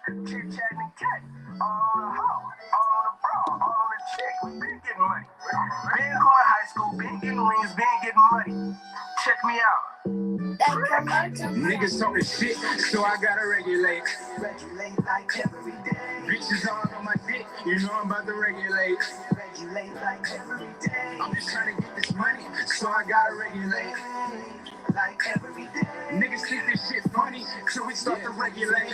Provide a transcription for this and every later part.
Chit chatting and cat. All on the hoe, all on the bra, all on the chick. We been getting money. Been going high school, been getting rings, been getting money. Check me out. Niggas talking shit, so I gotta regulate. Regulate like every day. Bitches all on my dick, you know I'm about to regulate. Regulate like every day. I'm just trying to get this money, so I gotta regulate. Like every day. Niggas think this shit funny, so we start to regulate.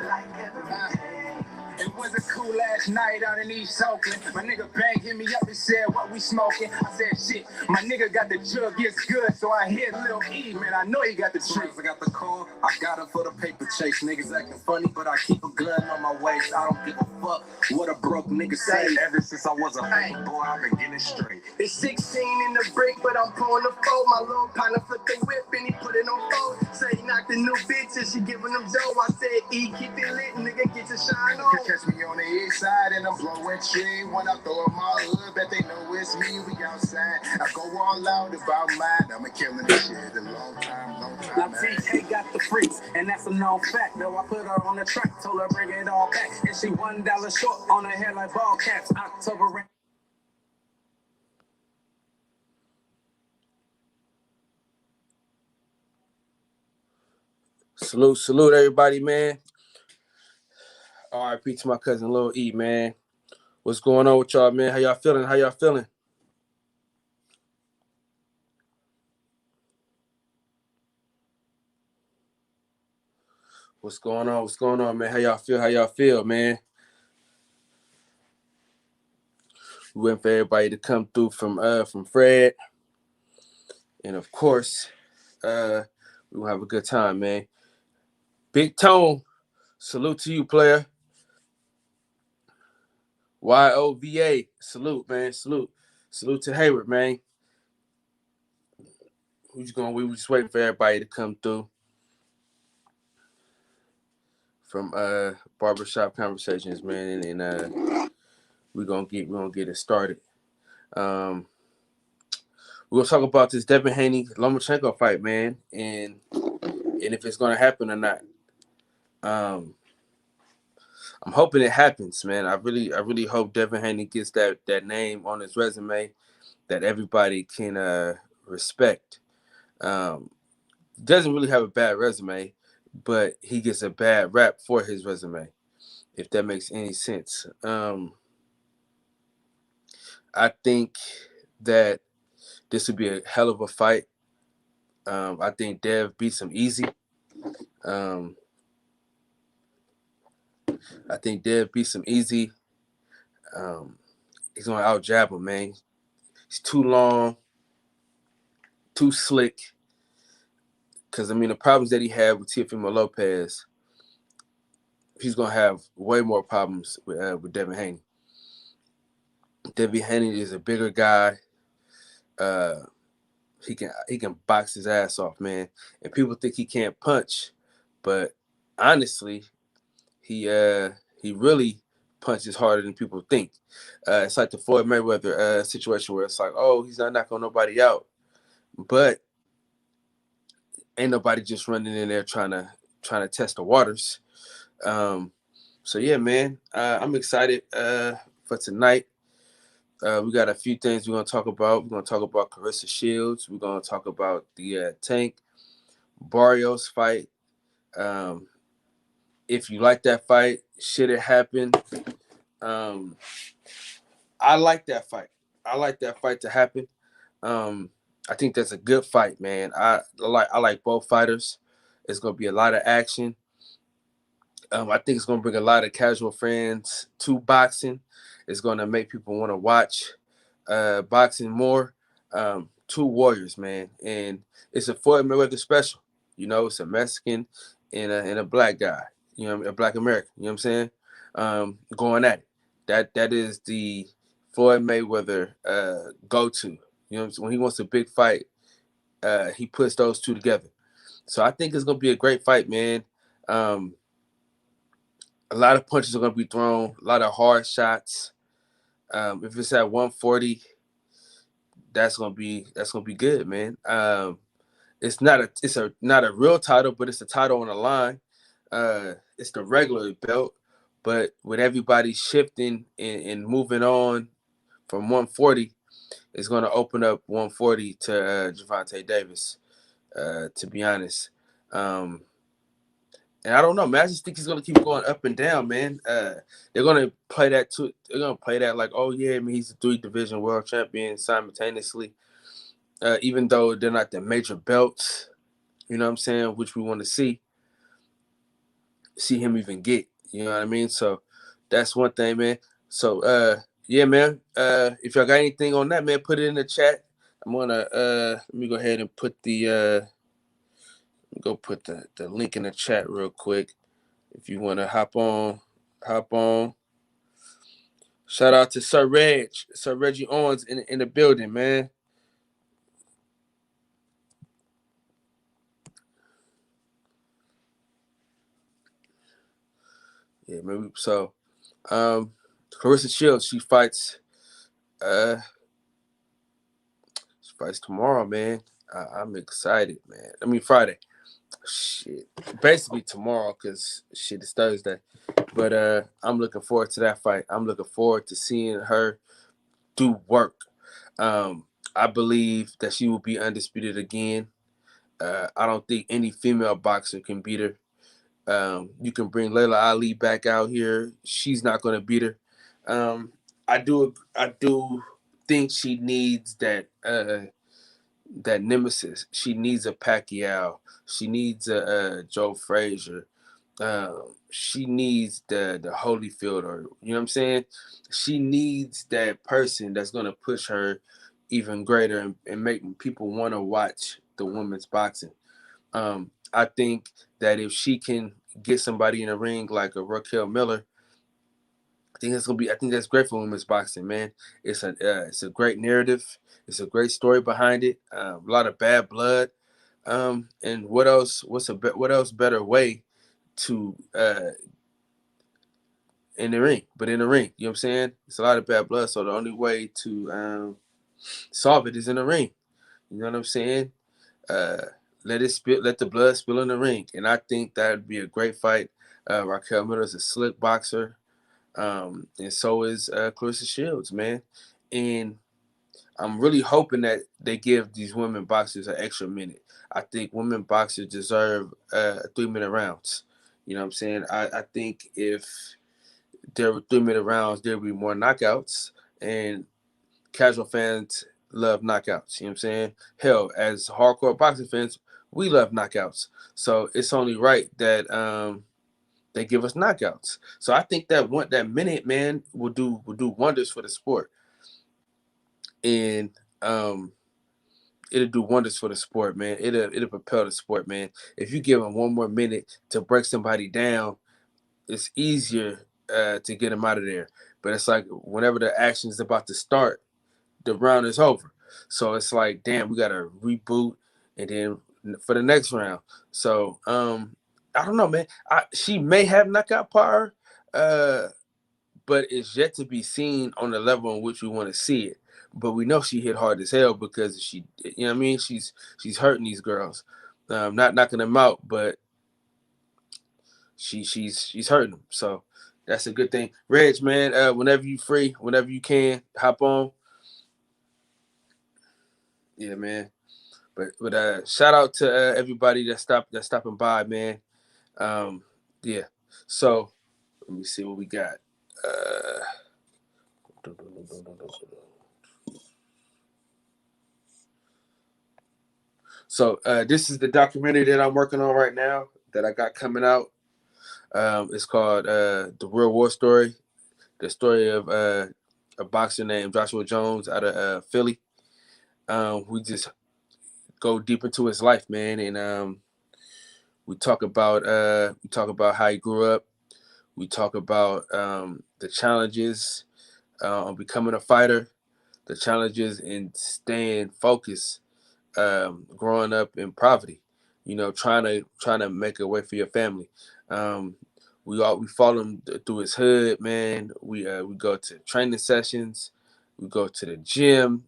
Like every day. It was a cool ass night out in East Oakland. My nigga Bang hit me up and said, what we smoking? I said, shit, my nigga got the jug, it's good. So I hit Lil E, man, I know he got the trick. I got the call, I got it for the paper chase. Niggas acting funny, but I keep a gun on my waist. I don't give a fuck what a broke nigga say. Ever since I was a paper boy, I've been getting straight. It's 16 in the break, but I'm pulling the fold. My little partner flipped the whip and he put it on fold. Say he knocked the new bitch and she giving them dough. I said, E, keep it lit, nigga, get your shine on. Catch me on the east side and I'm blowing tree. When I throw in my hood, bet they know it's me. We outside. I go all out about mine. I'm a killing this shit a long time. Now TK got the freaks, and that's a known fact. Though I put her on the track, told her bring it all back. And she $1 short on her head like ball caps. October rain. Salute everybody, man. RIP to my cousin Lil E, man. What's going on with y'all, man? How y'all feeling? What's going on, man? How y'all feel, man? We waiting for everybody to come through from Fred. And of course, we're gonna have a good time, man. Big Tone, salute to you, player. YOVA, salute, man. Salute to Hayward, man. We just waiting for everybody to come through from Barbershop Conversations, man, and we're gonna get it started. We're gonna talk about this Devin Haney Lomachenko fight, man, and if it's gonna happen or not. I'm hoping it happens, man. I really hope Devin Haney gets that name on his resume that everybody can respect. Doesn't really have a bad resume, but he gets a bad rap for his resume, if that makes any sense. I think that this would be a hell of a fight. I think Dev beats him easy. He's gonna out jab him, man. He's too long, too slick. Because, I mean, the problems that he had with Teofimo Lopez, he's going to have way more problems with Devin Haney. Devin Haney is a bigger guy. He can box his ass off, man. And people think he can't punch, but honestly, he really punches harder than people think. It's like the Floyd Mayweather situation where it's like, oh, he's not knocking nobody out, but ain't nobody just running in there trying to test the waters. So yeah, man, I'm excited for tonight. We got a few things we're gonna talk about. We're gonna talk about Claressa Shields. We're gonna talk about the Tank Barrios fight. If you like that fight, should it happen? I like that fight. I like that fight to happen. I think that's a good fight, man. I like both fighters. It's gonna be a lot of action. I think it's gonna bring a lot of casual fans to boxing. It's gonna make people want to watch boxing more. Two warriors, man, and it's a Floyd Mayweather special. You know, it's a Mexican and a black guy. You know, a black American. You know what I'm saying? Going at it. That is the Floyd Mayweather go-to. You know, when he wants a big fight, he puts those two together. So I think it's gonna be a great fight, man. A lot of punches are gonna be thrown, a lot of hard shots. If it's at 140, that's gonna be good, man. It's not a real title, but it's a title on the line. It's the regular belt, but with everybody shifting and moving on from 140, it's going to open up 140 to Gervonta Davis. To be honest, and I don't know, man. I just think he's going to keep going up and down, man. They're going to play that too. They're going to play that like, oh yeah, I mean, he's a 3-division world champion simultaneously. Even though they're not the major belts, you know what I'm saying, which we want to see him even get. You know what I mean? So that's one thing, man. So yeah, man. If y'all got anything on that, man, put it in the chat. I'm gonna let me go ahead and put the the link in the chat real quick. If you wanna hop on. Shout out to Sir Reggie Owens in the building, man. Yeah, maybe so. Clarissa Shields, she fights tomorrow, man. I'm excited, man. I mean Friday. Shit. Basically tomorrow, cause shit is Thursday. But I'm looking forward to that fight. I'm looking forward to seeing her do work. I believe that she will be undisputed again. I don't think any female boxer can beat her. You can bring Layla Ali back out here. She's not going to beat her. I do think she needs that nemesis. She needs a Pacquiao. She needs a Joe Frazier. She needs the Holyfield, or you know what I'm saying. She needs that person that's going to push her even greater and make people want to watch the women's boxing. I think that if she can get somebody in the ring like a Raquel Miller, I think that's great for women's boxing, man. It's a great narrative. It's a great story behind it. A lot of bad blood. And what else? What else better way to in the ring? But in the ring, you know what I'm saying? It's a lot of bad blood, so the only way to solve it is in the ring. You know what I'm saying? Uh, let the blood spill in the ring, and I think that would be a great fight. Raquel Miller is a slick boxer, and so is Clarissa Shields, man. And I'm really hoping that they give these women boxers an extra minute. I think women boxers deserve 3-minute rounds. You know what I'm saying? I think if there were 3-minute rounds, there would be more knockouts, and casual fans love knockouts. You know what I'm saying? Hell, as hardcore boxing fans, we love knockouts. So it's only right that they give us knockouts. So I think that minute, man, will do wonders for the sport. And it'll do wonders for the sport, man. It'll propel the sport, man. If you give them one more minute to break somebody down, it's easier to get them out of there. But it's like whenever the action is about to start, the round is over. So it's like, damn, we gotta reboot and then for the next round. So I don't know, man. She may have knockout power, but it's yet to be seen on the level in which we want to see it. But we know she hit hard as hell because she, you know what I mean? She's hurting these girls, not knocking them out, but she's hurting them. So that's a good thing. Reg, man, whenever you free, whenever you can, hop on. Yeah, man. But shout out to everybody that's stopping by, man. Yeah. So let me see what we got. So this is the documentary that I'm working on right now that I got coming out. It's called The Real War Story, the story of a boxer named Joshua Jones out of Philly. We just go deep into his life, man, and we talk about how he grew up. We talk about the challenges on becoming a fighter, the challenges in staying focused, growing up in poverty, trying to make a way for your family. We follow him through his hood, man. We go to training sessions, we go to the gym,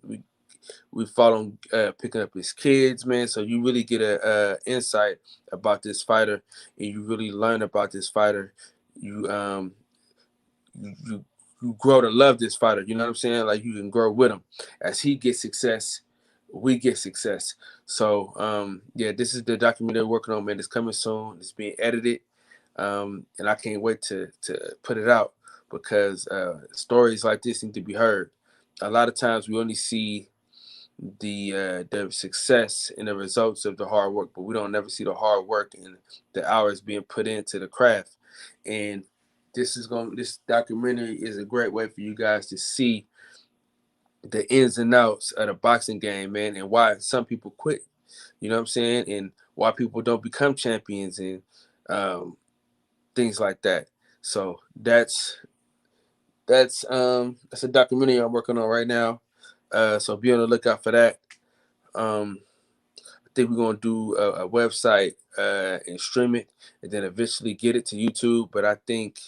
we follow him picking up his kids, man. So you really get a insight about this fighter, and you really learn about this fighter. You you you grow to love this fighter. You know what I'm saying? Like you can grow with him as he gets success. We get success. So yeah, this is the documentary we're working on, man. It's coming soon. It's being edited, and I can't wait to put it out because stories like this need to be heard. A lot of times we only see the success and the results of the hard work, but we don't never see the hard work and the hours being put into the craft. And this documentary is a great way for you guys to see the ins and outs of the boxing game, man, and why some people quit. You know what I'm saying? And why people don't become champions and things like that. So that's a documentary I'm working on right now. So be on the lookout for that. I think we're gonna do a website and stream it, and then eventually get it to YouTube. But I think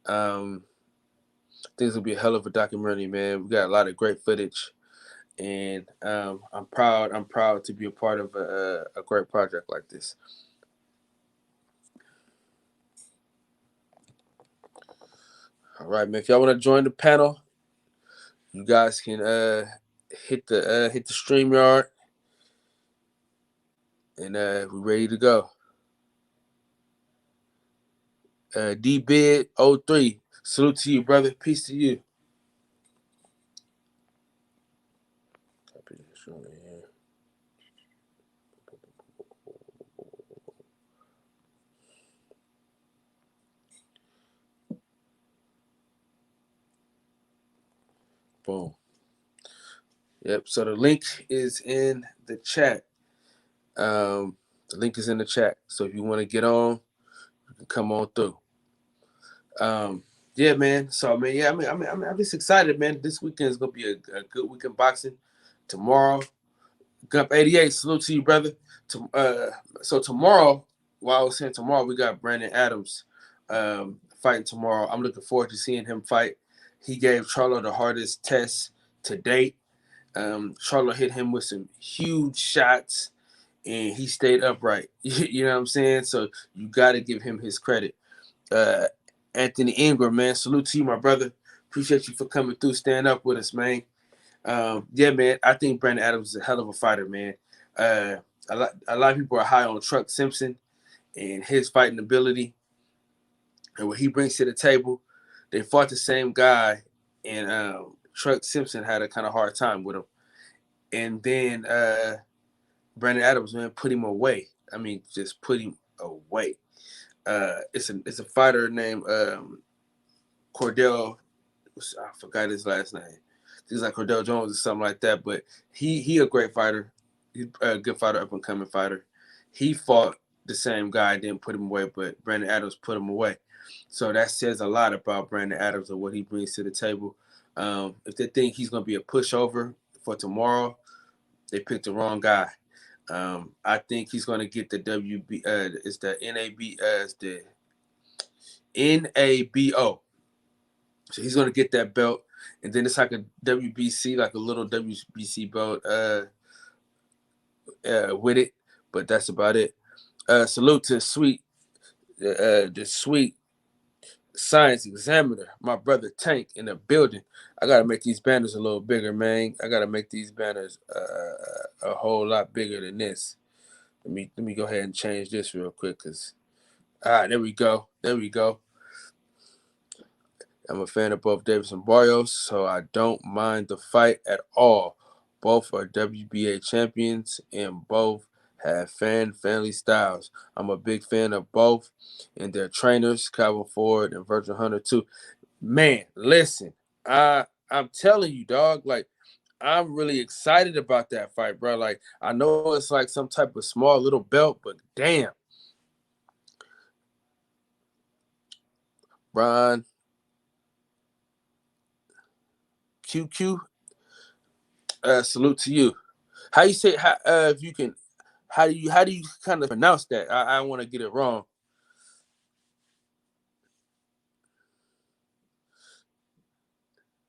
it's gonna be a hell of a documentary, man. We got a lot of great footage, and I'm proud. I'm proud to be a part of a great project like this. All right, man. If y'all want to join the panel, you guys can hit the StreamYard, and we're ready to go. DBid03, salute to you, brother. Peace to you. Copy this right here. Boom. Yep. So the link is in the chat. The link is in the chat. So if you want to get on, you can come on through. Yeah, man. So man, yeah, I'm just excited, man. This weekend is gonna be a good weekend boxing. Tomorrow, Gump 88. Salute to you, brother. So tomorrow, while I was saying tomorrow, we got Brandon Adams fighting tomorrow. I'm looking forward to seeing him fight. He gave Charlo the hardest test to date. Charlo hit him with some huge shots, and he stayed upright. You know what I'm saying? So you got to give him his credit. Anthony Ingram, man, salute to you, my brother. Appreciate you for coming through, stand up with us, man. Yeah, man, I think Brandon Adams is a hell of a fighter, man. A lot of people are high on Truck Simpson and his fighting ability and what he brings to the table. They fought the same guy, and Truck Simpson had a kind of hard time with him. And then Brandon Adams, man, put him away. I mean, just put him away. It's a fighter named Cordell. I forgot his last name. He's like Cordell Jones or something like that. But he a great fighter. He's a good fighter, up and coming fighter. He fought the same guy, didn't put him away, but Brandon Adams put him away. So that says a lot about Brandon Adams and what he brings to the table. If they think he's going to be a pushover for tomorrow, they picked the wrong guy. I think he's going to get the WB. It's the NAB. It's the NABO. So he's going to get that belt, and then it's like a WBC, like a little WBC belt with it. But that's about it. Salute to the sweet science examiner, my brother Tank in the building. I gotta make these banners a little bigger, man. I gotta make these banners a whole lot bigger than this. Let me go ahead and change this real quick, cause all right, there we go. I'm a fan of both Davis and Barrios, so I don't mind the fight at all. Both are WBA champions and both have fan-friendly styles. I'm a big fan of both and their trainers, Calvin Ford and Virgil Hunter too. Man, listen, I'm telling you, dog, like I'm really excited about that fight, bro. Like I know it's like some type of small little belt, but damn. Brian QQ, salute to you. How you say if you can how do you kind of pronounce that? I don't want to get it wrong.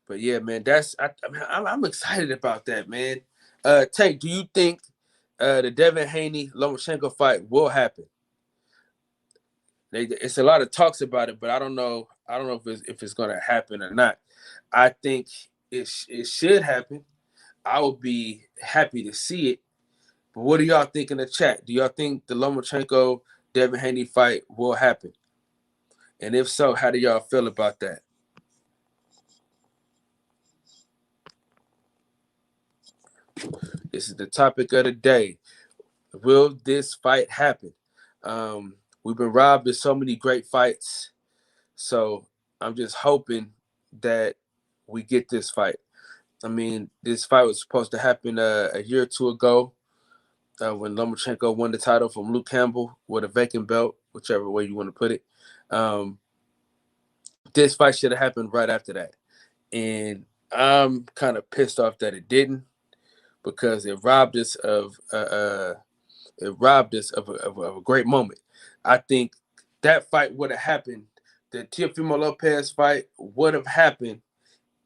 But yeah, man, I'm excited about that, man. Tank, do you think the Devin Haney Lomachenko fight will happen? It's a lot of talks about it, but I don't know. I don't know if it's going to happen or not. I think it should happen. I would be happy to see it. But what do y'all think in the chat? Do y'all think the Lomachenko Devin Haney fight will happen? And if so, how do y'all feel about that? This is the topic of the day. Will this fight happen? We've been robbed of so many great fights. So I'm just hoping that we get this fight. I mean, this fight was supposed to happen a year or two ago when Lomachenko won the title from Luke Campbell with a vacant belt, whichever way you want to put it. This fight should have happened right after that. And I'm kind of pissed off that it didn't, because it robbed us of a great moment. I think that fight would have happened. The Teofimo Lopez fight would have happened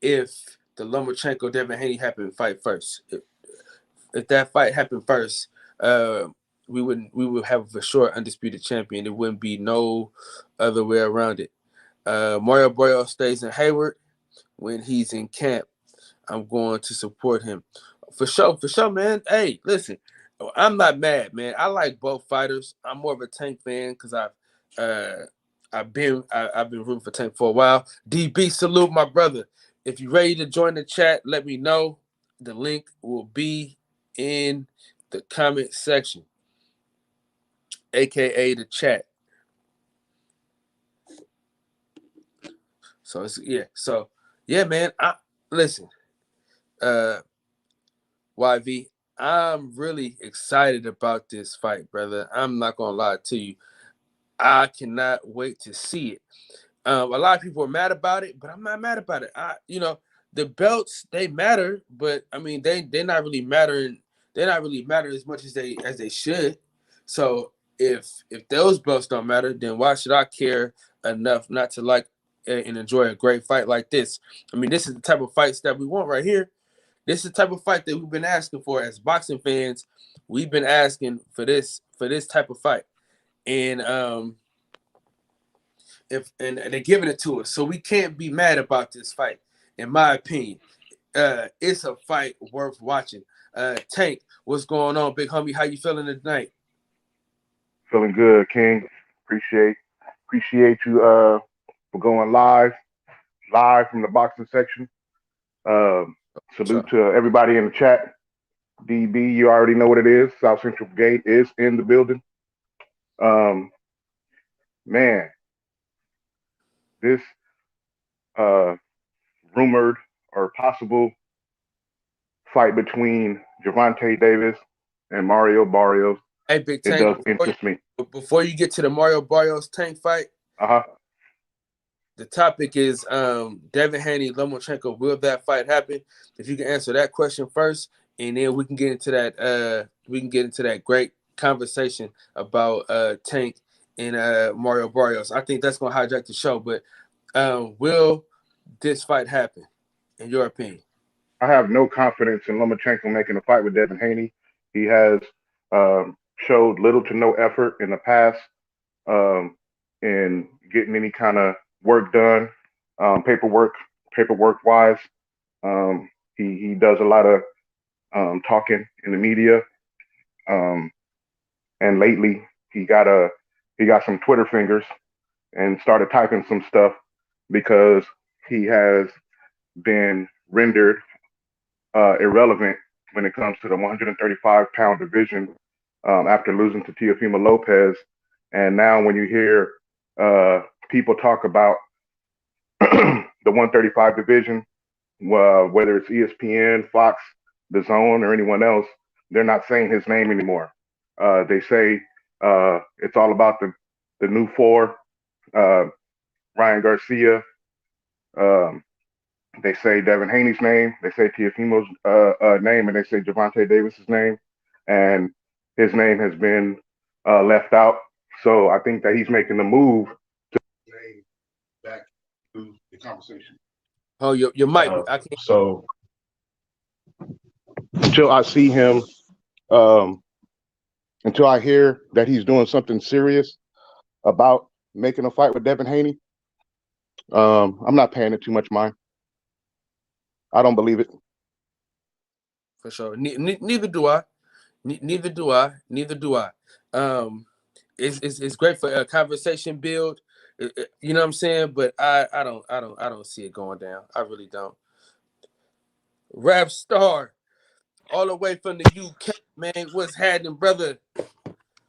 if the Lomachenko Devin Haney fight first. If that fight happened first, we would have a short undisputed champion. There wouldn't be no other way around it. Mario Borrell stays in Hayward. When he's in camp, I'm going to support him. For sure, man. Hey, listen, I'm not mad, man. I like both fighters. I'm more of a Tank fan because I've been rooting for Tank for a while. DB, salute my brother. If you're ready to join the chat, let me know. The link will be in the comment section, aka the chat. So yeah, man. Listen, YV, I'm really excited about this fight, brother. I'm not gonna lie to you. I cannot wait to see it. A lot of people are mad about it, but I'm not mad about it. The belts, they matter, but I mean they're not really mattering. They're not really matter as much as they should. So if those belts don't matter, then why should I care enough not to like and enjoy a great fight like this? I mean, this is the type of fights that we want right here. This is the type of fight that we've been asking for as boxing fans. We've been asking for this type of fight, and they're giving it to us, so we can't be mad about this fight. In my opinion, it's a fight worth watching. Tank, what's going on, big homie? How you feeling tonight? Feeling good, King. Appreciate you for going live from the boxing section. Salute to everybody in the chat. DB, you already know what it is. South Central Brigade is in the building. Man, this rumored or possible fight between Gervonta Davis and Mario Barrios. Hey, Big Tank, it does interest me. Before you get to the Mario Barrios Tank fight, the topic is Devin Haney, Lomachenko. Will that fight happen? If you can answer that question first, and then we can get into that. We can get into that great conversation about Tank and Mario Barrios. I think that's going to hijack the show. But will this fight happen, in your opinion? I have no confidence in Lomachenko making a fight with Devin Haney. He has showed little to no effort in the past in getting any kind of work done, paperwork wise. He does a lot of talking in the media, and lately he got some Twitter fingers and started typing some stuff because he has been rendered irrelevant when it comes to the 135-pound division after losing to Teofimo Lopez. And now when you hear people talk about the 135 division, whether it's ESPN, Fox, The Zone, or anyone else, they're not saying his name anymore. They say it's all about the new four, Ryan Garcia. They say Devin Haney's name, they say Teofimo's name, and they say Gervonta Davis's name, and his name has been left out. So I think that he's making the move to back to the conversation. Oh, your mic. I can't. So until I see him, until I hear that he's doing something serious about making a fight with Devin Haney, I'm not paying it too much mind. I don't believe it. For sure. Neither do I. Neither do I. Neither do I. It's great for a conversation build. You know what I'm saying? But I don't see it going down. I really don't. Rap star, all the way from the UK, man. What's happening, brother?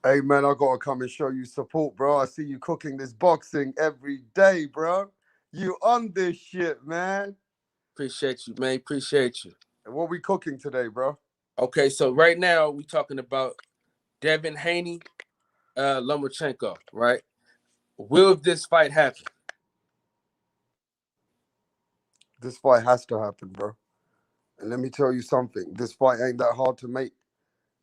Hey, man, I got to come and show you support, bro. I see you cooking this boxing every day, bro. You on this shit, man. Appreciate you, man. Appreciate you. And what we cooking today, bro? Okay, so right now we talking about Devin Haney, Lomachenko, right? Will this fight happen? This fight has to happen, bro. And let me tell you something. This fight ain't that hard to make.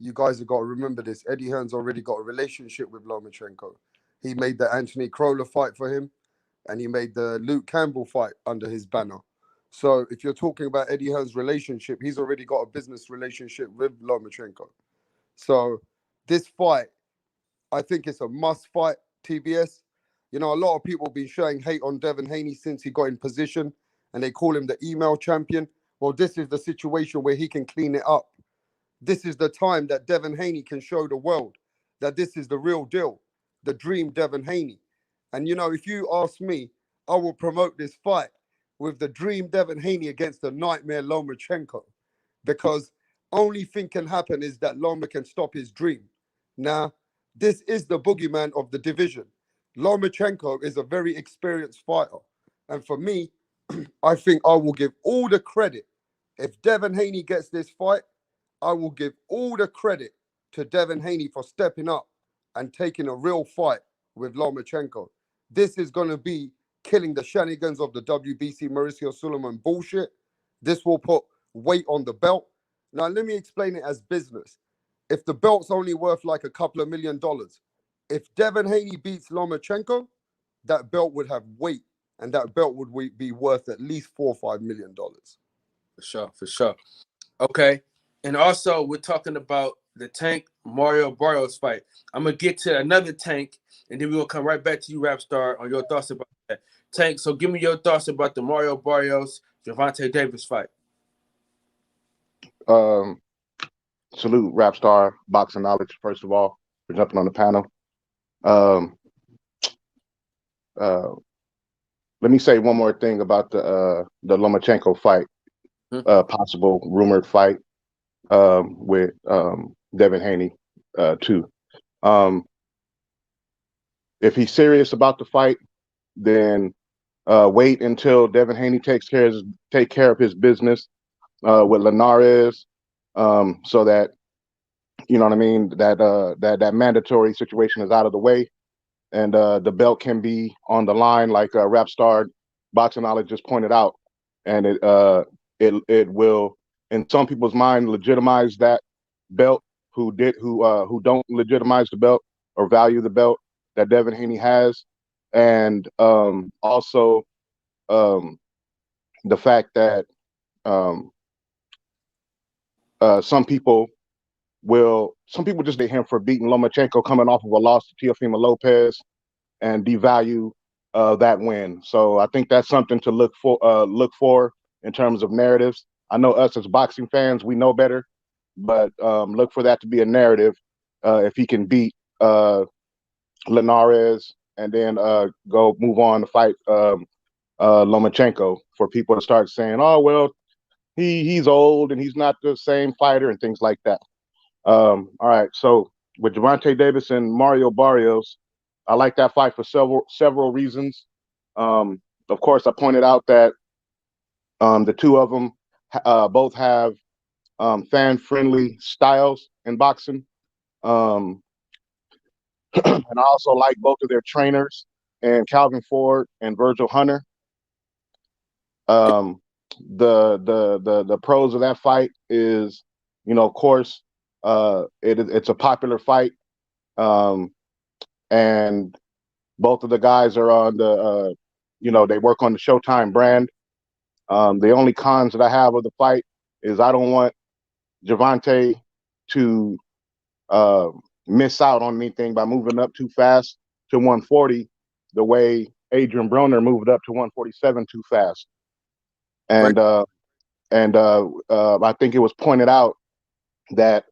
You guys have got to remember this. Eddie Hearn's already got a relationship with Lomachenko. He made the Anthony Crolla fight for him, and he made the Luke Campbell fight under his banner. So if you're talking about Eddie Hearn's relationship, he's already got a business relationship with Lomachenko. So this fight, I think it's a must fight, TBS. You know, a lot of people have been showing hate on Devin Haney since he got in position, and they call him the email champion. Well, this is the situation where he can clean it up. This is the time that Devin Haney can show the world that this is the real deal, the dream Devin Haney. And, you know, if you ask me, I will promote this fight with the dream Devin Haney against the nightmare Lomachenko, because only thing can happen is that Loma can stop his dream. Now, this is the boogeyman of the division. Lomachenko is a very experienced fighter. And for me, I think I will give all the credit. If Devin Haney gets this fight, I will give all the credit to Devin Haney for stepping up and taking a real fight with Lomachenko. This is going to be killing the shenanigans of the WBC Mauricio Sulaiman bullshit. This will put weight on the belt. Now, let me explain it as business. If the belt's only worth like a couple of $1 million, if Devin Haney beats Lomachenko, that belt would have weight, and that belt would be worth at least $4 or $5 million. For sure. Okay. And also, we're talking about the Tank Mario Barrios fight. I'm going to get to another Tank, and then we're going to come right back to you, Rapstar, on your thoughts about that. Tank, so give me your thoughts about the Mario Barrios, Gervonta Davis fight. Salute Rapstar, Boxing Knowledge, first of all, for jumping on the panel. Let me say one more thing about the Lomachenko fight, possible rumored fight with Devin Haney too. If he's serious about the fight, then wait until Devin Haney take care of his business with Linares, so that, you know what I mean, that mandatory situation is out of the way, and the belt can be on the line, like Rapstar Boxing Knowledge just pointed out, and it will, in some people's mind, legitimize that belt who don't legitimize the belt or value the belt that Devin Haney has, and also the fact that some people just hate him for beating Lomachenko coming off of a loss to Teofimo Lopez and devalue that win. So I think that's something to look for in terms of narratives. I know us as boxing fans, we know better, but look for that to be a narrative if he can beat Linares and then go move on to fight Lomachenko, for people to start saying, oh, well, he's old and he's not the same fighter and things like that. All right, so with Gervonta Davis and Mario Barrios, I like that fight for several reasons. Of course, I pointed out that the two of them both have fan-friendly styles in boxing. And I also like both of their trainers, and Calvin Ford and Virgil Hunter. The pros of that fight is, you know, of course, it's a popular fight, and both of the guys are on the, they work on the Showtime brand. The only cons that I have of the fight is I don't want Javante to miss out on anything by moving up too fast to 140, the way Adrian Broner moved up to 147 too fast. And I think it was pointed out that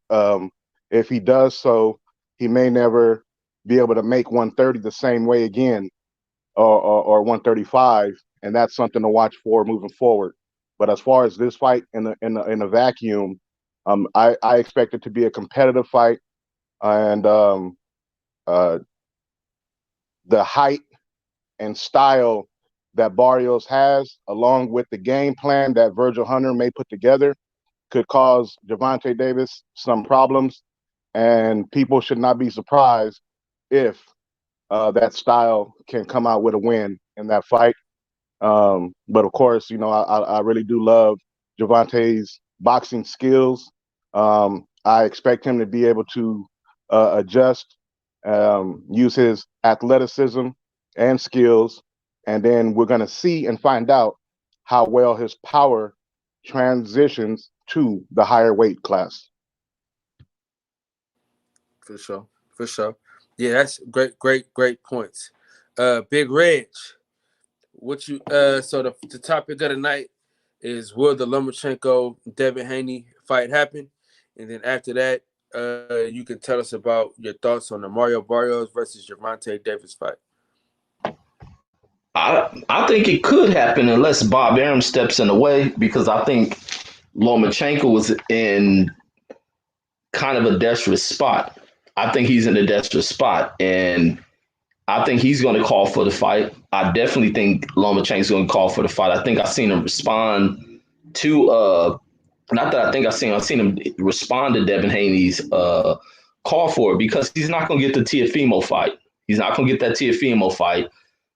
if he does so, he may never be able to make 130 the same way again, or 135, and that's something to watch for moving forward. But as far as this fight in a vacuum, I expect it to be a competitive fight, and the height and style that Barrios has, along with the game plan that Virgil Hunter may put together, could cause Gervonta Davis some problems, and people should not be surprised if that style can come out with a win in that fight. But of course, you know, I really do love Gervonta's boxing skills. I expect him to be able to adjust, use his athleticism and skills, and then we're going to see and find out how well his power transitions to the higher weight class. For sure. Yeah, that's great points. Big Reg, what you so the topic of the night is, will the Lomachenko Devin Haney fight happen? And then after that, you can tell us about your thoughts on the Mario Barrios versus Gervonta Davis fight. I think it could happen unless Bob Arum steps in the way, because I think Lomachenko was in kind of a desperate spot. I think he's in a desperate spot, and I think he's going to call for the fight. I definitely think Lomachenko's going to call for the fight. I think I've seen him respond to not that I think I've seen him respond to Devin Haney's call for it, because he's not going to get the Teofimo fight. He's not going to get that Teofimo fight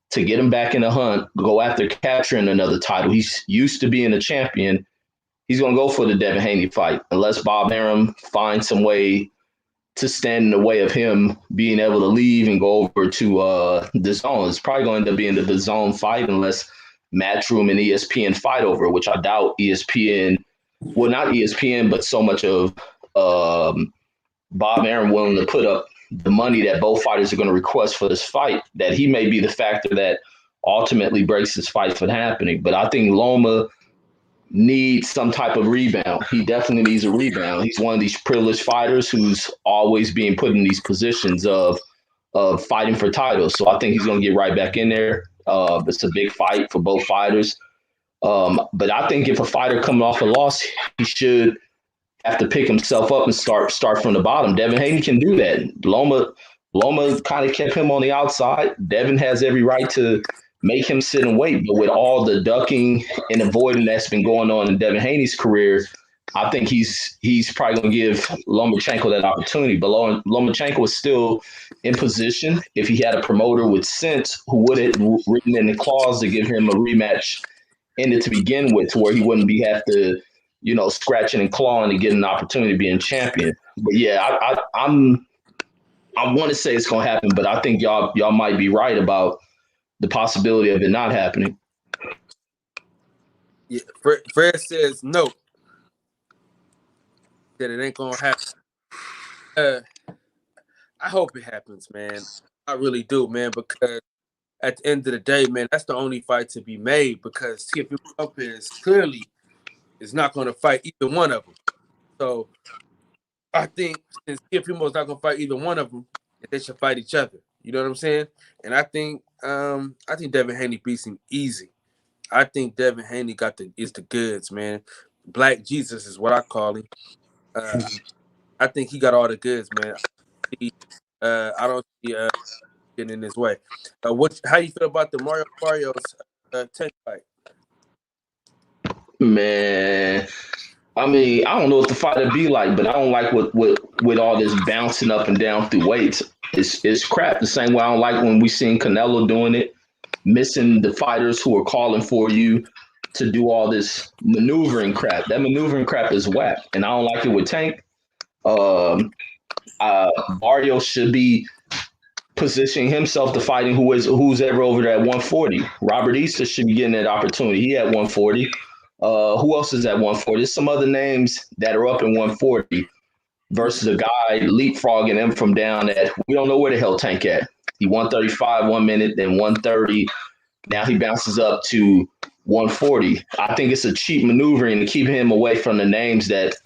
to get him back in the hunt, go after capturing another title. He's used to being a champion. He's going to go for the Devin Haney fight unless Bob Arum finds some way to stand in the way of him being able to leave and go over to the zone. It's probably going to end up being the zone fight unless Matchroom and ESPN fight over it, which I doubt ESPN, well, not ESPN, but so much of Bob Arum willing to put up the money that both fighters are going to request for this fight, that he may be the factor that ultimately breaks this fight from happening. But I think Loma needs some type of rebound. He definitely needs a rebound. He's one of these privileged fighters who's always being put in these positions of fighting for titles. So I think he's going to get right back in there. It's a big fight for both fighters. But I think if a fighter coming off a loss, he should have to pick himself up and start from the bottom. Devin Haney can do that. Loma kind of kept him on the outside. Devin has every right to make him sit and wait. But with all the ducking and avoiding that's been going on in Devin Haney's career, I think he's probably going to give Lomachenko that opportunity. But Lomachenko is still in position if he had a promoter with sense who would have written in the clause to give him a rematch in it to begin with, to where he wouldn't have to, scratching and clawing to get an opportunity to be in champion. But yeah, I want to say it's going to happen, but I think y'all might be right about the possibility of it not happening. Yeah, Fred says no, that it ain't gonna happen. I hope it happens, man. I really do, man, because at the end of the day, man, that's the only fight to be made, because Teofimo Lopez clearly is not going to fight either one of them. So I think since Teofimo's not going to fight either one of them, they should fight each other. You know what I'm saying? And I think Devin Haney beats him easy. I think Devin Haney is the goods, man. Black Jesus is what I call him. I think he got all the goods, man. I don't see getting in his way. How you feel about the Mario Barrios Tank fight? Man, I mean, I don't know what the fight would be like, but I don't like with all this bouncing up and down through weights. It's crap. The same way I don't like when we seen Canelo doing it, missing the fighters who are calling for you to do all this maneuvering crap. That maneuvering crap is whack, and I don't like it with Tank. Barrios should be positioning himself to fighting who's ever over there at 140. Robert Easter should be getting that opportunity. He at 140. Who else is at 140? There's some other names that are up in 140 versus a guy leapfrogging him from down at, we don't know where the hell Tank at. He 135 1 minute, then 130. Now he bounces up to 140. I think it's a cheap maneuvering to keep him away from the names that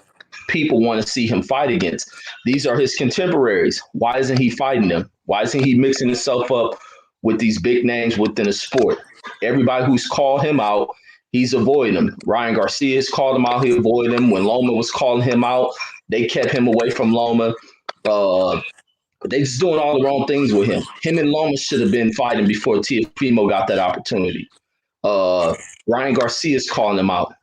people want to see him fight against. These are his contemporaries. Why isn't he fighting them? Why isn't he mixing himself up with these big names within the sport? Everybody who's called him out, he's avoiding them. Ryan Garcia has called him out. He avoided him. When Loma was calling him out, they kept him away from Loma. They just doing all the wrong things with him. Him and Loma should have been fighting before Teofimo got that opportunity. Ryan Garcia's calling him out.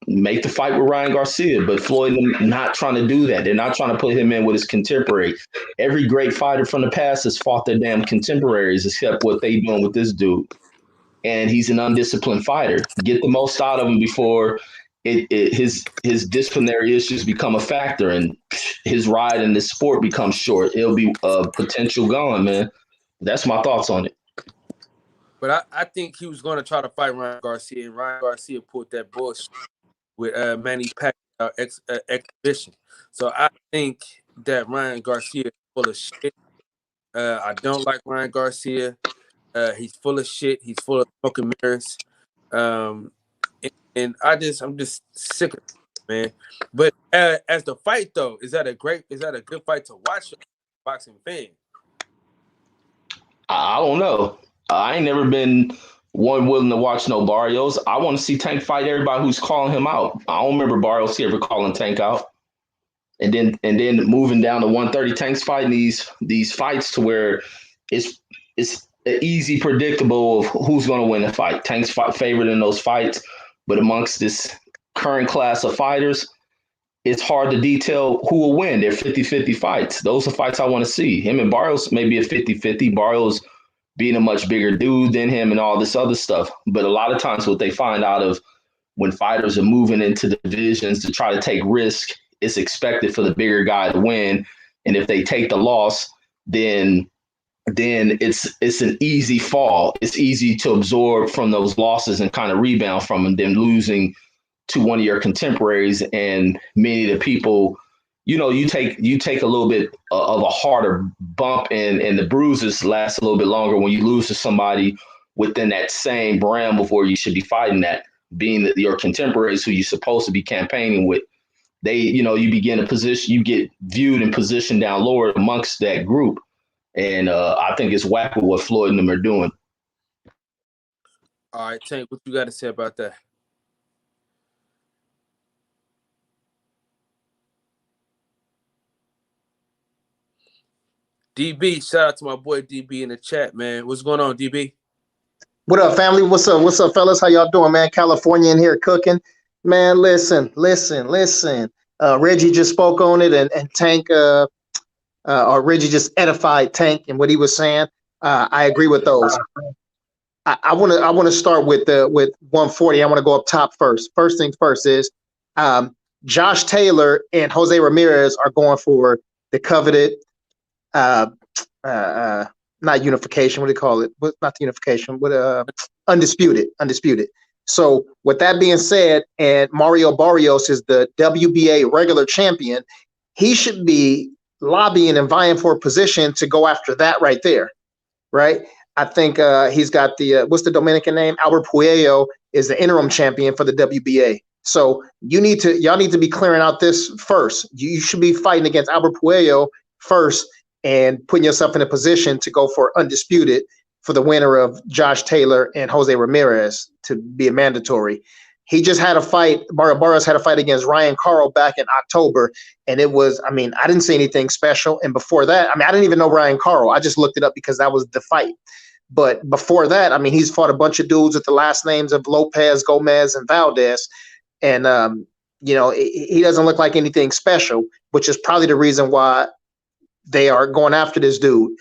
Make the fight with Ryan Garcia, but Floyd not trying to do that. They're not trying to put him in with his contemporary. Every great fighter from the past has fought their damn contemporaries, except what they doing with this dude. And he's an undisciplined fighter. Get the most out of him before his disciplinary issues become a factor and his ride in this sport becomes short. It'll be a potential gone, man. That's my thoughts on it. But I think he was going to try to fight Ryan Garcia, and Ryan Garcia pulled that bullshit with Manny Pacquiao exhibition. So I think that Ryan Garcia is full of shit. I don't like Ryan Garcia. He's full of shit. He's full of smoking mirrors. And I'm just sick of it, man. But as the fight though, is that a good fight to watch, boxing fan? I don't know. I ain't never been one willing to watch no Barrios. I want to see Tank fight everybody who's calling him out. I don't remember Barrios ever calling Tank out. And then moving down to 130, Tank's fighting these fights to where it's easy, predictable of who's going to win the fight. Tank's favorite in those fights, but amongst this current class of fighters, it's hard to detail who will win. They're 50-50 fights. Those are fights I want to see. Him and Barrios may be a 50-50. Barrios being a much bigger dude than him and all this other stuff. But a lot of times what they find out of when fighters are moving into the divisions to try to take risk, it's expected for the bigger guy to win. And if they take the loss, then it's an easy fall. It's easy to absorb from those losses and kind of rebound from them, then losing to one of your contemporaries. And many of the people, you take a little bit of a harder bump and the bruises last a little bit longer when you lose to somebody within that same realm of where you should be fighting at, being that your contemporaries who you're supposed to be campaigning with. They, you begin a position, you get viewed and positioned down lower amongst that group. And I think it's whack with what Floyd and them are doing. All right, Tank, what you got to say about that? DB, shout out to my boy DB in the chat, man. What's going on, DB? What up, family? What's up? What's up, fellas? How y'all doing, man? California in here cooking. Man, listen. Reggie just spoke on it, and Tank, or Reggie just edified Tank and what he was saying. I agree with those. I want to start with 140. I want to go up top first. First things first is Josh Taylor and Jose Ramirez are going for the coveted not unification. What do you call it? Not the unification, but undisputed. So with that being said, and Mario Barrios is the WBA regular champion, he should be lobbying and vying for a position to go after that right there, right? I think he's got the what's the Dominican name? Albert Puello is the interim champion for the WBA. So y'all need to be clearing out this first. You should be fighting against Albert Puello first and putting yourself in a position to go for undisputed for the winner of Josh Taylor and Jose Ramirez to be a mandatory. He just had a fight. Mario Barrios had a fight against Ryan Carl back in October, and it was, I didn't see anything special. And before that, I didn't even know Ryan Carl. I just looked it up because that was the fight. But before that, he's fought a bunch of dudes with the last names of Lopez, Gomez, and Valdez. And, he doesn't look like anything special, which is probably the reason why they are going after this dude.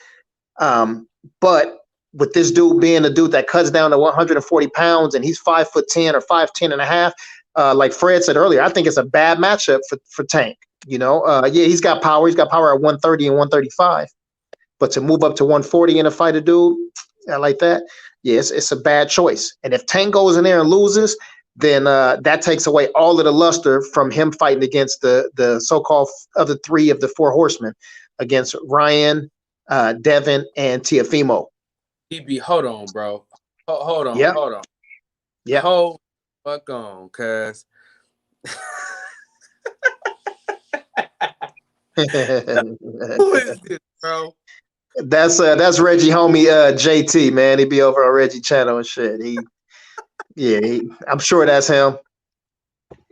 But with this dude being a dude that cuts down to 140 pounds and he's 5'10" or 5'10 and a half, like Fred said earlier, I think it's a bad matchup for Tank. He's got power. He's got power at 130 and 135. But to move up to 140 and to fight a dude like that, it's a bad choice. And if Tank goes in there and loses, then that takes away all of the luster from him fighting against the so-called other three of the four horsemen, against Ryan, Devin, and Teofimo. DB, hold on, bro. Hold on, Yeah. hold on. Yeah. Hold fuck on, cuz. Who is this, bro? That's Reggie homie JT, man. He be over on Reggie channel and shit. I'm sure that's him.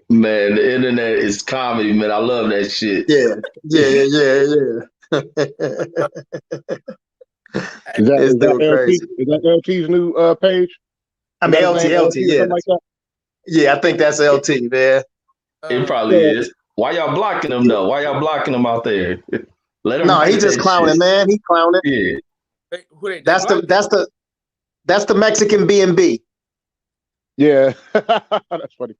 Man, the internet is comedy, man. I love that shit. Yeah. Is that LT? Crazy. Is that LT's new page? I mean, LT, or yeah. something like that? Yeah, I think that's LT, man. It probably is. Why y'all blocking him though? Why y'all blocking him out there? Let him. No, he just clowning, man. He clowning. Yeah. That's the Mexican B&B. Yeah, that's funny.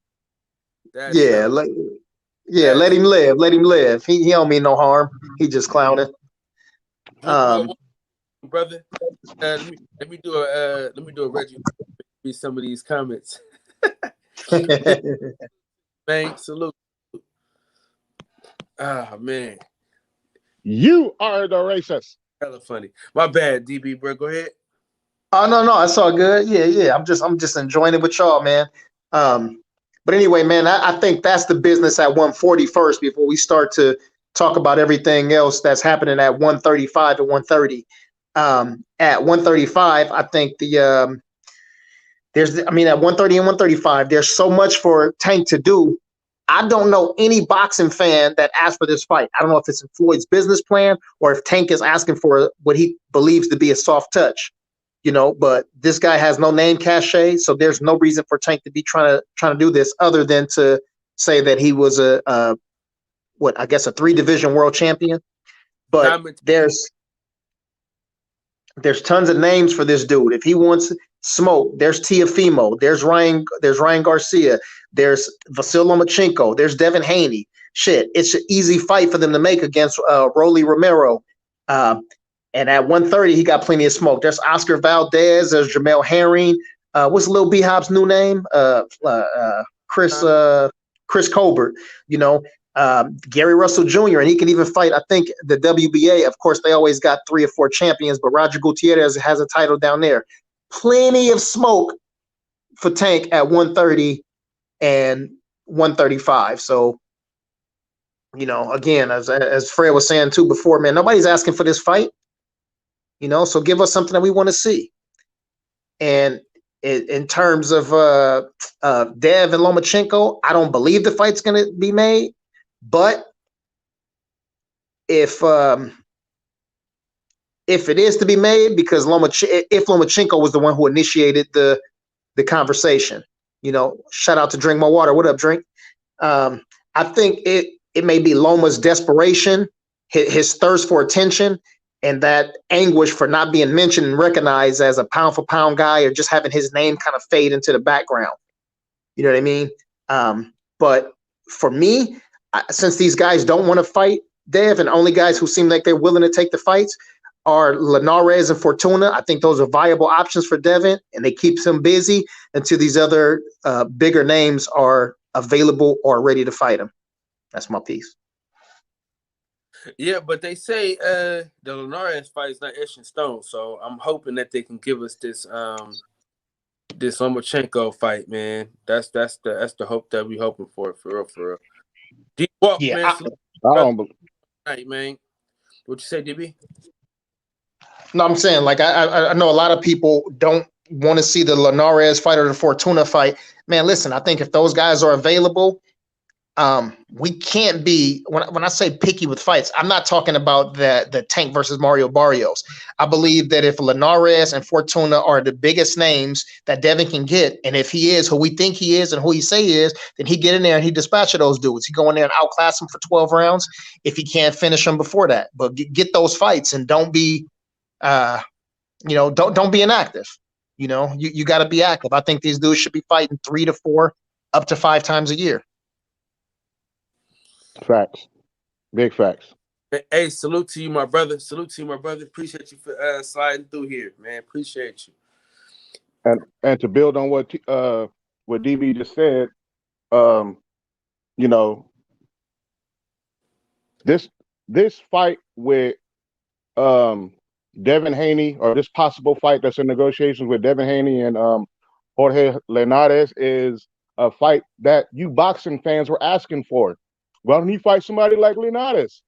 Let him live. Let him live. He don't mean no harm. He just clowning. Brother, let me do a Reggie. Read some of these comments. Man, salute. Ah, man. You are the racist. Hella funny. My bad, DB, bro. Go ahead. Oh no, it's all good. Yeah. I'm just enjoying it with y'all, man. But anyway, man, I think that's the business at 140 first before we start to talk about everything else that's happening at 135 and 130. At 135, I think at 130 and 135, there's so much for Tank to do. I don't know any boxing fan that asked for this fight. I don't know if it's in Floyd's business plan or if Tank is asking for what he believes to be a soft touch, but this guy has no name cachet. So there's no reason for Tank to be trying to do this other than to say that he was a 3-division world champion. But there's tons of names for this dude. If he wants smoke, there's Teofimo, there's Ryan Garcia, there's Vasyl Lomachenko, there's Devin Haney. Shit, it's an easy fight for them to make against Rolly Romero. And at 130, he got plenty of smoke. There's Oscar Valdez, there's Jamel Herring. What's Lil B-Hop's new name? Chris Colbert, Gary Russell Jr., and he can even fight, I think, the WBA. Of course, they always got 3 or 4 champions, but Roger Gutierrez has a title down there. Plenty of smoke for Tank at 130 and 135. So, again, as Fred was saying too before, man, nobody's asking for this fight. So give us something that we want to see. And in terms of Dev and Lomachenko, I don't believe the fight's going to be made. But if it is to be made, because if Lomachenko was the one who initiated the conversation, shout out to Drink More Water. What up, Drink? I think it may be Loma's desperation, his thirst for attention, and that anguish for not being mentioned and recognized as a pound for pound guy, or just having his name kind of fade into the background. You know what I mean? But for me, since these guys don't want to fight Dev, and only guys who seem like they're willing to take the fights are Linares and Fortuna, I think those are viable options for Devin, and they keeps him busy until these other bigger names are available or ready to fight him. That's my piece. Yeah, but they say the Linares fight is not etched in stone, so I'm hoping that they can give us this this Lomachenko fight, man. That's the hope that we hoping for real. D-Walk, Yeah, man. I don't believe. Right, man. What you say, DB? No, I'm saying, like, I know a lot of people don't want to see the Linares fight or the Fortuna fight. Man, listen, I think if those guys are available, we can't be, when I say picky with fights, I'm not talking about the Tank versus Mario Barrios. I believe that if Linares and Fortuna are the biggest names that Devin can get, and if he is who we think he is and who he say he is, then he get in there and he dispatch of those dudes. He go in there and outclass them for 12 rounds if he can't finish them before that. But get those fights and don't be don't be inactive. You got to be active. I think these dudes should be fighting 3 to 4 up to 5 times a year. Facts. Big facts. Hey, salute to you, my brother. Appreciate you for sliding through here, man. Appreciate you. And to build on what what DB just said, you know, this fight with Devin Haney, or this possible fight that's in negotiations with Devin Haney and Jorge Linares, is a fight that you boxing fans were asking for. Why don't he fight somebody like Linares?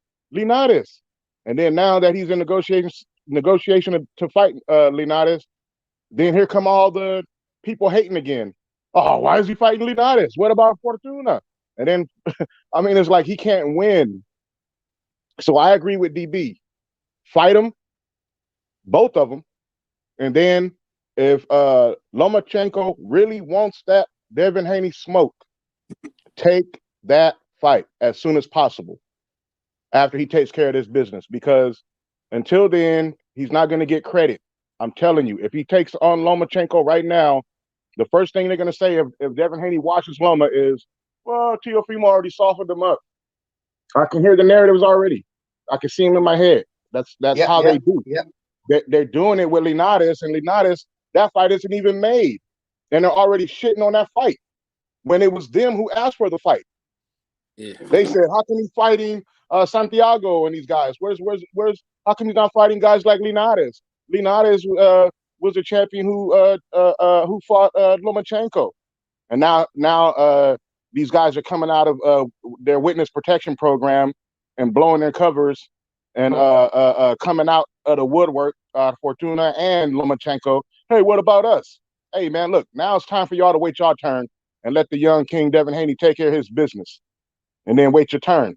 And then now that he's in negotiation to fight Linares, then here come all the people hating again. Oh, why is he fighting Linares? What about Fortuna? And then, I mean, it's like he can't win. So I agree with DB. Fight them, both of them. And then if Lomachenko really wants that Devin Haney smoke, take that fight as soon as possible after he takes care of this business, because until then, he's not going to get credit. I'm telling you, if he takes on Lomachenko right now, the first thing they're going to say if Devin Haney watches Loma is, well, Teofimo already softened him up. I can hear the narratives already. I can see him in my head. That's how they do. They're doing it with Linares, and Linares, that fight isn't even made. And they're already shitting on that fight when it was them who asked for the fight. Yeah. They said, how come he's fighting Santiago and these guys? Where's how come he's not fighting guys like Linares? Linares was a champion who fought Lomachenko. And now these guys are coming out of their witness protection program and blowing their covers and coming out of the woodwork, Fortuna and Lomachenko. Hey, what about us? Hey, man, look, now it's time for y'all to wait your turn and let the young King Devin Haney take care of his business. And then wait your turn.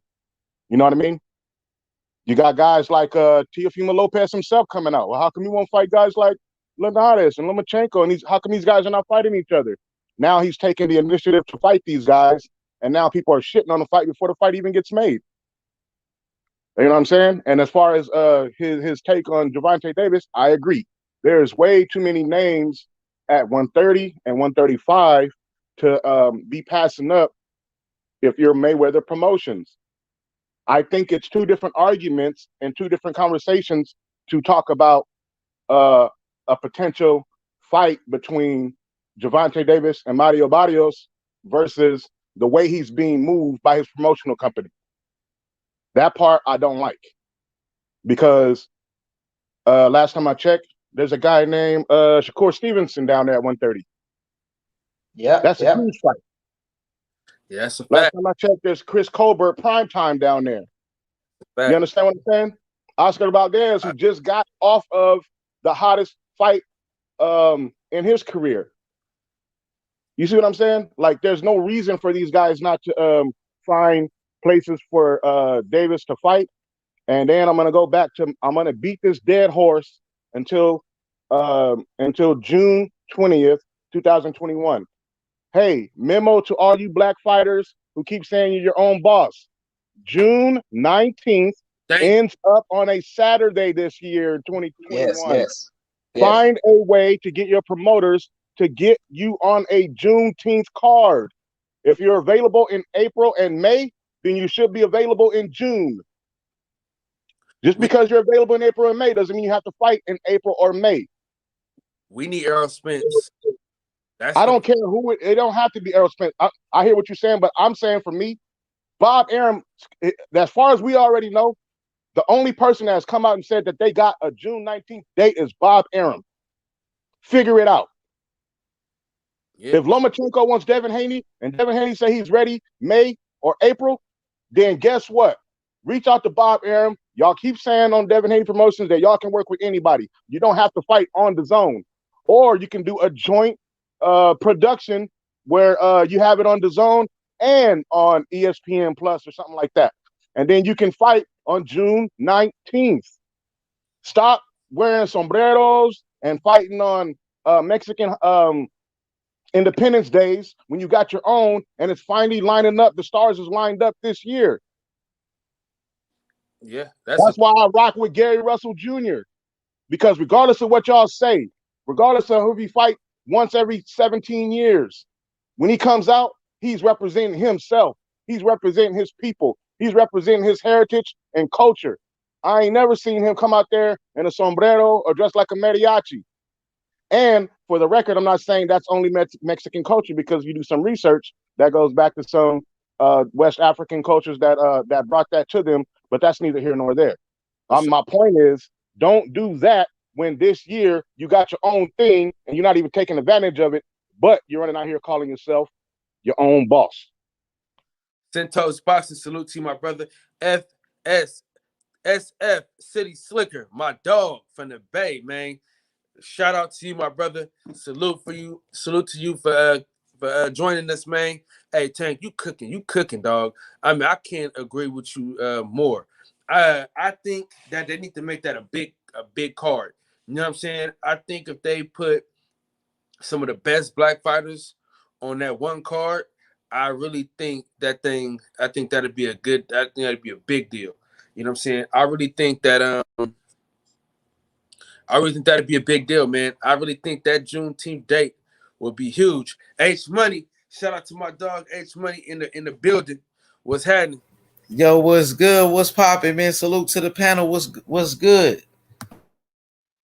You know what I mean? You got guys like Teofimo Lopez himself coming out. Well, how come you won't fight guys like Linares and Lomachenko? And how come these guys are not fighting each other? Now he's taking the initiative to fight these guys, and now people are shitting on the fight before the fight even gets made. You know what I'm saying? And as far as his take on Gervonta Davis, I agree. There's way too many names at 130 and 135 to be passing up if you're Mayweather Promotions. I think it's two different arguments and two different conversations to talk about a potential fight between Gervonta Davis and Mario Barrios versus the way he's being moved by his promotional company. That part I don't like, because last time I checked, there's a guy named Shakur Stevenson down there at 130. Yeah, that's a huge fight. Yeah, that's a fact. Last time I checked, there's Chris Colbert Primetime down there. You understand what I'm saying? Oscar Valdez, who just got off of the hottest fight in his career. You see what I'm saying? Like, there's no reason for these guys not to find places for Davis to fight. And then I'm gonna beat this dead horse until June 20th, 2021. Hey, memo to all you black fighters who keep saying you're your own boss. June 19th ends up on a Saturday this year, 2021. Yes. Find a way to get your promoters to get you on a Juneteenth card. If you're available in April and May, then you should be available in June. Just because you're available in April and May doesn't mean you have to fight in April or May. We need Errol Spence. I don't care who it don't have to be Errol Spence. I hear what you're saying, but I'm saying for me, Bob Arum, as far as we already know, the only person that has come out and said that they got a June 19th date is Bob Arum. Figure it out. Yeah. If Lomachenko wants Devin Haney and Devin Haney say he's ready May or April, then guess what? Reach out to Bob Arum. Y'all keep saying on Devin Haney Promotions that y'all can work with anybody. You don't have to fight on the zone. Or you can do a joint production where you have it on the zone and on ESPN Plus or something like that. And then you can fight on June 19th. Stop wearing sombreros and fighting on Mexican Independence Days when you got your own and it's finally lining up. The stars is lined up this year. Yeah, that's why I rock with Gary Russell Jr. Because regardless of what y'all say, regardless of who he fight once every 17 years, when he comes out, he's representing himself. He's representing his people. He's representing his heritage and culture. I ain't never seen him come out there in a sombrero or dressed like a mariachi. And for the record, I'm not saying that's only Mexican culture, because if you do some research, that goes back to some West African cultures that brought that to them. But that's neither here nor there. Sure. My point is, don't do that when this year you got your own thing and you're not even taking advantage of it, but you're running out here calling yourself your own boss. Centos Boxing, salute to you, my brother. FSSF City Slicker, my dog from the Bay, man. Shout out to you, my brother. Salute for you. Salute to you for joining us, man. Hey, Tank, you cooking, dog. I mean, I can't agree with you more. I think that they need to make that a big card. You know what I'm saying? I think if they put some of the best black fighters on that one card, I really think that thing. I think that'd be a big deal. You know what I'm saying? I really think that'd be a big deal, man. I really think that Juneteenth date will be huge. H Money, shout out to my dog H Money in the building. What's happening? Yo, what's good? What's popping, man? Salute to the panel. What's good?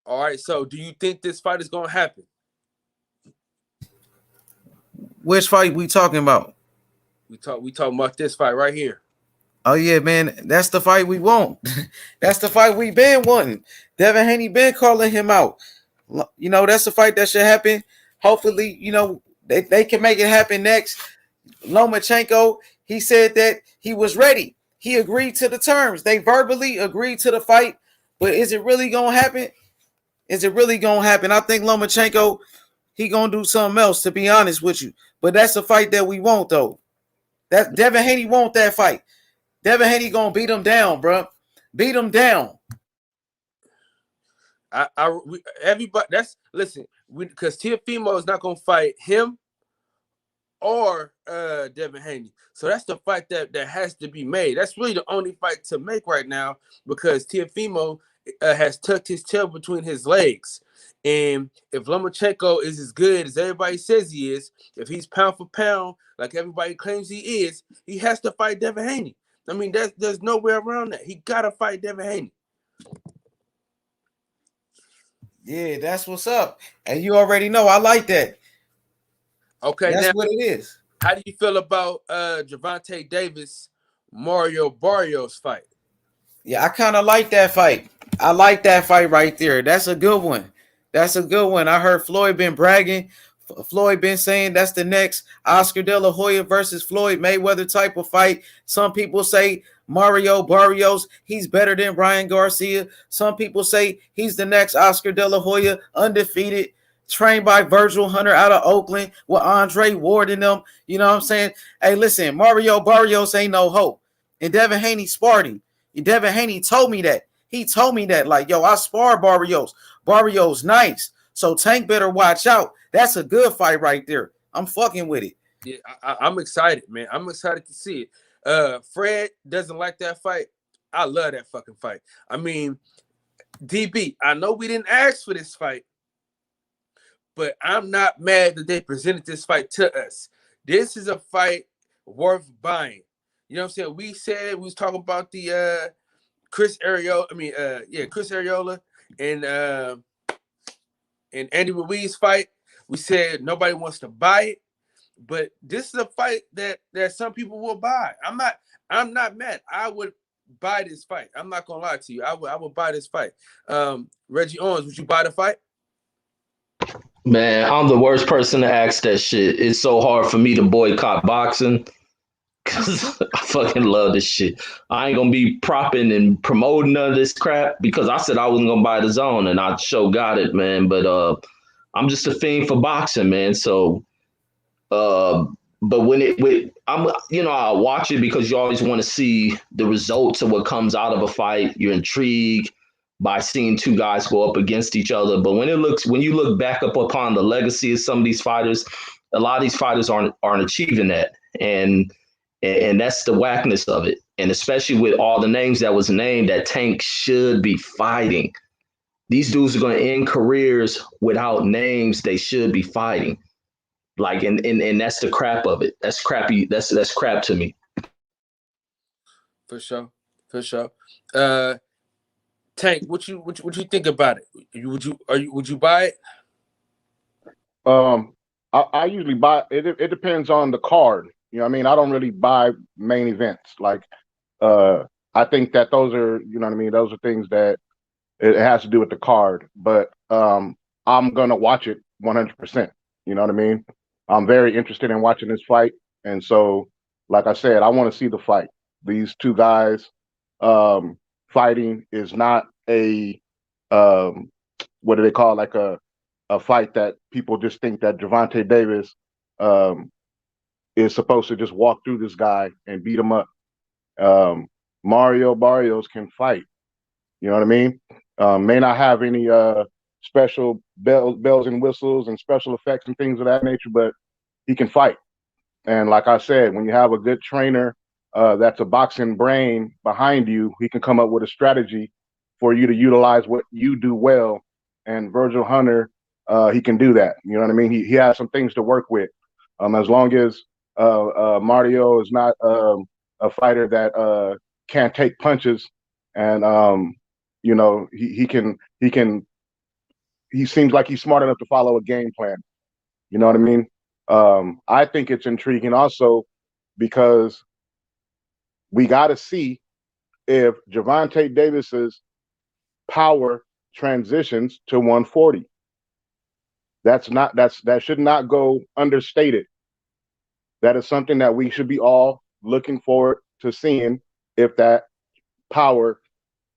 All right, so do you think this fight is gonna happen? Which fight we talking about? We talking about this fight right here. Oh yeah, man, that's the fight we want. That's the fight we been wanting. Devin Haney been calling him out. You know, that's the fight that should happen. Hopefully, you know, they can make it happen next. Lomachenko, he said that he was ready. He agreed to the terms. They verbally agreed to the fight, but is it really gonna happen? Is it really gonna happen? I think Lomachenko, he gonna do something else, to be honest with you. But that's a fight that we want, though. That Devin Haney want that fight. Devin Haney gonna beat him down, bro. Beat him down. Everybody. Listen. Because Teofimo is not gonna fight him or Devin Haney. So that's the fight that has to be made. That's really the only fight to make right now, because Teofimo has tucked his tail between his legs. And if Lomachenko is as good as everybody says he is, if he's pound for pound like everybody claims he is, he has to fight Devin Haney. I mean, there's no way around that. He gotta fight Devin Haney. Yeah, that's what's up. And you already know I like that. Okay, that's now, what it is. How do you feel about Gervonta Davis, Mario Barrios fight? Yeah, I kind of like that fight. I like that fight right there. That's a good one. That's a good one. I heard Floyd been bragging. Floyd been saying that's the next Oscar De La Hoya versus Floyd Mayweather type of fight. Some people say Mario Barrios, he's better than Ryan Garcia. Some people say he's the next Oscar De La Hoya, undefeated, trained by Virgil Hunter out of Oakland with Andre Ward in them. You know what I'm saying? Hey, listen, Mario Barrios ain't no hope. And Devin Haney sparred him. Devin Haney told me that. He told me that, like, yo, I spar Barrios. Barrios nice. So Tank better watch out. That's a good fight right there. I'm fucking with it. Yeah, I'm excited, man. I'm excited to see it. Fred doesn't like that fight. I love that fucking fight. I mean, DB, I know we didn't ask for this fight, but I'm not mad that they presented this fight to us. This is a fight worth buying. You know what I'm saying? We said we was talking about the Chris Arreola and Andy Ruiz fight. We said nobody wants to buy it, but this is a fight that some people will buy. I'm not mad. I would buy this fight. I'm not gonna lie to you. I would buy this fight. Reggie Owens, would you buy the fight? Man, I'm the worst person to ask that shit. It's so hard for me to boycott boxing because I fucking love this shit. I ain't gonna be propping and promoting none of this crap because I said I wasn't gonna buy the zone, and I sure got it, man. But I'm just a fiend for boxing, man. So, but I watch it because you always want to see the results of what comes out of a fight. You're intrigued by seeing two guys go up against each other. But when you look back up upon the legacy of some of these fighters, a lot of these fighters aren't achieving that. And that's the whackness of it. And especially with all the names that was named that Tank should be fighting. These dudes are going to end careers without names they should be fighting. Like, and that's the crap of it. That's crappy. That's crap to me. For sure. Tank, what you think about it? Would you buy it? I usually buy it. It depends on the card. You know what I mean? I don't really buy main events. Like, I think that those are, you know what I mean? Those are things that it has to do with the card. But I'm gonna watch it 100%. You know what I mean? I'm very interested in watching this fight, and so, like I said, I want to see the fight. These two guys fighting is not a what do they call, like a fight that people just think that Gervonta Davis is supposed to just walk through this guy and beat him up. Mario Barrios can fight. You know what I mean? May not have any special bells and whistles and special effects and things of that nature, but he can fight. And like I said, when you have a good trainer that's a boxing brain behind you, he can come up with a strategy for you to utilize what you do well. And Virgil Hunter, he can do that. You know what I mean? He has some things to work with. As long as Mario is not a fighter that can't take punches, and you know, he seems like he's smart enough to follow a game plan. You know what I mean? I think it's intriguing also because we got to see if Gervonta Davis's power transitions to 140. That should not go understated. That is something that we should be all looking forward to seeing, if that power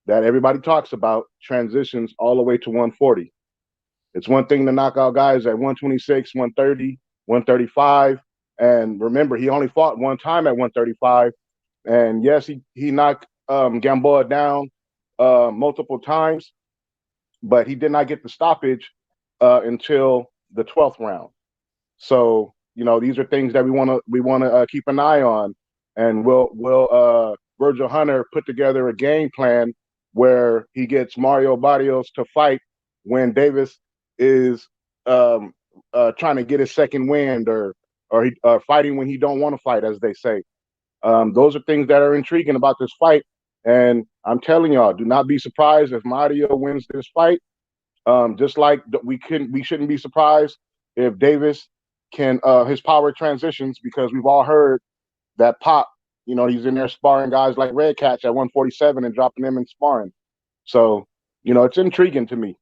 that everybody talks about transitions all the way to 140. It's one thing to knock out guys at 126, 130, 135. And remember, he only fought one time at 135. And yes, he knocked Gamboa down multiple times, but he did not get the stoppage until the 12th round. So, you know, these are things that we want to keep an eye on, and will Virgil Hunter put together a game plan where he gets Mario Barrios to fight when Davis is trying to get his second wind, or fighting when he don't want to fight, as they say. Those are things that are intriguing about this fight. And I'm telling y'all, do not be surprised if Mario wins this fight. Just like we shouldn't be surprised if Davis can his power transitions, because we've all heard that Pop, you know, he's in there sparring guys like Red Catch at 147 and dropping them in sparring. So, you know, it's intriguing to me.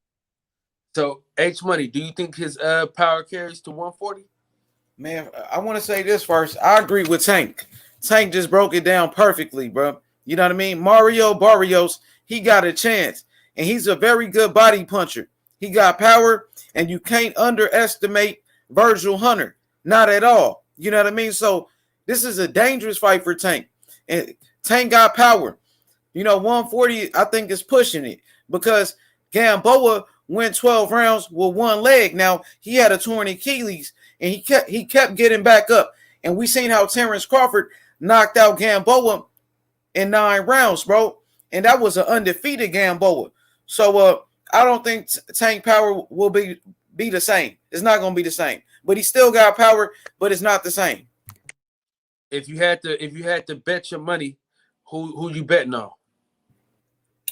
So, H Money, do you think his power carries to 140? Man, I want to say this first. I agree with Tank. Tank just broke it down perfectly, bro. You know what I mean? Mario Barrios, he got a chance, and he's a very good body puncher. He got power, and you can't underestimate Virgil Hunter. Not at all. You know what I mean? So this is a dangerous fight for Tank. And Tank got power. You know, 140, I think, is pushing it, because Gamboa went 12 rounds with one leg. Now, he had a torn Achilles, and he kept getting back up. And we seen how Terrence Crawford knocked out Gamboa in 9 rounds, bro. And that was an undefeated Gamboa. So I don't think Tank power will be the same. It's not going to be the same. But he still got power, but it's not the same. If you had to bet your money, who you betting on?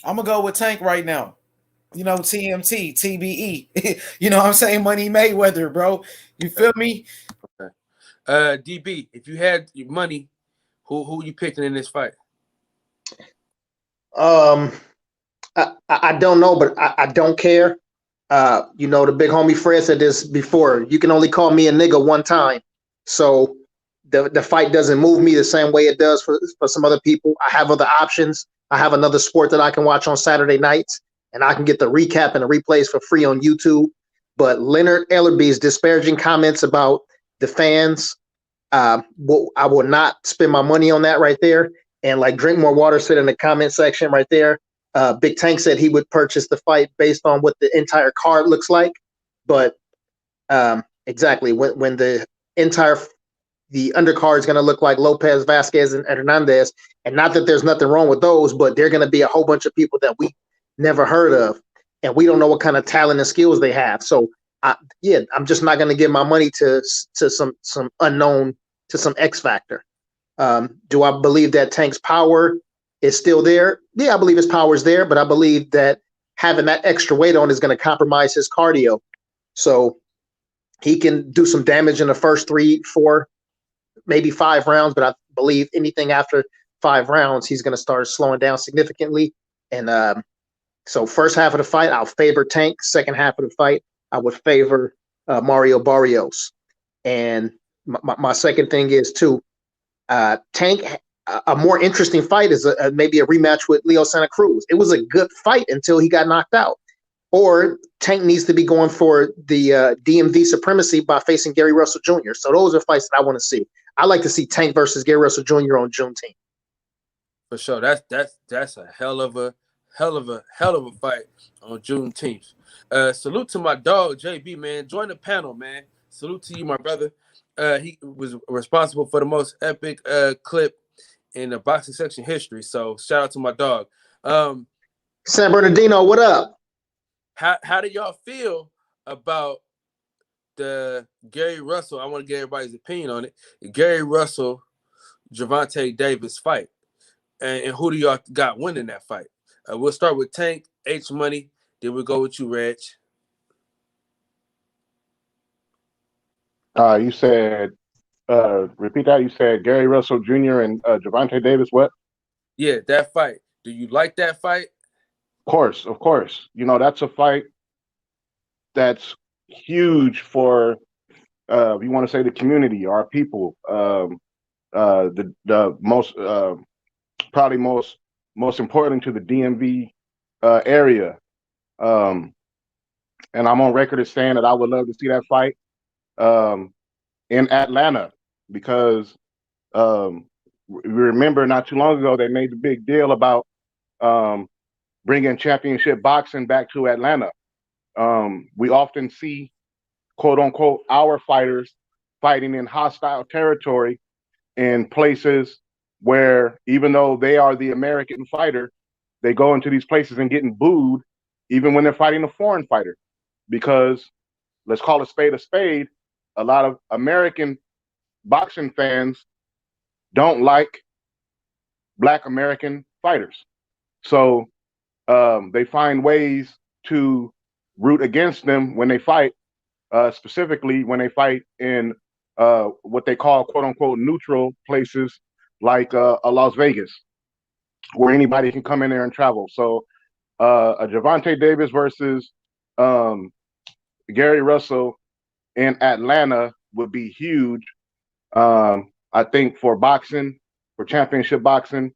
I'm going to go with Tank right now. You know, TMT, TBE. You know what I'm saying? Money Mayweather, bro. You feel me? Okay. DB, if you had your money, who you picking in this fight? I don't know, but I don't care. You know, the big homie Fred said this before. You can only call me a nigga one time. So the fight doesn't move me the same way it does for some other people. I have other options. I have another sport that I can watch on Saturday nights, and I can get the recap and the replays for free on YouTube. But Leonard Ellerby's disparaging comments about the fans, I will not spend my money on that right there. And like Drink More Water said in the comment section right there, Big Tank said he would purchase the fight based on what the entire card looks like. But exactly, when the undercard is going to look like Lopez, Vasquez, and Hernandez, and not that there's nothing wrong with those, but they're going to be a whole bunch of people that we never heard of, and we don't know what kind of talent and skills they have. So, I'm just not going to give my money to some unknown, to some X factor. Do I believe that Tank's power is still there? Yeah, I believe his power is there, but I believe that having that extra weight on is going to compromise his cardio. So He can do some damage in the first 3, 4, maybe 5 rounds, but I believe anything after 5 rounds, he's going to start slowing down significantly. And so first half of the fight, I'll favor Tank. Second half of the fight, I would favor Mario Barrios. And my second thing is, too, Tank, a more interesting fight is maybe a rematch with Leo Santa Cruz. It was a good fight until he got knocked out. Or Tank needs to be going for the DMV supremacy by facing Gary Russell Jr. So those are fights that I want to see. I like to see Tank versus Gary Russell Jr. on Juneteenth. For sure. That's a hell of a fight on Juneteenth. Salute to my dog JB, man. Join the panel, man. Salute to you, my brother. He was responsible for the most epic clip in the boxing section history. So shout out to my dog. San Bernardino, what up? How do y'all feel about the Gary Russell? I want to get everybody's opinion on it. The Gary Russell, Gervonta Davis fight. And who do y'all got winning that fight? We'll start with Tank, H Money. Then we'll go with you, Reg. You said, repeat that. You said Gary Russell Jr. and Gervonta Davis. What? Yeah, that fight. Do you like that fight? Of course. You know, that's a fight that's huge for, you want to say, the community, our people. The most, probably most important to the DMV area. And I'm on record as saying that I would love to see that fight in Atlanta, because we remember not too long ago they made the big deal about bringing championship boxing back to Atlanta. We often see, quote unquote, our fighters fighting in hostile territory in places where, even though they are the American fighter, they go into these places and getting booed even when they're fighting a foreign fighter. Because, let's call a spade, a lot of American boxing fans don't like Black American fighters. So they find ways to root against them when they fight, specifically when they fight in what they call, quote unquote, neutral places like Las Vegas, where anybody can come in there and travel. So a Gervonta Davis versus Gary Russell in Atlanta would be huge. I think for boxing, for championship boxing,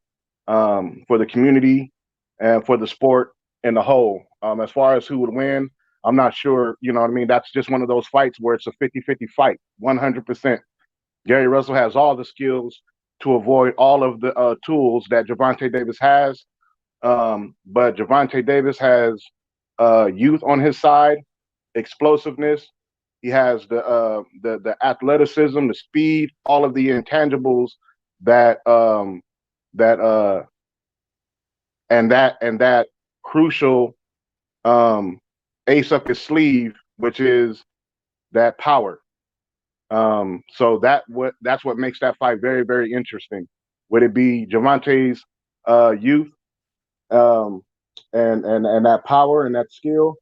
for the community, and for the sport in the whole. As far as who would win, I'm not sure. You know what I mean? That's just one of those fights where it's a 50-50 fight, 100%. Gary Russell has all the skills to avoid all of the tools that Gervonta Davis has. But Gervonta Davis has youth on his side, explosiveness. He has the athleticism, the speed, all of the intangibles that crucial ace up his sleeve, which is that power. So that's what makes that fight very, very interesting. Would it be Gervonta's youth and that power and that skill,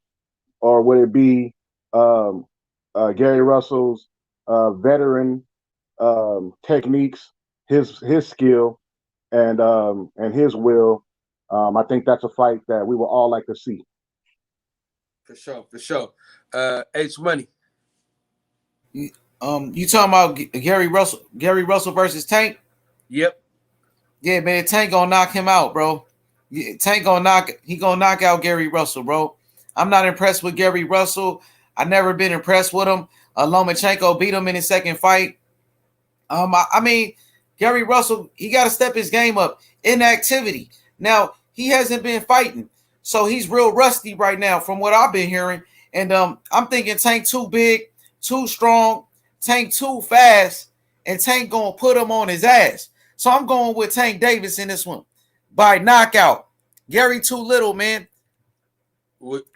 or would it be Gary Russell's veteran techniques, his skill, and his will? I think that's a fight that we would all like to see. For sure. H Money. You talking about Gary Russell versus Tank? Yep. Yeah, man, Tank gonna knock him out, bro. Tank gonna knock out Gary Russell, bro. I'm not impressed with Gary Russell. I never been impressed with him. Lomachenko beat him in his second fight. I mean, Gary Russell, he got to step his game up. Inactivity. Now, he hasn't been fighting, so he's real rusty right now from what I've been hearing. And I'm thinking Tank too big, too strong, Tank too fast, and Tank gonna put him on his ass. So I'm going with Tank Davis in this one by knockout. Gary too little, man.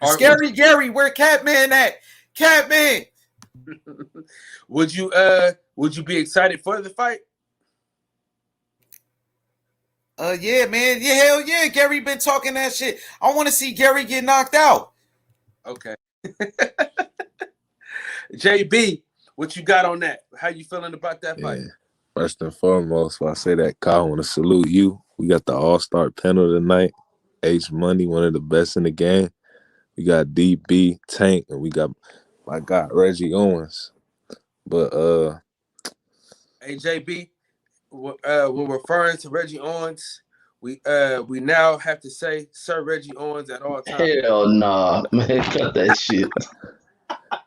Scary Gary, where Catman at? Catman. Would you be excited for the fight? Yeah, man. Yeah, hell yeah. Gary been talking that shit. I want to see Gary get knocked out. Okay. JB, what you got on that? How you feeling about that fight? Yeah. First and foremost, when I say that, Kyle, I want to salute you. We got the all-star panel tonight. H Money, one of the best in the game. We got DB, Tank, and we got my guy Reggie Owens. But Hey JB, when referring to Reggie Owens, we now have to say Sir Reggie Owens at all times. Hell nah, man, cut that shit.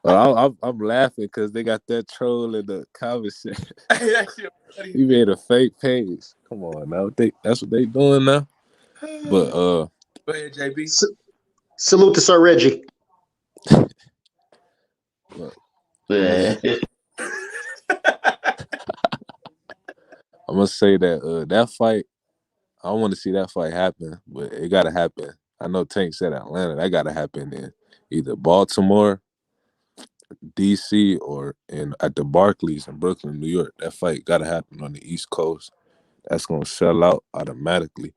well, I'm laughing because they got that troll in the comment section. He made a fake page. Come on now, that's what they doing now. But Go ahead, JB. Salute to Sir Reggie. Man. I'm gonna say that that fight, I want to see that fight happen, but it gotta happen. I know Tank said Atlanta. That gotta happen in either Baltimore, DC, or at the Barclays in Brooklyn, New York. That fight gotta happen on the East Coast. That's gonna sell out automatically.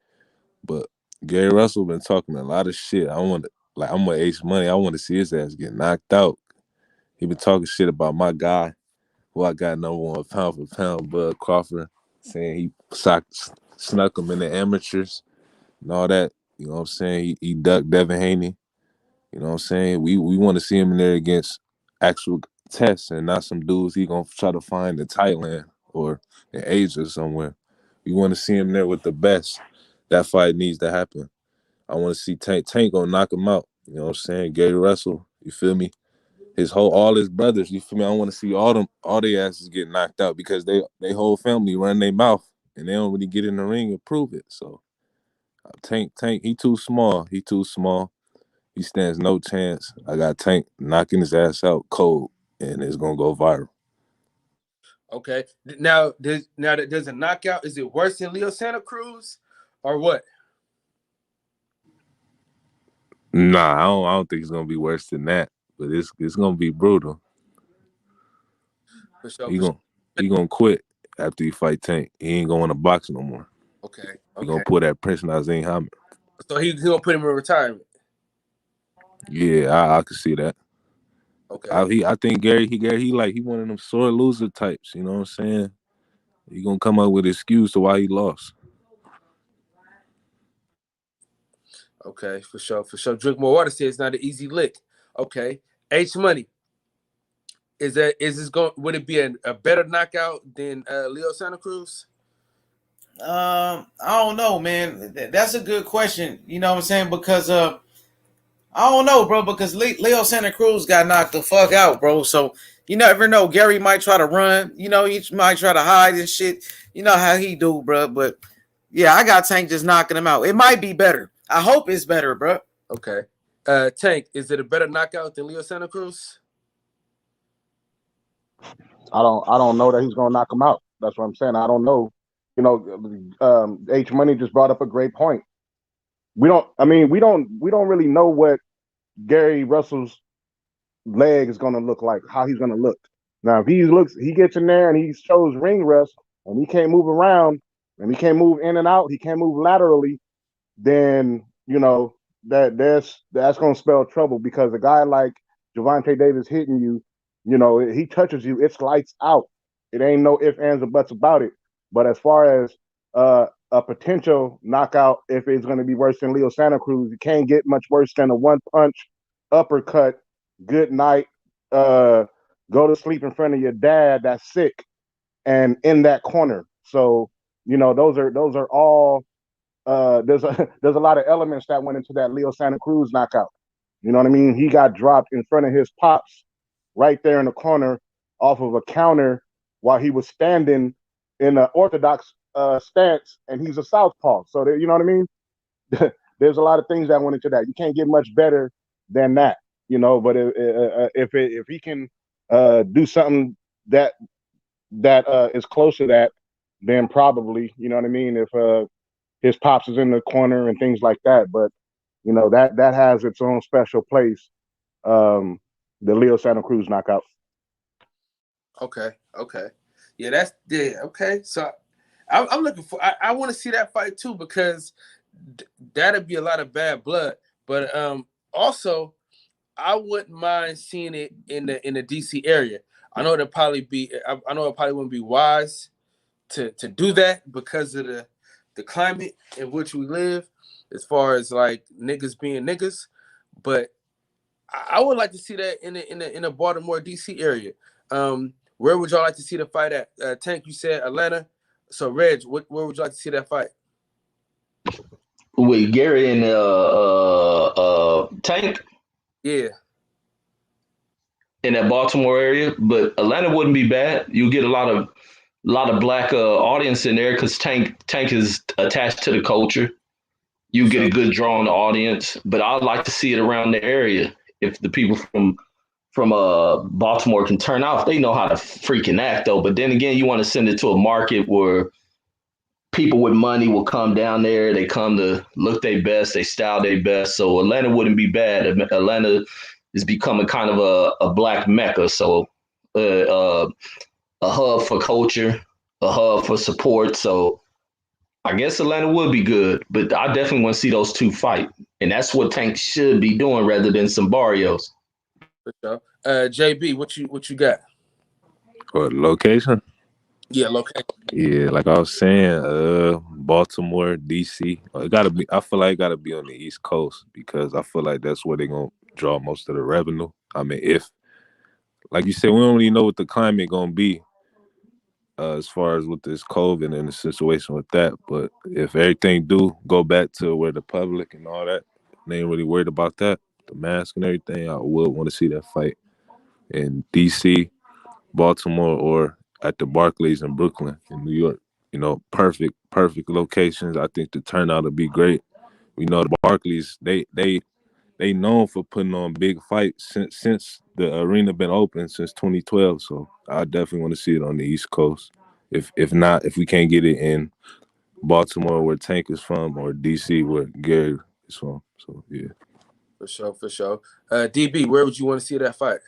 But Gary Russell been talking a lot of shit. I'm with H Money. I want to see his ass get knocked out. He been talking shit about my guy, who I got #1 pound for pound, Bud Crawford, saying he snuck him in the amateurs and all that. You know what I'm saying? He ducked Devin Haney. You know what I'm saying? We want to see him in there against actual tests and not some dudes he gonna try to find in Thailand or in Asia somewhere. We want to see him there with the best. That fight needs to happen. I want to see Tank gonna knock him out. You know what I'm saying? Gary Russell, you feel me? All his brothers, you feel me? I want to see all their asses get knocked out because they whole family run their mouth and they don't really get in the ring and prove it. So Tank, he too small. He too small. He stands no chance. I got Tank knocking his ass out cold, and it's gonna go viral. Okay. Now there's a knockout. Is it worse than Leo Santa Cruz, or what? Nah, I don't think it's gonna be worse than that. But it's gonna be brutal. For sure. He gonna quit after he fight Tank. He ain't going to box no more. Okay. He gonna pull that Prince Nazim Hamid. So he gonna put him in retirement. Yeah, I can see that. Okay. I think Gary he one of them sore loser types. You know what I'm saying? He gonna come up with an excuse to why he lost. Okay, for sure. Drink more water. Says it's not an easy lick. Okay. H Money. Would it be a better knockout than Leo Santa Cruz? I don't know, man. That's a good question. You know what I'm saying? Because I don't know, bro. Because Leo Santa Cruz got knocked the fuck out, bro. So you never know. Gary might try to run. You know, he might try to hide and shit. You know how he do, bro. But yeah, I got Tank just knocking him out. It might be better. I hope it's better, bro. Okay. Tank, is it a better knockout than Leo Santa Cruz? I don't know that he's gonna knock him out. That's what I'm saying. I don't know. You know, H Money just brought up a great point. We don't really know what Gary Russell's leg is gonna look like, how he's gonna look. Now, if he gets in there and he shows ring rust and he can't move around and he can't move in and out, he can't move laterally, then you know that's gonna spell trouble because a guy like Gervonta Davis hitting you, you know, he touches you, it's lights out. It ain't no ifs, ands, or buts about it. But as far as a potential knockout, if it's going to be worse than Leo Santa Cruz, you can't get much worse than a one-punch uppercut, good night, go to sleep in front of your dad that's sick, and in that corner. So, you know, those are all there's a lot of elements that went into that Leo Santa Cruz knockout. You know what I mean? He got dropped in front of his pops right there in the corner off of a counter while he was standing in an orthodox stance, and he's a southpaw. So, you know what I mean? There's a lot of things that went into that. You can't get much better than that, you know. But if he can do something that is close to that, then probably, you know what I mean. If his pops is in the corner and things like that, but you know that has its own special place. The Leo Santa Cruz knockout. Okay. Yeah, okay. So I'm looking for. I want to see that fight too because that'd be a lot of bad blood. But also, I wouldn't mind seeing it in the DC area. I know it'll probably be. I know it probably wouldn't be wise to do that because of the climate in which we live, as far as like niggas being niggas. But I would like to see that in the Baltimore DC area. Where would y'all like to see the fight at? Tank, you said Atlanta. So Reg, where would you like to see that fight? With Gary and Tank Yeah. in that Baltimore area, but Atlanta wouldn't be bad. You get a lot of black audience in there because Tank is attached to the culture. You get a good draw on the audience, but I'd like to see it around the area. If the people from Baltimore can turn out, they know how to freaking act though. But then again, you want to send it to a market where people with money will come down there. They come to look their best, they style their best. So Atlanta wouldn't be bad. Atlanta is becoming kind of a black mecca. So a hub for culture, a hub for support. So I guess Atlanta would be good, but I definitely want to see those two fight. And that's what Tank should be doing rather than some Barrios. JB, what you got? Or location? Yeah, location. Yeah, like I was saying, Baltimore, DC. It gotta be. I feel like it gotta be on the East Coast because I feel like that's where they're gonna draw most of the revenue. I mean, if, like you said, we don't really know what the climate gonna be as far as with this COVID and the situation with that. But if everything do go back to where the public and all that, they ain't really worried about that, the mask and everything, I would want to see that fight in DC, Baltimore, or at the Barclays in Brooklyn, in New York. You know, perfect locations. I think the turnout will be great. We know the Barclays, they known for putting on big fights since the arena been open since 2012. So I definitely want to see it on the East Coast. If we can't get it in Baltimore where Tank is from, or DC where Gary is from. So yeah. For sure. DB, where would you want to see that fight?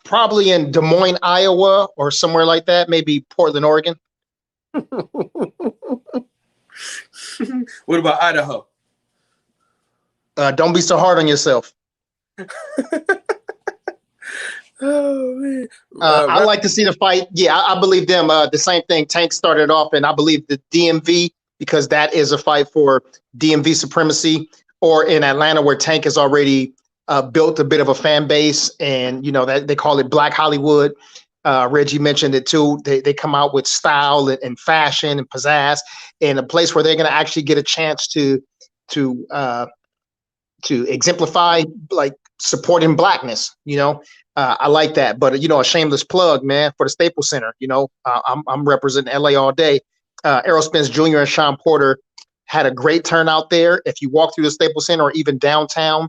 Probably in Des Moines, Iowa, or somewhere like that. Maybe Portland, Oregon. What about Idaho? Don't be so hard on yourself. Oh man. I'd like to see the fight. Yeah, I believe them. The same thing. Tank started off, and I believe the DMV, because that is a fight for DMV supremacy, or in Atlanta where Tank has already built a bit of a fan base, and you know that they call it Black Hollywood. Reggie mentioned it too. They come out with style and fashion and pizzazz, and a place where they're going to actually get a chance to exemplify like supporting blackness. You know, I like that. But you know, a shameless plug, man, for the Staples Center. You know, I'm representing LA all day. Errol Spence Jr. and Sean Porter had a great turnout there. If you walk through the Staples Center or even downtown,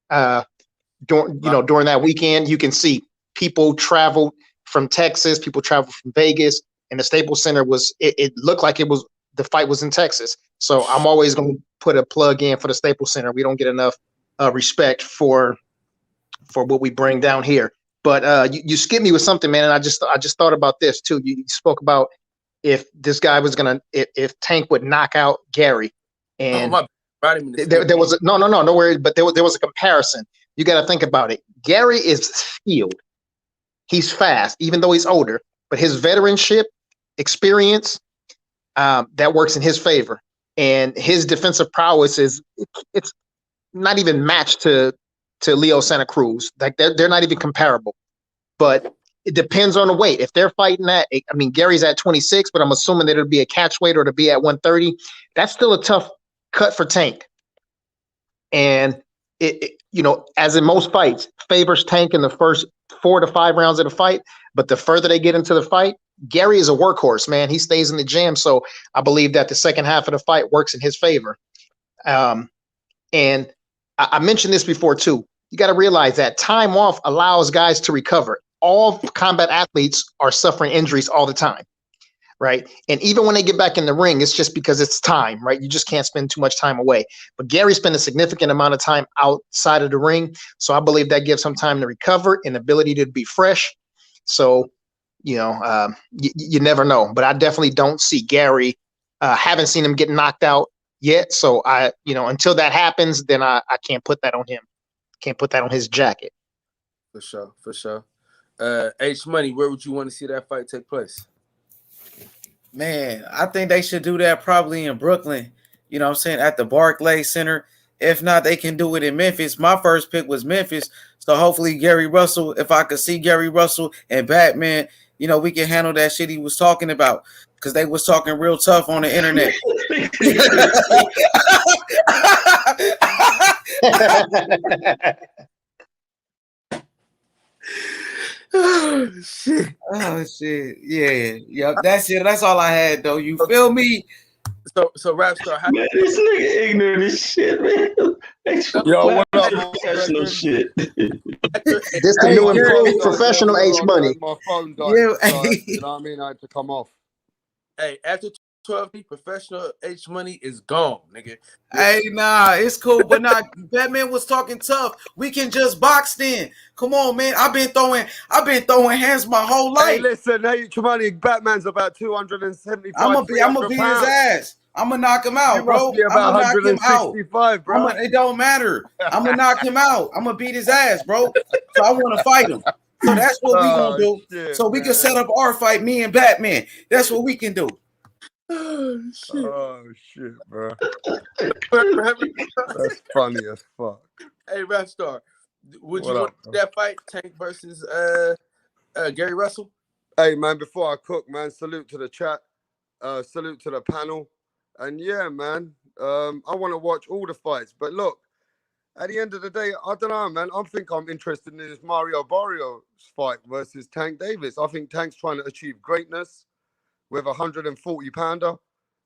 during that weekend, you can see people traveled from Texas, people traveled from Vegas, and the Staples Center it looked like the fight was in Texas. So I'm always going to put a plug in for the Staples Center. We don't get enough respect for what we bring down here. But you skipped me with something, man, and I just thought about this too. You spoke about if this guy was if Tank would knock out Gary, and there was no worries, but there was a comparison. You got to think about it. Gary is skilled. He's fast, even though he's older, but his veteranship experience, that works in his favor. And his defensive prowess it's not even matched to Leo Santa Cruz. Like they're not even comparable. But it depends on the weight. If they're fighting Gary's at 26, but I'm assuming that it'll be a catch weight or to be at 130. That's still a tough cut for Tank. And it as in most fights, favors Tank in the first 4 to 5 rounds of the fight. But the further they get into the fight, Gary is a workhorse, man. He stays in the gym. So I believe that the second half of the fight works in his favor. And I mentioned this before too. You got to realize that time off allows guys to recover. All combat athletes are suffering injuries all the time, right? And even when they get back in the ring, it's just because it's time, right? You just can't spend too much time away. But Gary spent a significant amount of time outside of the ring. So I believe that gives him time to recover and ability to be fresh. So, you never know. But I definitely don't see Gary. Haven't seen him get knocked out yet. So until that happens, then I can't put that on him. Can't put that on his jacket. For sure, for sure. H Money, where would you want to see that fight take place? Man, I think they should do that probably in Brooklyn. You know what I'm saying? At the Barclays Center. If not, they can do it in Memphis. My first pick was Memphis. So hopefully Gary Russell, if I could see Gary Russell and Batman, you know, we can handle that shit he was talking about. Because they was talking real tough on the internet. Oh shit. Oh shit. Yeah. Yep. That's it. That's all I had though. You feel me? So Rap Star, how Man, this nigga ignorant as shit, man. Yo, what up, Professional shit. This the new improved professional H Money. My phone died. Yeah. So, you know what I mean? I had to come off. Hey, after 12, professional H Money is gone, nigga. Hey, nah, it's cool, but nah, Batman was talking tough. We can just box then. Come on, man. I've been throwing hands my whole life. Hey, listen, H Money, Batman's about 275. I'm gonna beat his ass. I'm gonna knock him out, You bro. must be I'm about gonna knock him out. 165, bro. It don't matter. I'm gonna knock him out. I'm gonna beat his ass, bro. So I want to fight him. So that's what we gonna do. Shit, So we man. can set up our fight, me and Batman. That's what we can do. Oh shit. Oh shit, bro. That's funny as fuck. Hey, Rap Star, would you What want up, bro? that fight, Tank versus Gary Russell? Hey, man, before I cook, man, salute to the chat. Salute to the panel. And yeah, man, I want to watch all the fights. But look, at the end of the day, I don't know, man. I think I'm interested in this Mario Barrios fight versus Tank Davis. I think Tank's trying to achieve greatness with a 140-pounder.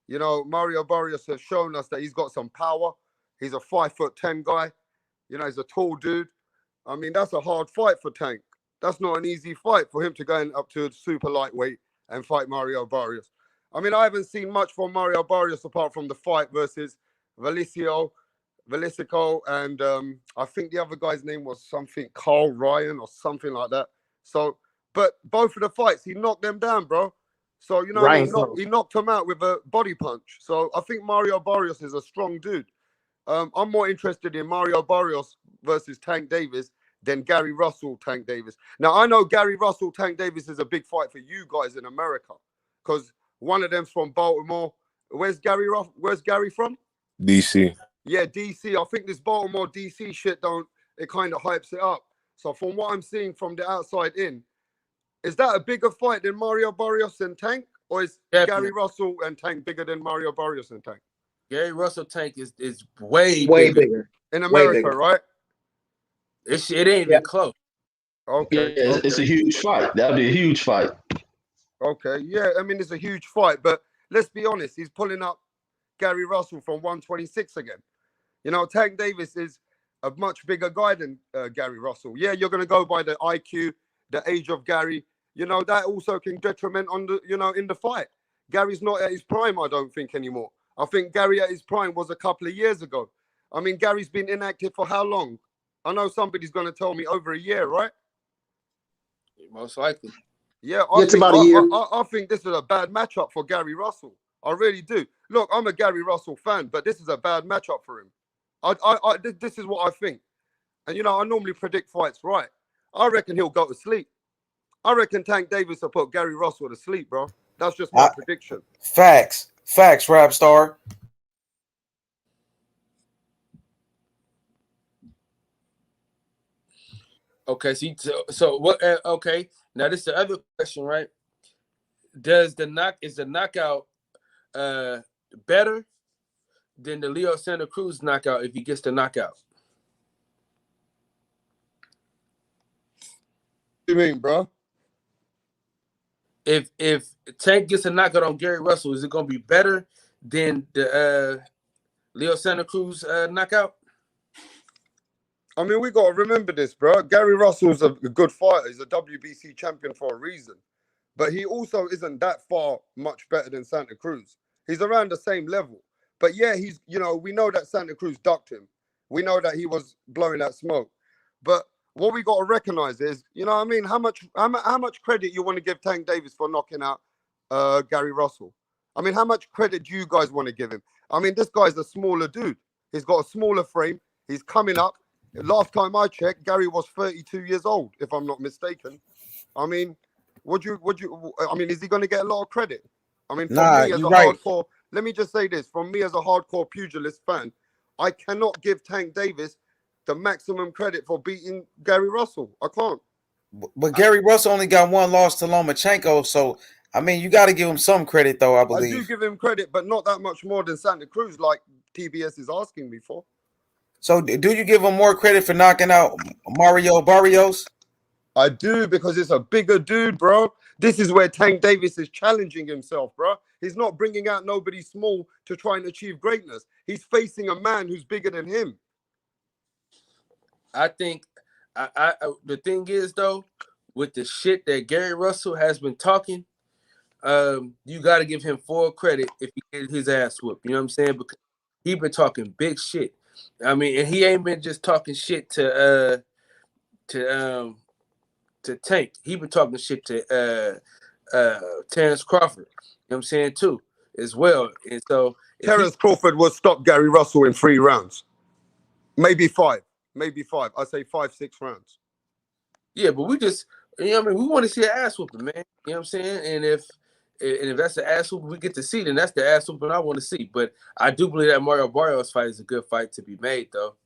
You know, Mario Barrios has shown us that he's got some power. He's a 5'10" guy. You know, he's a tall dude. I mean, that's a hard fight for Tank. That's not an easy fight for him to go up to a super lightweight and fight Mario Barrios. I mean, I haven't seen much from Mario Barrios apart from the fight versus Velicico, and I think the other guy's name was something Carl Ryan or something like that. So, but both of the fights, he knocked them down, bro. So, you know, he knocked him out with a body punch. So I think Mario Barrios is a strong dude. I'm more interested in Mario Barrios versus Tank Davis than Gary Russell, Tank Davis. Now, I know Gary Russell, Tank Davis is a big fight for you guys in America because one of them's from Baltimore. Where's Gary from? DC. Yeah, DC. I think this Baltimore DC shit it kind of hypes it up. So from what I'm seeing from the outside in, is that a bigger fight than Mario Barrios and Tank? Or is Definitely. Gary Russell and Tank bigger than Mario Barrios and Tank? Gary Russell Tank is way bigger. In America, right? It ain't even close. Okay. Yeah, it's a huge fight. That'll be a huge fight. Okay, yeah, I mean, it's a huge fight, but let's be honest, he's pulling up Gary Russell from 126 again. You know, Tank Davis is a much bigger guy than Gary Russell. Yeah, you're going to go by the IQ, the age of Gary. You know, that also can detriment on the, you know, in the fight. Gary's not at his prime, I don't think, anymore. I think Gary at his prime was a couple of years ago. I mean, Gary's been inactive for how long? I know somebody's going to tell me over a year, right? Most likely. Yeah, It's about a year. I think this is a bad matchup for Gary Russell. I really do. Look, I'm a Gary Russell fan, but this is a bad matchup for him. This is what I think. And, you know, I normally predict fights right. I reckon he'll go to sleep. I reckon Tank Davis will put Gary Russell to sleep, bro. That's just my prediction. Facts, Rap Star. Okay, so what? Okay, now this is the other question, right? Is the knockout better than the Leo Santa Cruz knockout if he gets the knockout? What do you mean, bro? If Tank gets a knockout on Gary Russell, is it gonna be better than the Leo Santa Cruz knockout? I mean, we got to remember this, bro. Gary Russell's a good fighter. He's a WBC champion for a reason. But he also isn't that far much better than Santa Cruz. He's around the same level. But yeah, he's, you know, we know that Santa Cruz ducked him. We know that he was blowing that smoke. But what we got to recognize is, you know what I mean, how much credit you want to give Tank Davis for knocking out Gary Russell? I mean, how much credit do you guys want to give him? I mean, this guy's a smaller dude. He's got a smaller frame. He's coming up. Last time I checked, Gary was 32 years old, if I'm not mistaken. I mean, is he going to get a lot of credit? I mean, from Nah, me as you a right. hardcore, let me just say this, from me as a hardcore pugilist fan, I cannot give Tank Davis the maximum credit for beating Gary Russell. I can't. But Gary Russell only got one loss to Lomachenko, so I mean, you got to give him some credit, though. I I do believe. give him credit, but not that much more than Santa Cruz, like TBS is asking me for. So, do you give him more credit for knocking out Mario Barrios? I do, because it's a bigger dude, bro. This is where Tank Davis is challenging himself, bro. He's not bringing out nobody small to try and achieve greatness. He's facing a man who's bigger than him. I think the thing is though, with the shit that Gary Russell has been talking, you got to give him full credit if he get his ass whooped. You know what I'm saying? Because he been talking big shit. I mean, and he ain't been just talking shit to Tank. He been talking shit to Terrence Crawford. You know what I'm saying too, as well. And so Terrence Crawford will stop Gary Russell in 3 rounds, maybe 5. I say 5-6 rounds. Yeah, but we just, you know what I mean, we want to see an ass whooping, man. You know what I'm saying? And if that's the ass whooping we get to see, then that's the ass whooping I want to see. But I do believe that Mario Barrios fight is a good fight to be made, though.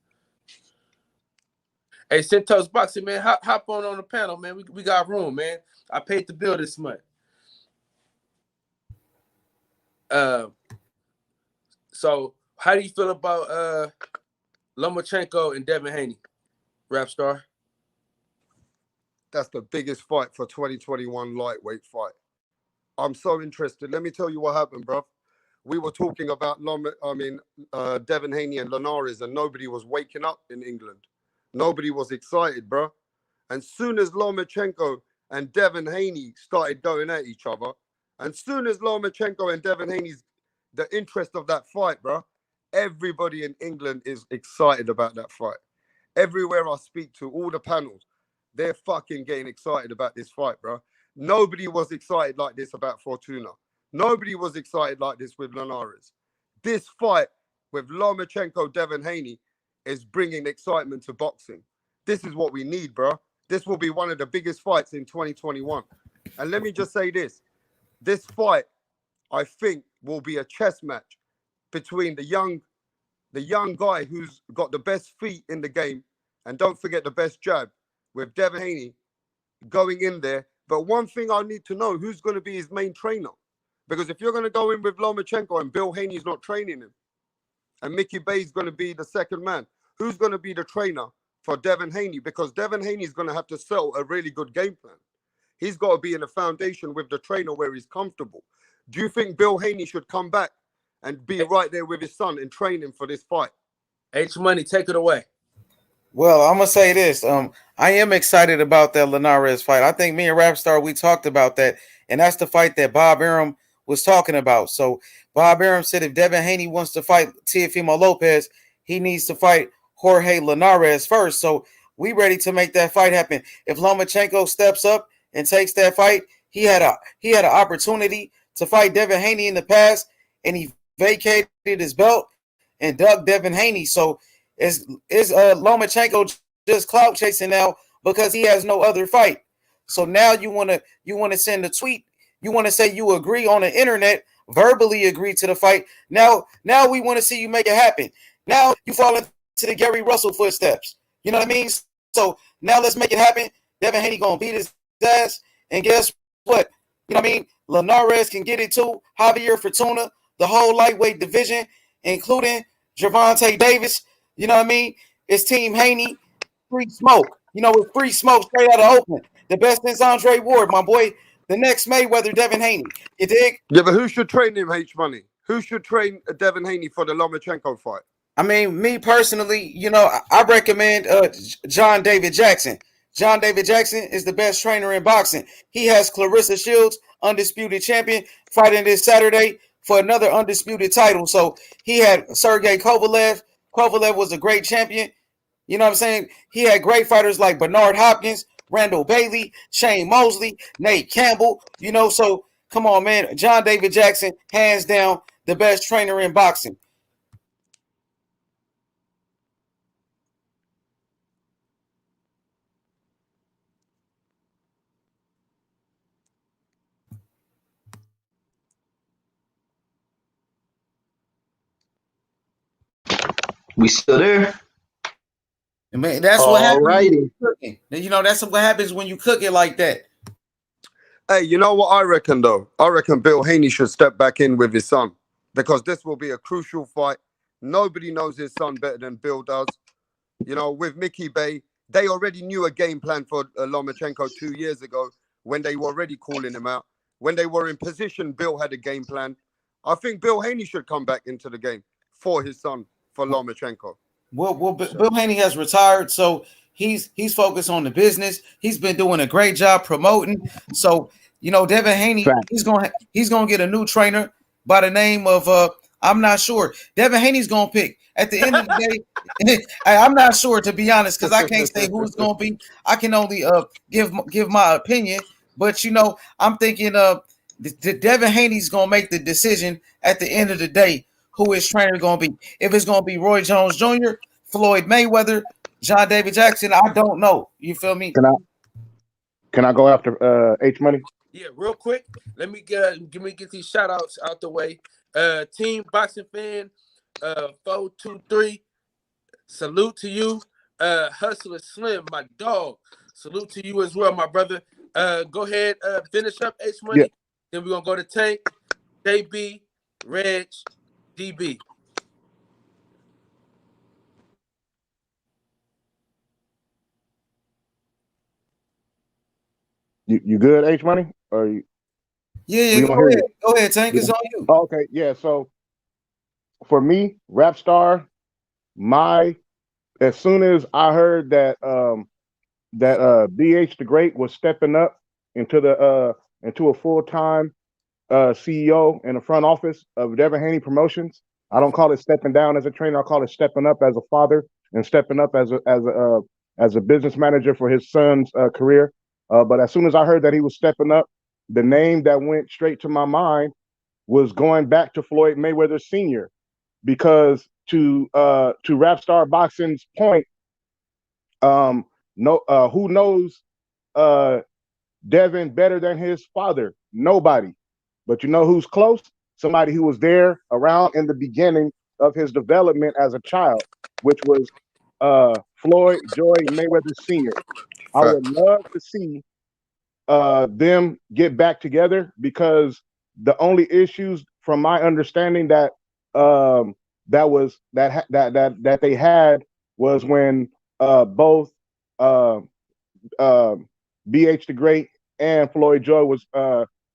Hey, Centos Boxing, man, hop on the panel, man. We got room, man. I paid the bill this month. So how do you feel about Lomachenko and Devin Haney, Rap Star? That's the biggest fight for 2021 lightweight fight. I'm so interested. Let me tell you what happened, bro. We were talking about Devin Haney and Linares, and nobody was waking up in England. Nobody was excited, bro. And soon as Lomachenko and Devin Haney started going at each other, and soon as Lomachenko and Devin Haney's the interest of that fight, bro, everybody in England is excited about that fight. Everywhere I speak to, all the panels, they're fucking getting excited about this fight, bro. Nobody was excited like this about Fortuna. Nobody was excited like this with Linares. This fight with Lomachenko, Devin Haney is bringing excitement to boxing. This is what we need, bro. This will be one of the biggest fights in 2021. And let me just say this. This fight, I think, will be a chess match between the young guy who's got the best feet in the game, and don't forget the best jab, with Devin Haney going in there. But one thing I need to know, who's going to be his main trainer? Because if you're going to go in with Lomachenko and Bill Haney's not training him, and Mickey Bay's going to be the second man, who's going to be the trainer for Devin Haney? Because Devin Haney's going to have to sell a really good game plan. He's got to be in a foundation with the trainer where he's comfortable. Do you think Bill Haney should come back and be right there with his son and train him for this fight? H Money, take it away. Well, I'm gonna say this. I am excited about that Linares fight. I think me and Rapstar, we talked about that, and that's the fight that Bob Arum was talking about. So Bob Arum said if Devin Haney wants to fight Teofimo Lopez, he needs to fight Jorge Linares first. So we ready to make that fight happen. If Lomachenko steps up and takes that fight, he had an opportunity to fight Devin Haney in the past, and he vacated his belt and dug Devin Haney. So is Lomachenko just clout chasing now because he has no other fight? So now you want to send a tweet. You want to say you agree on the internet, verbally agree to the fight. Now we want to see you make it happen. Now you fall into the Gary Russell footsteps. You know what I mean? So now let's make it happen. Devin Haney gonna beat his ass, and guess what? You know what I mean? Linares can get it too. Javier Fortuna, the whole lightweight division, including Gervonta Davis. You know what I mean? It's Team Haney, free smoke. You know, it's free smoke straight out of Oakland. The best is Andre Ward, my boy. The next Mayweather, Devin Haney. You dig? Yeah, but who should train him, H Money? Who should train Devin Haney for the Lomachenko fight? I mean, me personally, you know, I recommend John David Jackson. John David Jackson is the best trainer in boxing. He has Clarissa Shields, undisputed champion, fighting this Saturday for another undisputed title. So he had Sergey Kovalev. Kovalev was a great champion. You know what I'm saying? He had great fighters like Bernard Hopkins, Randall Bailey, Shane Mosley, Nate Campbell. You know, so come on, man. John David Jackson, hands down, the best trainer in boxing. We still there? Man, that's what All happens when righty. you cooking. You know, that's what happens when you cook it like that. Hey, you know what I reckon though? I reckon Bill Haney should step back in with his son because this will be a crucial fight. Nobody knows his son better than Bill does. You know, with Mickey Bay, they already knew a game plan for Lomachenko 2 years ago when they were already calling him out. When they were in position, Bill had a game plan. I think Bill Haney should come back into the game for his son, for Lomachenko. Well, Bill Haney has retired, so he's focused on the business. He's been doing a great job promoting. So, you know, Devin Haney, he's gonna get a new trainer by the name of I'm not sure. Devin Haney's gonna pick. At the end of the day, I'm not sure, to be honest, because I can't say who it's gonna be. I can only give my opinion. But you know, I'm thinking Devin Haney's gonna make the decision at the end of the day who his trainer is going to be. If it's going to be Roy Jones Jr., Floyd Mayweather, John David Jackson, I don't know. You feel me? Can I go after H Money? Yeah, real quick. Let me get these shout outs out the way. Team Boxing Fan 423. Salute to you. Hustler Slim, my dog. Salute to you as well, my brother. Go ahead, finish up H Money. Yeah. Then we're gonna go to Tank, JB, Reg, DB. You good, H Money? Or you? Yeah, go ahead, Tank. It's on you. Oh, okay, yeah. So for me, Rap Star, as soon as I heard that BH the Great was stepping up into a full-time CEO in the front office of Devin Haney Promotions. I don't call it stepping down as a trainer. I call it stepping up as a father and stepping up as a business manager for his son's career. But as soon as I heard that he was stepping up, the name that went straight to my mind was going back to Floyd Mayweather Sr. Because to Rap Star Boxing's point, who knows Devin better than his father? Nobody. But you know who's close? Somebody who was there around in the beginning of his development as a child, which was Floyd Joy Mayweather Sr. I would love to see them get back together because the only issues, from my understanding, that they had was when both BH the Great and Floyd Joy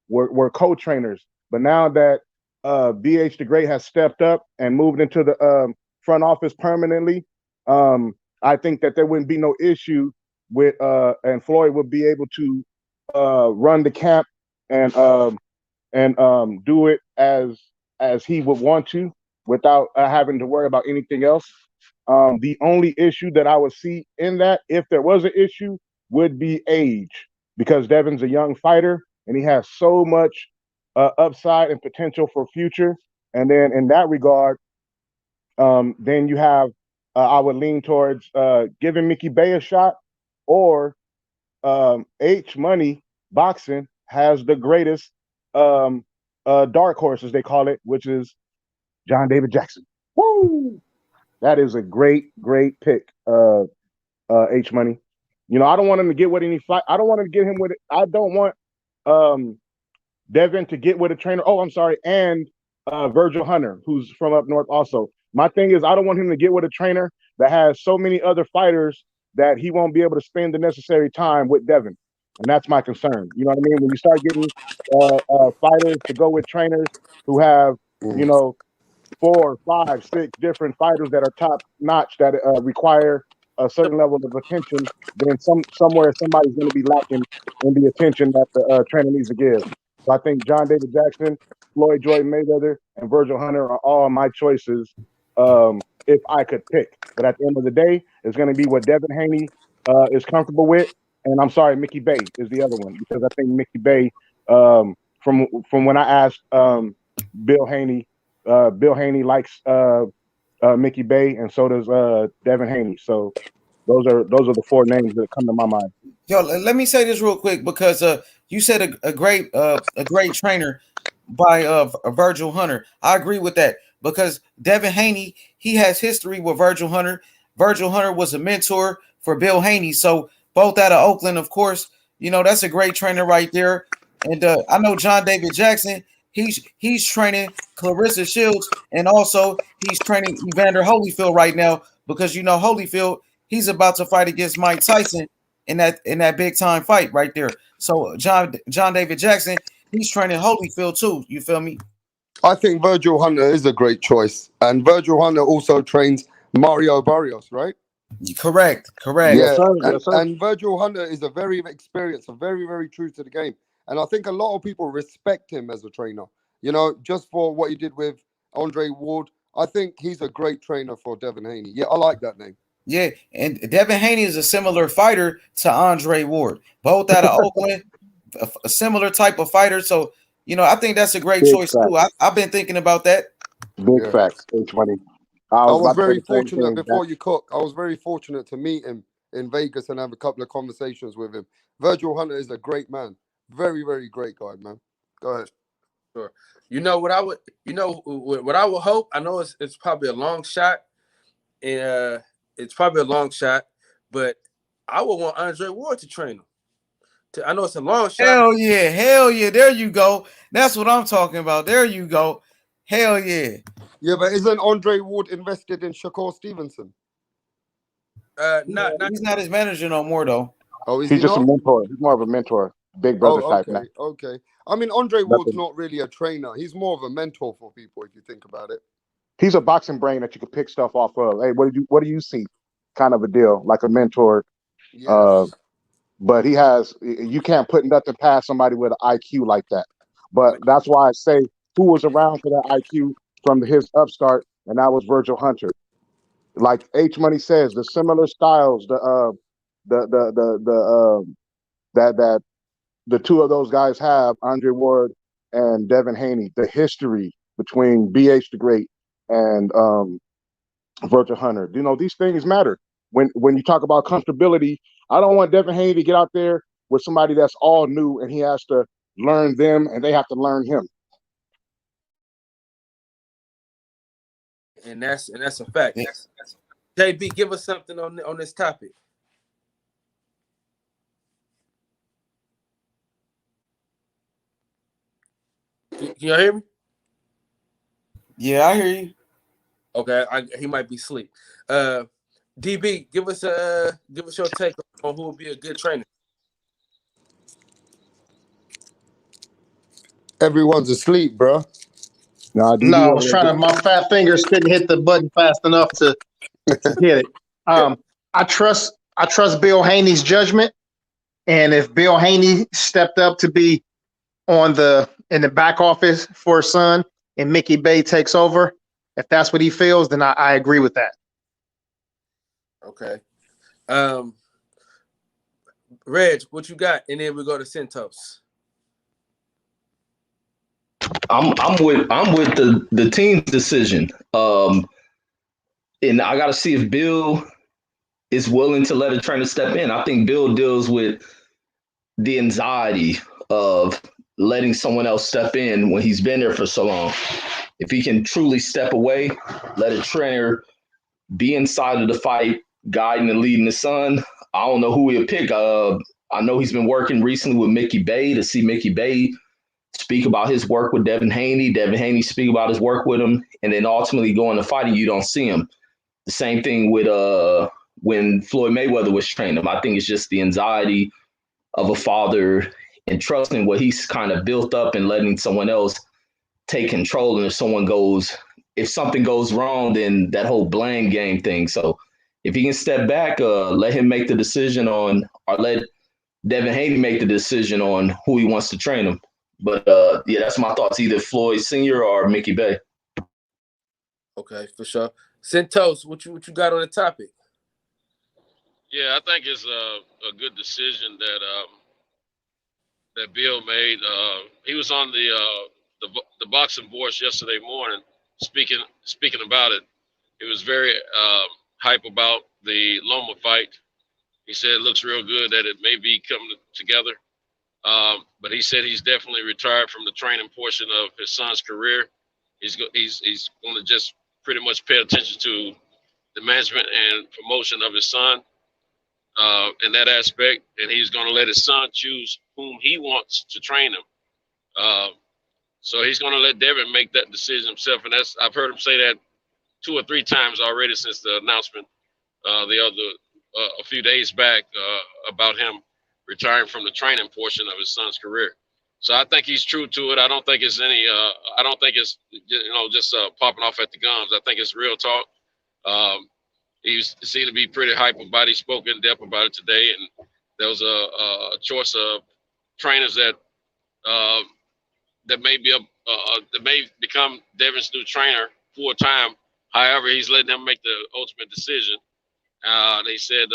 were co-trainers. But now that BH the Great has stepped up and moved into the front office permanently, I think that there wouldn't be no issue with and Floyd would be able to run the camp and do it as he would want to without having to worry about anything else. The only issue that I would see in that, if there was an issue, would be age, because Devin's a young fighter and he has so much upside and potential for future. And then in that regard, then you have, I would lean towards giving Mickey Bay a shot, or H Money Boxing has the greatest dark horse, as they call it, which is John David Jackson. Woo! That is a great pick, H Money. You know, I don't want him to get with any fight. I don't want to get him with it. I don't want Devin to get with a trainer. Oh, I'm sorry. And Virgil Hunter, who's from up north also. My thing is, I don't want him to get with a trainer that has so many other fighters that he won't be able to spend the necessary time with Devin. And that's my concern. You know what I mean? When you start getting fighters to go with trainers who have, you know, 4, 5, 6 different fighters that are top notch, that require a certain level of attention, then somewhere somebody's going to be lacking in the attention that the trainer needs to give. So I think John David Jackson, Floyd Joy Mayweather, and Virgil Hunter are all my choices if I could pick. But at the end of the day, it's going to be what Devin Haney is comfortable with. And I'm sorry, Mickey Bay is the other one, because I think Mickey Bay, from when I asked Bill Haney likes Mickey Bay, and so does Devin Haney. So those are the 4 names that come to my mind. Yo, let me say this real quick, because you said a great trainer by Virgil Hunter. I agree with that. because Devin Haney, he has history with Virgil Hunter. Virgil Hunter was a mentor for Bill Haney. So both out of Oakland, of course, that's a great trainer right there. And I know John David Jackson, he's training Clarissa Shields, and also he's training Evander Holyfield right now, because Holyfield, he's about to fight against Mike Tyson in that big time fight right there. So John David Jackson, he's training Holyfield too. You feel me? I think Virgil Hunter is a great choice, and Virgil Hunter also trains Mario Barrios, right? Correct. Yes, sir. Yes, sir. And Virgil Hunter is a very experienced, very, very true to the game. And I think a lot of people respect him as a trainer, just for what he did with Andre Ward. I think he's a great trainer for Devin Haney. Yeah, I like that name. Yeah, and Devin Haney is a similar fighter to Andre Ward, both out of Oakland, a similar type of fighter. So, I think that's a great Big choice facts. too. I've been thinking about that. Big Yeah. facts. H-Money. I was about to say very the same fortunate thing. before you cook. I was very fortunate to meet him in Vegas and have a couple of conversations with him. Virgil Hunter is a great man. Very, very great guy, man. Go ahead. Sure. What I would hope. I know it's probably a long shot, and but I would want Andre Ward to train him. I know it's a long shot. Hell yeah. There you go. That's what I'm talking about. There you go. Hell yeah. Yeah, but isn't Andre Ward invested in Shakur Stevenson? He's not his manager no more though. Oh, is He's he just not? a mentor. He's more of a mentor, big brother type. Okay, Now. okay. I mean, Andre Ward's Nothing. not really a trainer. He's more of a mentor for people, if you think about it. He's a boxing brain that you can pick stuff off of. Hey, what do you see? Kind of a deal, like a mentor. Yes. But you can't put nothing past somebody with an IQ like that. But that's why I say who was around for that IQ from his upstart, and that was Virgil Hunter. Like H Money says, the similar styles, that the two of those guys have, Andre Ward and Devin Haney, the history between BH the Great and Virgil Hunter. These things matter. When you talk about comfortability, I don't want Devin Haney to get out there with somebody that's all new and he has to learn them and they have to learn him. And that's a fact. JB, give us something on this topic. Can you hear me? Yeah, I hear you. Okay, he might be asleep. DB, give us your take on who would be a good trainer. Everyone's asleep, bro. No, I was trying to. My fat fingers couldn't hit the button fast enough to get it. I trust Bill Haney's judgment, and if Bill Haney stepped up to be in the back office for his son, and Mickey Bay takes over, if that's what he feels, then I agree with that. Okay. Reg, what you got? And then we go to Santos. I'm with the team's decision. And I got to see if Bill is willing to let a trainer step in. I think Bill deals with the anxiety of letting someone else step in when he's been there for so long. If he can truly step away, let a trainer be inside of the fight, guiding and leading the son, I don't know who he'll pick. I know he's been working recently with Mickey Bay, to see Mickey Bay speak about his work with Devin Haney. Devin Haney speak about his work with him, and then ultimately go into fighting, you don't see him. The same thing with when Floyd Mayweather was training him. I think it's just the anxiety of a father and trusting what he's kind of built up and letting someone else take control. And if something goes wrong, then that whole blame game thing. So if he can step back, let him make the decision or let Devin Haney make the decision on who he wants to train him. But yeah, that's my thoughts. Either Floyd Sr. or Mickey Bay. Okay, for sure. Santos, what you got on the topic? Yeah, I think it's a good decision that Bill made. He was on the boxing boards yesterday morning, speaking about it. He was very hype about the Loma fight. He said it looks real good that it may be coming together. But he said he's definitely retired from the training portion of his son's career. He's going to just pretty much pay attention to the management and promotion of his son in that aspect, and he's going to let his son choose whom he wants to train him. So he's going to let Devin make that decision himself, and I've heard him say that 2 or 3 times already since the announcement a few days back about him retiring from the training portion of his son's career. So I think he's true to it. I don't think it's I don't think it's just popping off at the gums. I think it's real talk. He seemed to be pretty hype about it. He spoke in depth about it today, and there was a choice of trainers that may become Devin's new trainer full time. However, he's letting them make the ultimate decision. They said,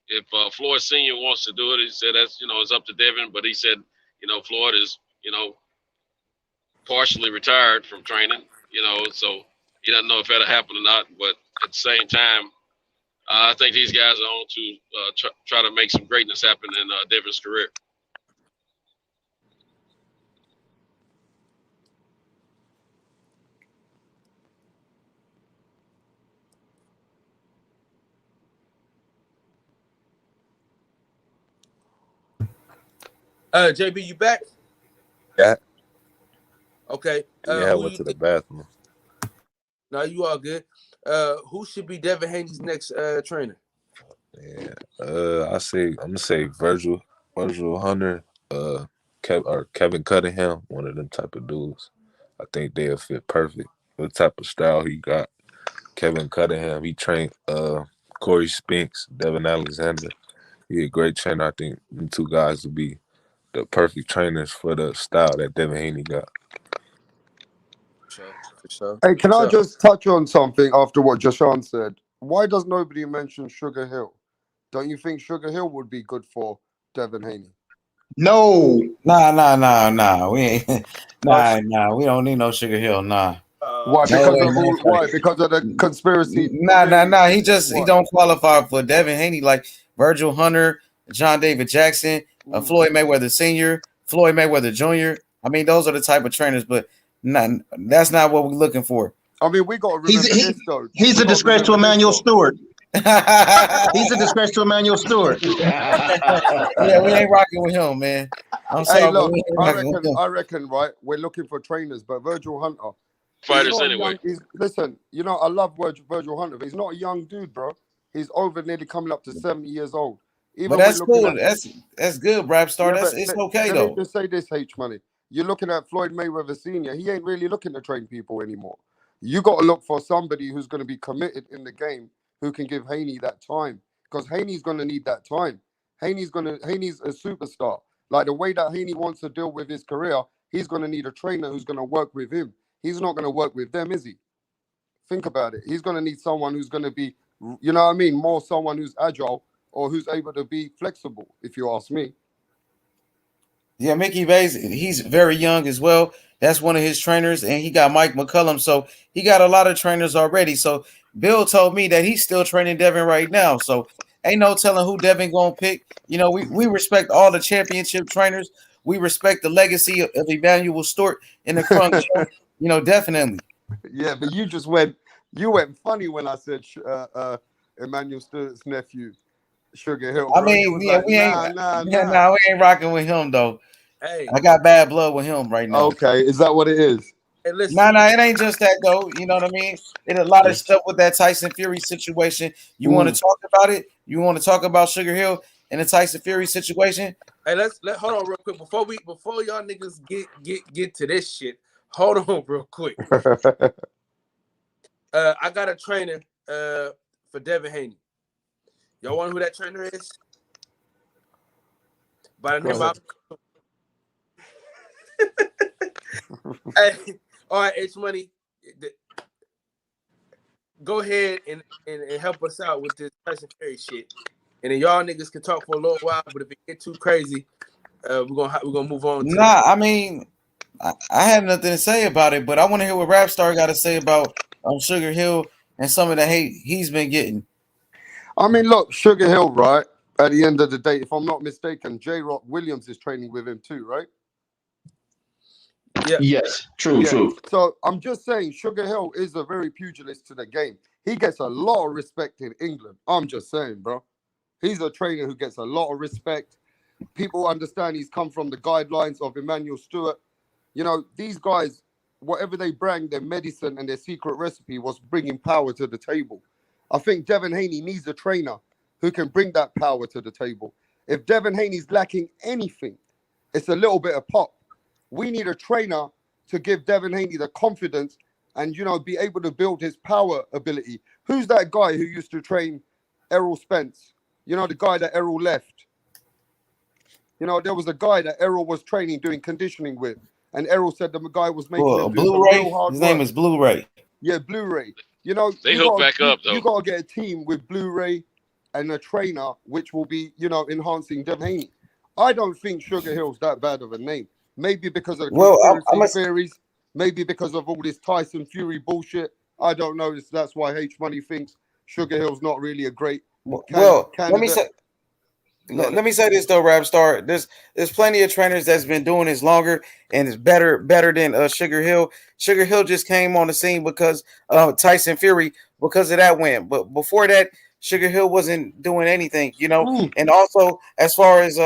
if Floyd Sr. wants to do it, he said that's it's up to Devin. But he said, Floyd is partially retired from training, so he doesn't know if that'll happen or not. But at the same time, I think these guys are on to try to make some greatness happen in Devin's career. JB, you back? Yeah. Okay. I went to the bathroom. No, you all good. Who should be Devin Haney's next trainer? Yeah. I'm gonna say Virgil Hunter, Kevin Cunningham, one of them type of dudes. I think they'll fit perfect. The type of style he got. Kevin Cunningham, he trained Corey Spinks, Devin Alexander. He's a great trainer. I think them 2 guys will be the perfect trainers for the style that Devin Haney got. For sure. Hey, can I just touch on something after what Jashan said? Why does nobody mention Sugar Hill? Don't you think Sugar Hill would be good for Devin Haney? No. Nah. We ain't. Nah. We don't need no Sugar Hill. Nah. Why? Because of the conspiracy. Nah. He don't qualify for Devin Haney like Virgil Hunter, John David Jackson, Floyd Mayweather Sr., Floyd Mayweather Jr. I mean, those are the type of trainers, but that's not what we're looking for. I mean, we got to remember this though. He's a disgrace to Emmanuel Stewart. He's a disgrace to Emmanuel Stewart. Yeah, we ain't rocking with him, man. I'm sorry. Hey, look, I reckon, right? We're looking for trainers, but Virgil Hunter. Fighters anyway. Listen, I love Virgil Hunter, but he's not a young dude, bro. He's over nearly coming up to 70 years old. But that's cool. That's good, Brad Star. It's okay though. Let me just say this, H Money. You're looking at Floyd Mayweather Sr. He ain't really looking to train people anymore. You got to look for somebody who's going to be committed in the game, who can give Haney that time, because Haney's going to need that time. Haney's a superstar. Like the way that Haney wants to deal with his career, he's going to need a trainer who's going to work with him. He's not going to work with them, is he? Think about it. He's going to need someone who's going to be, more someone who's agile or who's able to be flexible, if you ask me. Yeah, Mickey Bays, he's very young as well. That's one of his trainers, and he got Mike McCullum. So he got a lot of trainers already. So Bill told me that he's still training Devin right now. So ain't no telling who Devin gonna pick. We respect all the championship trainers. We respect the legacy of Emmanuel Stewart in the front. Definitely. Yeah, but you went funny when I said Emmanuel Stewart's nephew, Sugar Hill. Bro. I mean, we ain't rocking with him though. Hey, I got bad blood with him right now. Okay, is that what it is? Hey, listen. No, it ain't just that though. You know what I mean? It's a lot of stuff with that Tyson Fury situation. You want to talk about it? You want to talk about Sugar Hill and the Tyson Fury situation? Hey, hold on real quick before y'all niggas get to this shit. Hold on real quick. I got a trainer for Devin Haney. Y'all want who that trainer is? By the name of Hey, all right, H Money. Go ahead and help us out with this Tyson Fury shit. And then y'all niggas can talk for a little while, but if it get too crazy, we're gonna move on. I mean, I have nothing to say about it, but I want to hear what Rapstar got to say about Sugar Hill and some of the hate he's been getting. I mean, look, Sugar Hill, right? At the end of the day, if I'm not mistaken, J. Rock Williams is training with him too, right? Yeah. Yes, true, Yeah. true. So I'm just saying, Sugar Hill is a very pugilist to the game. He gets a lot of respect in England. I'm just saying, bro. He's a trainer who gets a lot of respect. People understand he's come from the guidelines of Emmanuel Stewart. You know, these guys, whatever they bring, their medicine and their secret recipe was bringing power to the table. I think Devin Haney needs a trainer who can bring that power to the table. If Devin Haney's lacking anything, it's a little bit of pop. We need a trainer to give Devin Haney the confidence and, you know, be able to build his power ability. Who's that guy who used to train Errol Spence? You know, the guy that Errol left. You know, there was a guy that Errol was training, doing conditioning with. And Errol said the guy was making Well, him do some real Blu-ray. hard His work. name is Blu-ray. Yeah, Blu-ray. You know, They hook back up though. you got to get a team with Blu-ray and a trainer, which will be, you know, enhancing Devin Haney. I don't think Sugar Hill's that bad of a name. Maybe because of the Well, conspiracy theories. Maybe because of all this Tyson Fury bullshit. I don't know. That's why H Money thinks Sugar Hill's not really a great well, candidate. let me say this though, Rap Star. There's plenty of trainers that's been doing this longer and is better than Sugar Hill. Sugar Hill just came on the scene because Tyson Fury, because of that win. But before that, Sugar Hill wasn't doing anything, you know. And also, as far as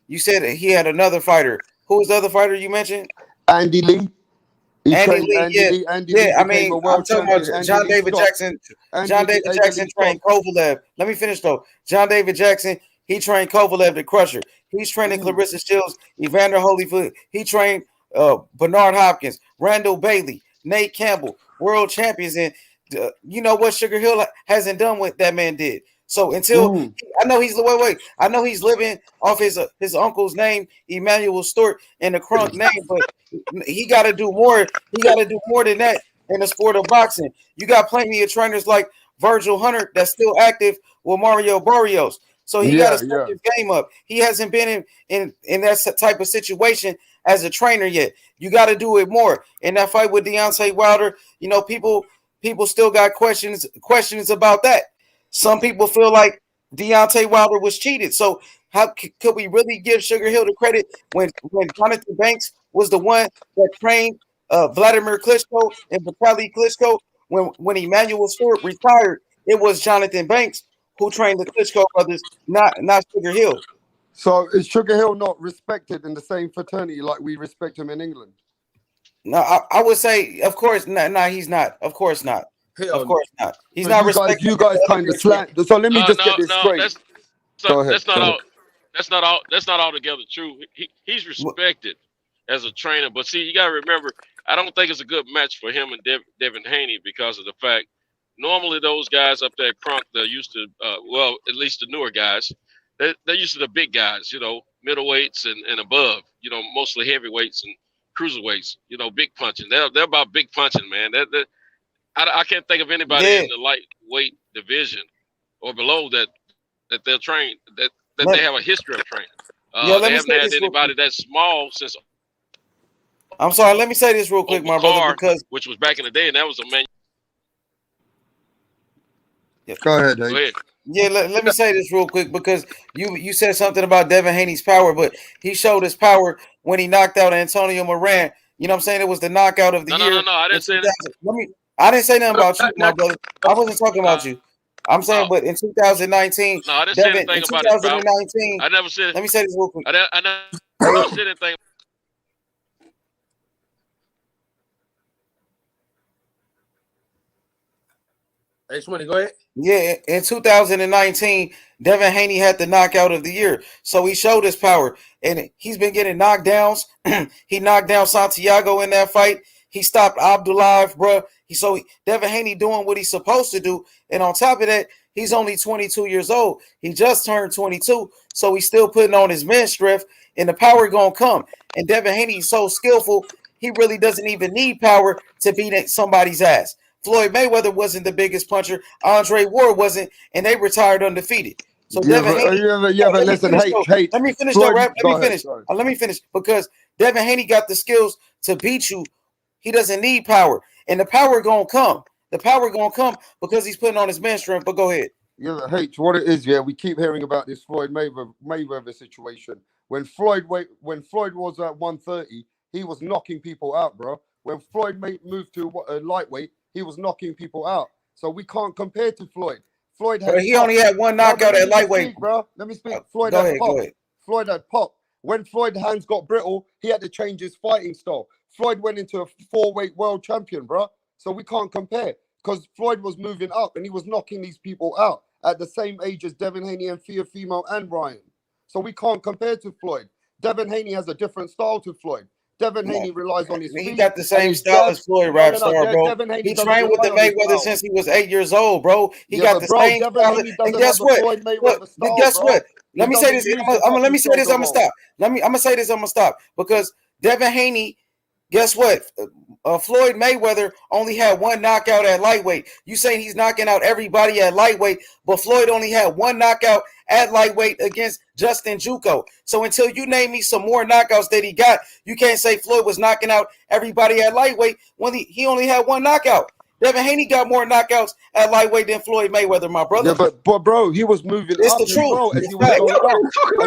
you said he had another fighter. Who was the other fighter you mentioned? Andy Lee. Andy Lee, I mean, I'm talking about John David Jackson. John David Jackson trained Kovalev. Let me finish though. John David Jackson, he trained Kovalev the Crusher. He's training Clarissa Shields, Evander Holyfield. He trained Bernard Hopkins, Randall Bailey, Nate Campbell, world champions. And you know what Sugar Hill hasn't done what that man did. So until I know he's I know he's living off his uncle's name, Emmanuel Stewart, and the Crunk name, but he got to do more. He got to do more than that in the sport of boxing. You got plenty of trainers like Virgil Hunter that's still active with Mario Barrios. So he got to step his game up. He hasn't been in that type of situation as a trainer yet. You got to do it more. In that fight with Deontay Wilder, you know, people still got questions about that. Some people feel like Deontay Wilder was cheated. So how could we really give Sugar Hill the credit when Jonathan Banks was the one that trained Vladimir Klitschko and Vitaly Klitschko? When Emmanuel Stewart retired, it was Jonathan Banks who trained the Klitschko brothers, not Sugar Hill. So is Sugar Hill not respected in the same fraternity like we respect him in England? No, I would say, of course, no, he's not. Of course not. Of course not. He's not respected. You guys kind of slant. So let me just get this straight. That's not altogether true. He's respected as a trainer, but see, you got to remember, I don't think it's a good match for him and Devin Haney because of the fact normally those guys up there at Crunk, they're used to, well, at least the newer guys, they're used to the big guys, you know, middleweights and above, you know, mostly heavyweights and cruiserweights, you know, big punching. They're about big punching, man. I can't think of anybody in the lightweight division or below that they're trained, that they have a history of training. They haven't had anybody that small since. I'm sorry. Let me say this real quick, my brother, because which was back in the day, and that was a man. Go ahead. Yeah, let me say this real quick because you said something about Devin Haney's power, but he showed his power when he knocked out Antonio Moran. You know what I'm saying? It was the knockout of the year. No, I didn't say that. I didn't say nothing about you, my brother. I wasn't talking about you. I'm saying, but in 2019, no, I didn't say anything about 2019. I never said. Let me say this real quick. I never said anything. H-Money, go ahead. Yeah, in 2019, Devin Haney had the knockout of the year. So he showed his power. And he's been getting knockdowns. He knocked down Santiago in that fight. He stopped Abdullah, bro. Devin Haney doing what he's supposed to do. And on top of that, he's only 22 years old. He just turned 22. So he's still putting on his men's strength. And the power going to come. And Devin Haney's so skillful, he really doesn't even need power to beat somebody's ass. Floyd Mayweather wasn't the biggest puncher. Andre Ward wasn't, and they retired undefeated. So Devin Haney. But listen, hate. Let me finish though, Rap. Let me finish because Devin Haney got the skills to beat you. He doesn't need power, and the power gonna come. The power gonna come because he's putting on his man strength. But go ahead. Yeah, H. What it is, we keep hearing about this Floyd Mayweather situation. When Floyd was at 130, he was knocking people out, bro. When Floyd moved to lightweight, he was knocking people out. So we can't compare to Floyd. Floyd had But he only had one knockout at lightweight. Speak, bro. Let me speak. Floyd Go had ahead, pop. go ahead. Floyd had pop. When Floyd's hands got brittle, he had to change his fighting style. Floyd went into a 4-weight world champion, bro. So we can't compare because Floyd was moving up and he was knocking these people out at the same age as Devin Haney and Teofimo and Ryan. So we can't compare to Floyd. Devin Haney has a different style to Floyd. Devin Haney relies on his feet. He got the same style as Floyd, rap star, bro. He trained with the Mayweather since he was 8 years old, bro. He got the same style. And guess what? Guess what? Let me say this. Let me say this. I'm gonna stop. I'm gonna say this. I'm gonna stop because Devin Haney. Guess what? Floyd Mayweather only had one knockout at lightweight. You saying he's knocking out everybody at lightweight, but Floyd only had one knockout at lightweight against Justin Juco. So until you name me some more knockouts that he got, you can't say Floyd was knocking out everybody at lightweight when he only had one knockout. Devin Haney got more knockouts at lightweight than Floyd Mayweather, my brother. Yeah, but bro, he was moving it's up the truth. bro, as he was going up.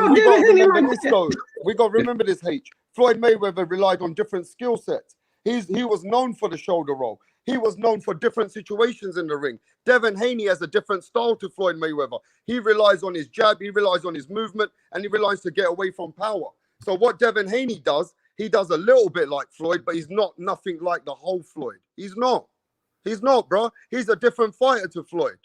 And we got to remember this, though. We got to remember this, H. Floyd Mayweather relied on different skill sets. He was known for the shoulder roll. He was known for different situations in the ring. Devin Haney has a different style to Floyd Mayweather. He relies on his jab, he relies on his movement, and he relies to get away from power. So what Devin Haney does, he does a little bit like Floyd, but he's not nothing like the whole Floyd. He's not. He's not, bro. He's a different fighter to Floyd.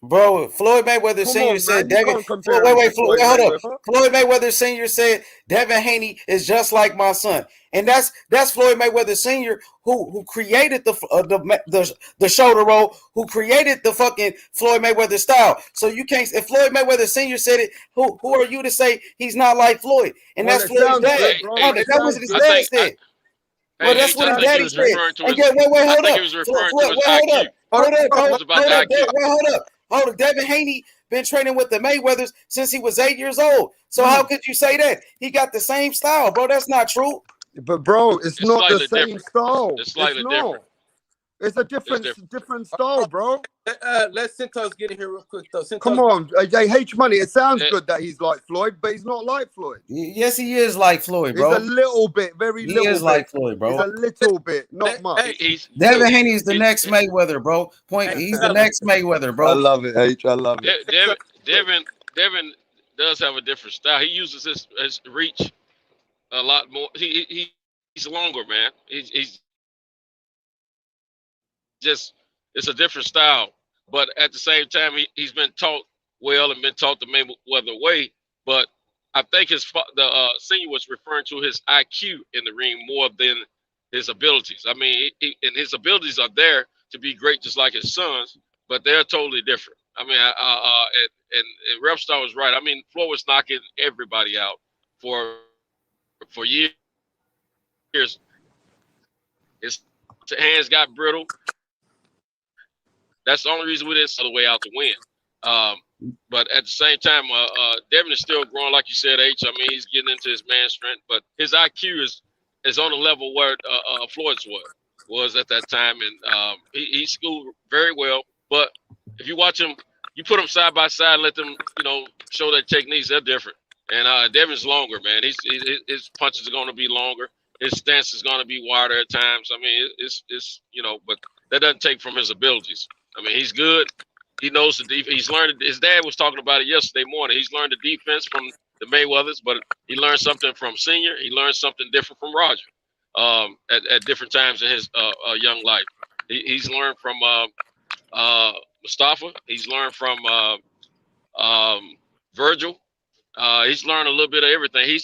Bro, Floyd Mayweather Sr. said Devin. Wait, hold up. Floyd Mayweather Sr. said Devin Haney is just like my son, and that's Floyd Mayweather Sr. who created the shoulder roll, who created the fucking Floyd Mayweather style. So you can't. If Floyd Mayweather Sr. said it, who are you to say he's not like Floyd? And that's Floyd's dad. That was his dad said. Well, that's what his daddy said. And get wait, hold up. Hold up. Devin Haney been training with the Mayweathers since he was 8 years old. So how could you say that? He got the same style, bro. That's not true. But bro, it's not the same style. It's slightly different. It's a different style, bro. Let Cintos get in here real quick, though. Cintos. Come on, H Money. It sounds good that he's like Floyd, but he's not like Floyd. Yes, he is like Floyd, bro. He's a little bit, very little. He is like Floyd, bro. He's a little bit, not much. Devin Haney's the next Mayweather, bro. He's the next Mayweather, bro. I love it, H. I love it. Devin does have a different style. He uses his reach a lot more. He's longer, man. He's just, it's a different style, but at the same time he's been taught well and been taught the Mayweather way. But I think the senior was referring to his IQ in the ring more than his abilities. I mean, and his abilities are there to be great, just like his sons, but they're totally different. I mean, and Rep Star was right. I mean, Floyd was knocking everybody out for years. His hands got brittle. That's the only reason we didn't sell the way out to win. But at the same time, Devin is still growing, like you said, H. I mean, he's getting into his man strength, but his IQ is on the level where Floyd's was at that time, and he schooled very well. But if you watch him, you put them side by side, let them, show their techniques. They're different. And Devin's longer, man. His punches are going to be longer. His stance is going to be wider at times. I mean, it's but that doesn't take from his abilities. I mean, he's good. He knows the defense. He's learned. His dad was talking about it yesterday morning. He's learned the defense from the Mayweathers, but he learned something from Senior. He learned something different from Roger at different times in his young life. He's learned from Mustafa. He's learned from Virgil. He's learned a little bit of everything.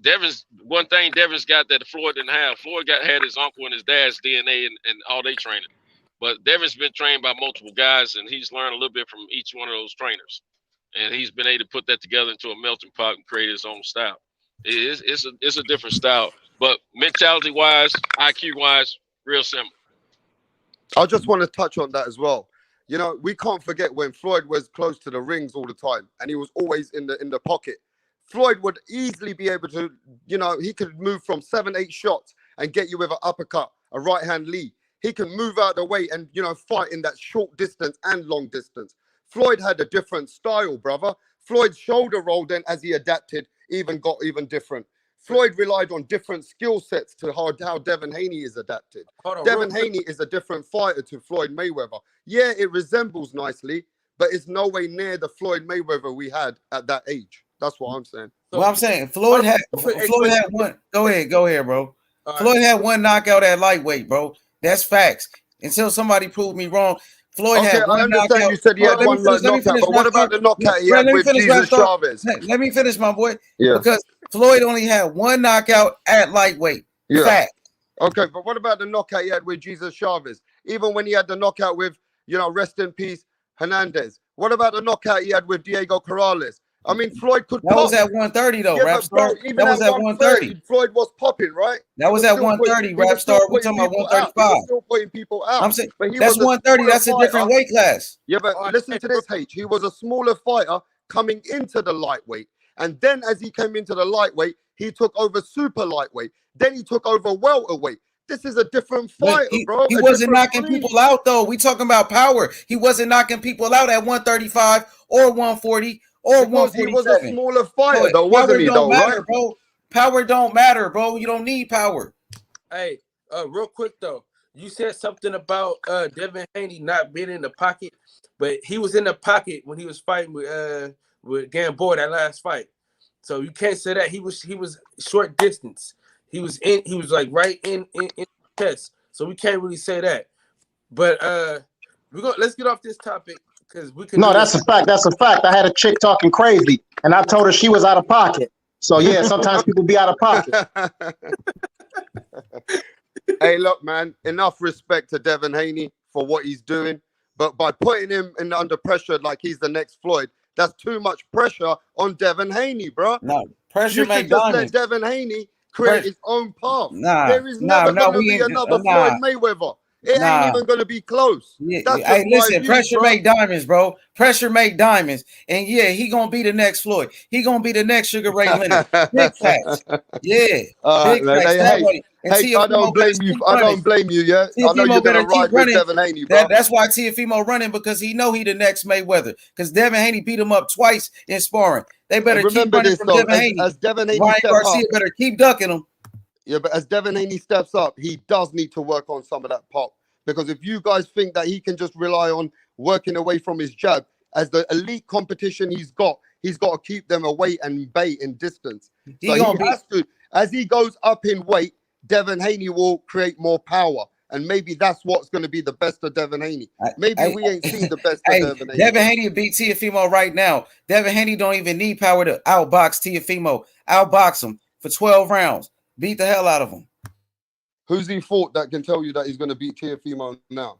Devin's one thing Devin's got that Floyd didn't have. Floyd had his uncle and his dad's DNA and all they training. But Devin's been trained by multiple guys, and he's learned a little bit from each one of those trainers. And he's been able to put that together into a melting pot and create his own style. It's a different style. But mentality-wise, IQ-wise, real similar. I just want to touch on that as well. We can't forget when Floyd was close to the rings all the time, and he was always in the pocket. Floyd would easily be able to, he could move from 7-8 shots and get you with an uppercut, a right-hand lead. He can move out of the way and, fight in that short distance and long distance. Floyd had a different style, brother. Floyd's shoulder roll then, as he adapted, got even different. Floyd relied on different skill sets to how Devin Haney is adapted. Hold on, Devin real quick. Haney is a different fighter to Floyd Mayweather. Yeah, it resembles nicely, but it's no way near the Floyd Mayweather we had at that age. That's what I'm saying. Well, I'm saying Floyd had one. Go ahead, bro. Floyd had one knockout at lightweight, bro. That's facts. Until somebody proved me wrong. Floyd had one knockout. I understand you said he had one knockout, but what about the knockout he had with Jesus Chavez? Let me finish, my boy. Yeah. Because Floyd only had one knockout at lightweight. Yeah. Fact. Okay, but what about the knockout he had with Jesus Chavez? Even when he had the knockout with, rest in peace, Hernandez. What about the knockout he had with Diego Corrales? I mean, Floyd could That was at 130 though, Yeah, Rapstar. even That was at 130. Floyd was popping, right? That was at 130, Rapstar. We're talking about 135. He was still putting people out. I'm saying But he that's was a 130. That's a smaller different fighter. weight class. Yeah, but listen to this, H. He was a smaller fighter coming into the lightweight. And then as he came into the lightweight, he took over super lightweight. Then he took over welterweight. This is a different fighter, bro. He wasn't knocking people out though. We talking about power. He wasn't knocking people out at 135 or 140 or because 147. he was a smaller fighter, though, wasn't he? Don't Though, matter, right? bro. Power don't matter, bro. You don't need power. Hey, real quick though, you said something about Devin Haney not being in the pocket, but he was in the pocket when he was fighting with Gamboa that last fight. So you can't say that he was short distance. He was like right in the chest. So we can't really say that. But let's get off this topic because we can. No, that's a fact. That's a fact. I had a chick talking crazy, and I told her she was out of pocket. So yeah, sometimes people be out of pocket. Hey, look, man. Enough respect to Devin Haney for what he's doing, but by putting him under pressure like he's the next Floyd, that's too much pressure on Devin Haney, bro. No, pressure you make should just diamonds. let Devin Haney create his own path. Nah, there is never going to be another nah. Floyd Mayweather. It ain't even going to be close. That's Hey, just my listen, view, pressure bro. make diamonds, bro. Pressure make diamonds. And yeah, he gonna be the next Floyd. He gonna be the next Sugar Ray Leonard. Big facts. Yeah. Big Man, facts. That way. And hey, I don't blame you. I don't blame you, yeah. I know you're gonna ride with Devin Haney, bro. That's why Teofimo running, because he know he the next Mayweather. Because Devin Haney beat him up twice in sparring. They better keep running from Devin Haney. As Devin Haney Ryan steps Garcia up, better keep ducking him. Yeah, but as Devin Haney steps up, he does need to work on some of that pop. Because if you guys think that he can just rely on working away from his jab, as the elite competition he's got to keep them away and bait in distance. So he has to, as he goes up in weight, Devin Haney will create more power. And maybe that's what's going to be the best of Devin Haney. Maybe we ain't seen the best of Devin Haney. Devin Haney will beat Teofimo right now. Devin Haney don't even need power to outbox Teofimo. Outbox him for 12 rounds. Beat the hell out of him. Who's he fought that can tell you that he's going to beat Teofimo now?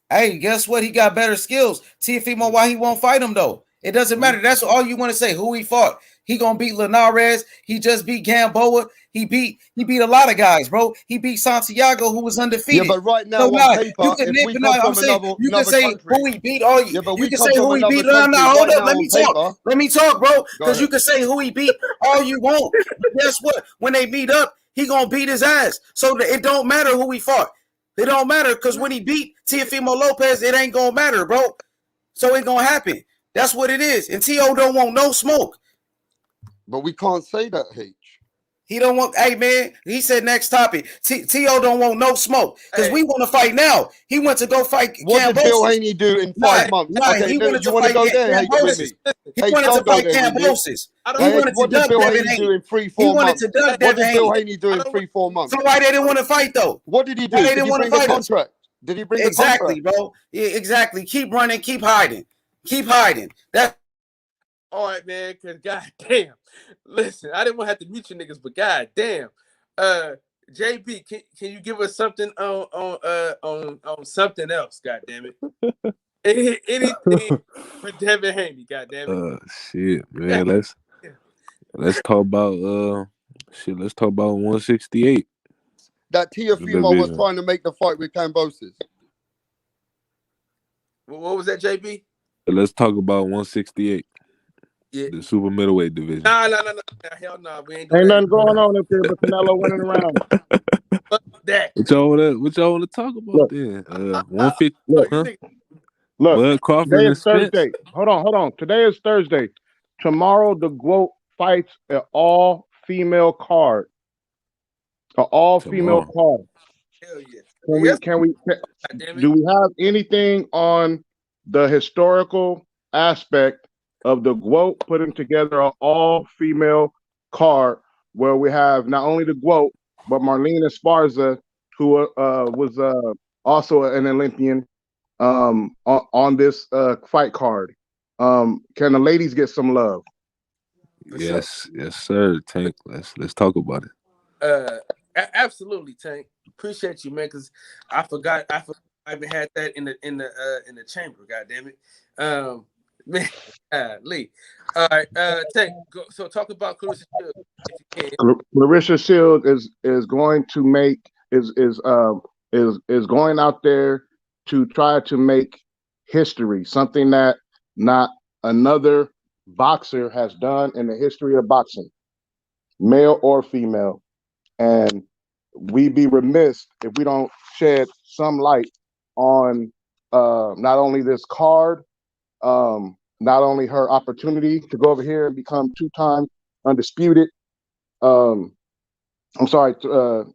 Hey, guess what? He got better skills. Teofimo, why he won't fight him though? It doesn't matter. That's all you want to say. Who he fought? He gonna beat Linares. He just beat Gamboa. He beat a lot of guys, bro. He beat Santiago, who was undefeated. Yeah, but right now on paper, you can if we come from you can say country, who he beat. All you, yeah, but you we can come say from who he another beat. No, country hold right up. Let now me on talk. paper. Let me talk, bro. Because ahead. you can say who he beat all you want. But guess what? When they meet up, he gonna beat his ass. So it don't matter who he fought. It don't matter, because when he beat Teofimo Lopez, it ain't gonna matter, bro. So it gonna happen. That's what it is. And T.O. don't want no smoke. But we can't say that, H. He don't want, hey man, he said next topic. T.O. don't want no smoke. Because we want to fight now. He went to go fight What did Bill Haney do in 5 months? Okay, he wanted you want to go there, H, with me? He wanted to fight Cambosis. What did Bill Haney do in 3-4 months? What did Bill Haney do in 3-4 months? So why they didn't want to fight though? What did he do? Why they Did didn't he want to bring a fight us? contract? Did he bring a Exactly, contract? bro. Yeah, exactly. Keep running, keep hiding. Keep hiding. That's all right, man, because goddamn. Listen, I didn't want to have to mute you niggas, but goddamn. JB, can you give us something on something else, goddamn it? Anything for Devin Haney, goddamn it. Shit, man. Let's talk about let's talk about 168. That Teofimo was trying to make the fight with Cambosis. What was that, JB? Let's talk about 168. Yeah. The super middleweight division. No. Hell no. We ain't Ain't nothing going on up there but Canelo winning around. That. What y'all want to talk about then? 150. Look, Bud Crawford today and is Thursday. Spence. Hold on. Today is Thursday. Tomorrow, the GOAT fights an all-female all-female card. An all-female Tomorrow. card. Hell yeah. Damn Do it. we have anything on the historical aspect of the GWOAT putting together an all-female card where we have not only the GWOAT, but Marlene Esparza, who was also an Olympian, on this fight card? Can the ladies get some love? Yes, yes, sir. Tank. Let's talk about it. Absolutely, Tank. Appreciate you, man. Because I forgot I even had that in the chamber. God damn it, man. Lee. All right, Tank. So talk about Clarissa Shields if you can. Clarissa Shields is going to make is going out there to try to make history, something that not another boxer has done in the history of boxing, male or female. And we'd be remiss if we don't shed some light on not only this card, not only her opportunity to go over here and become two-time undisputed. I'm sorry,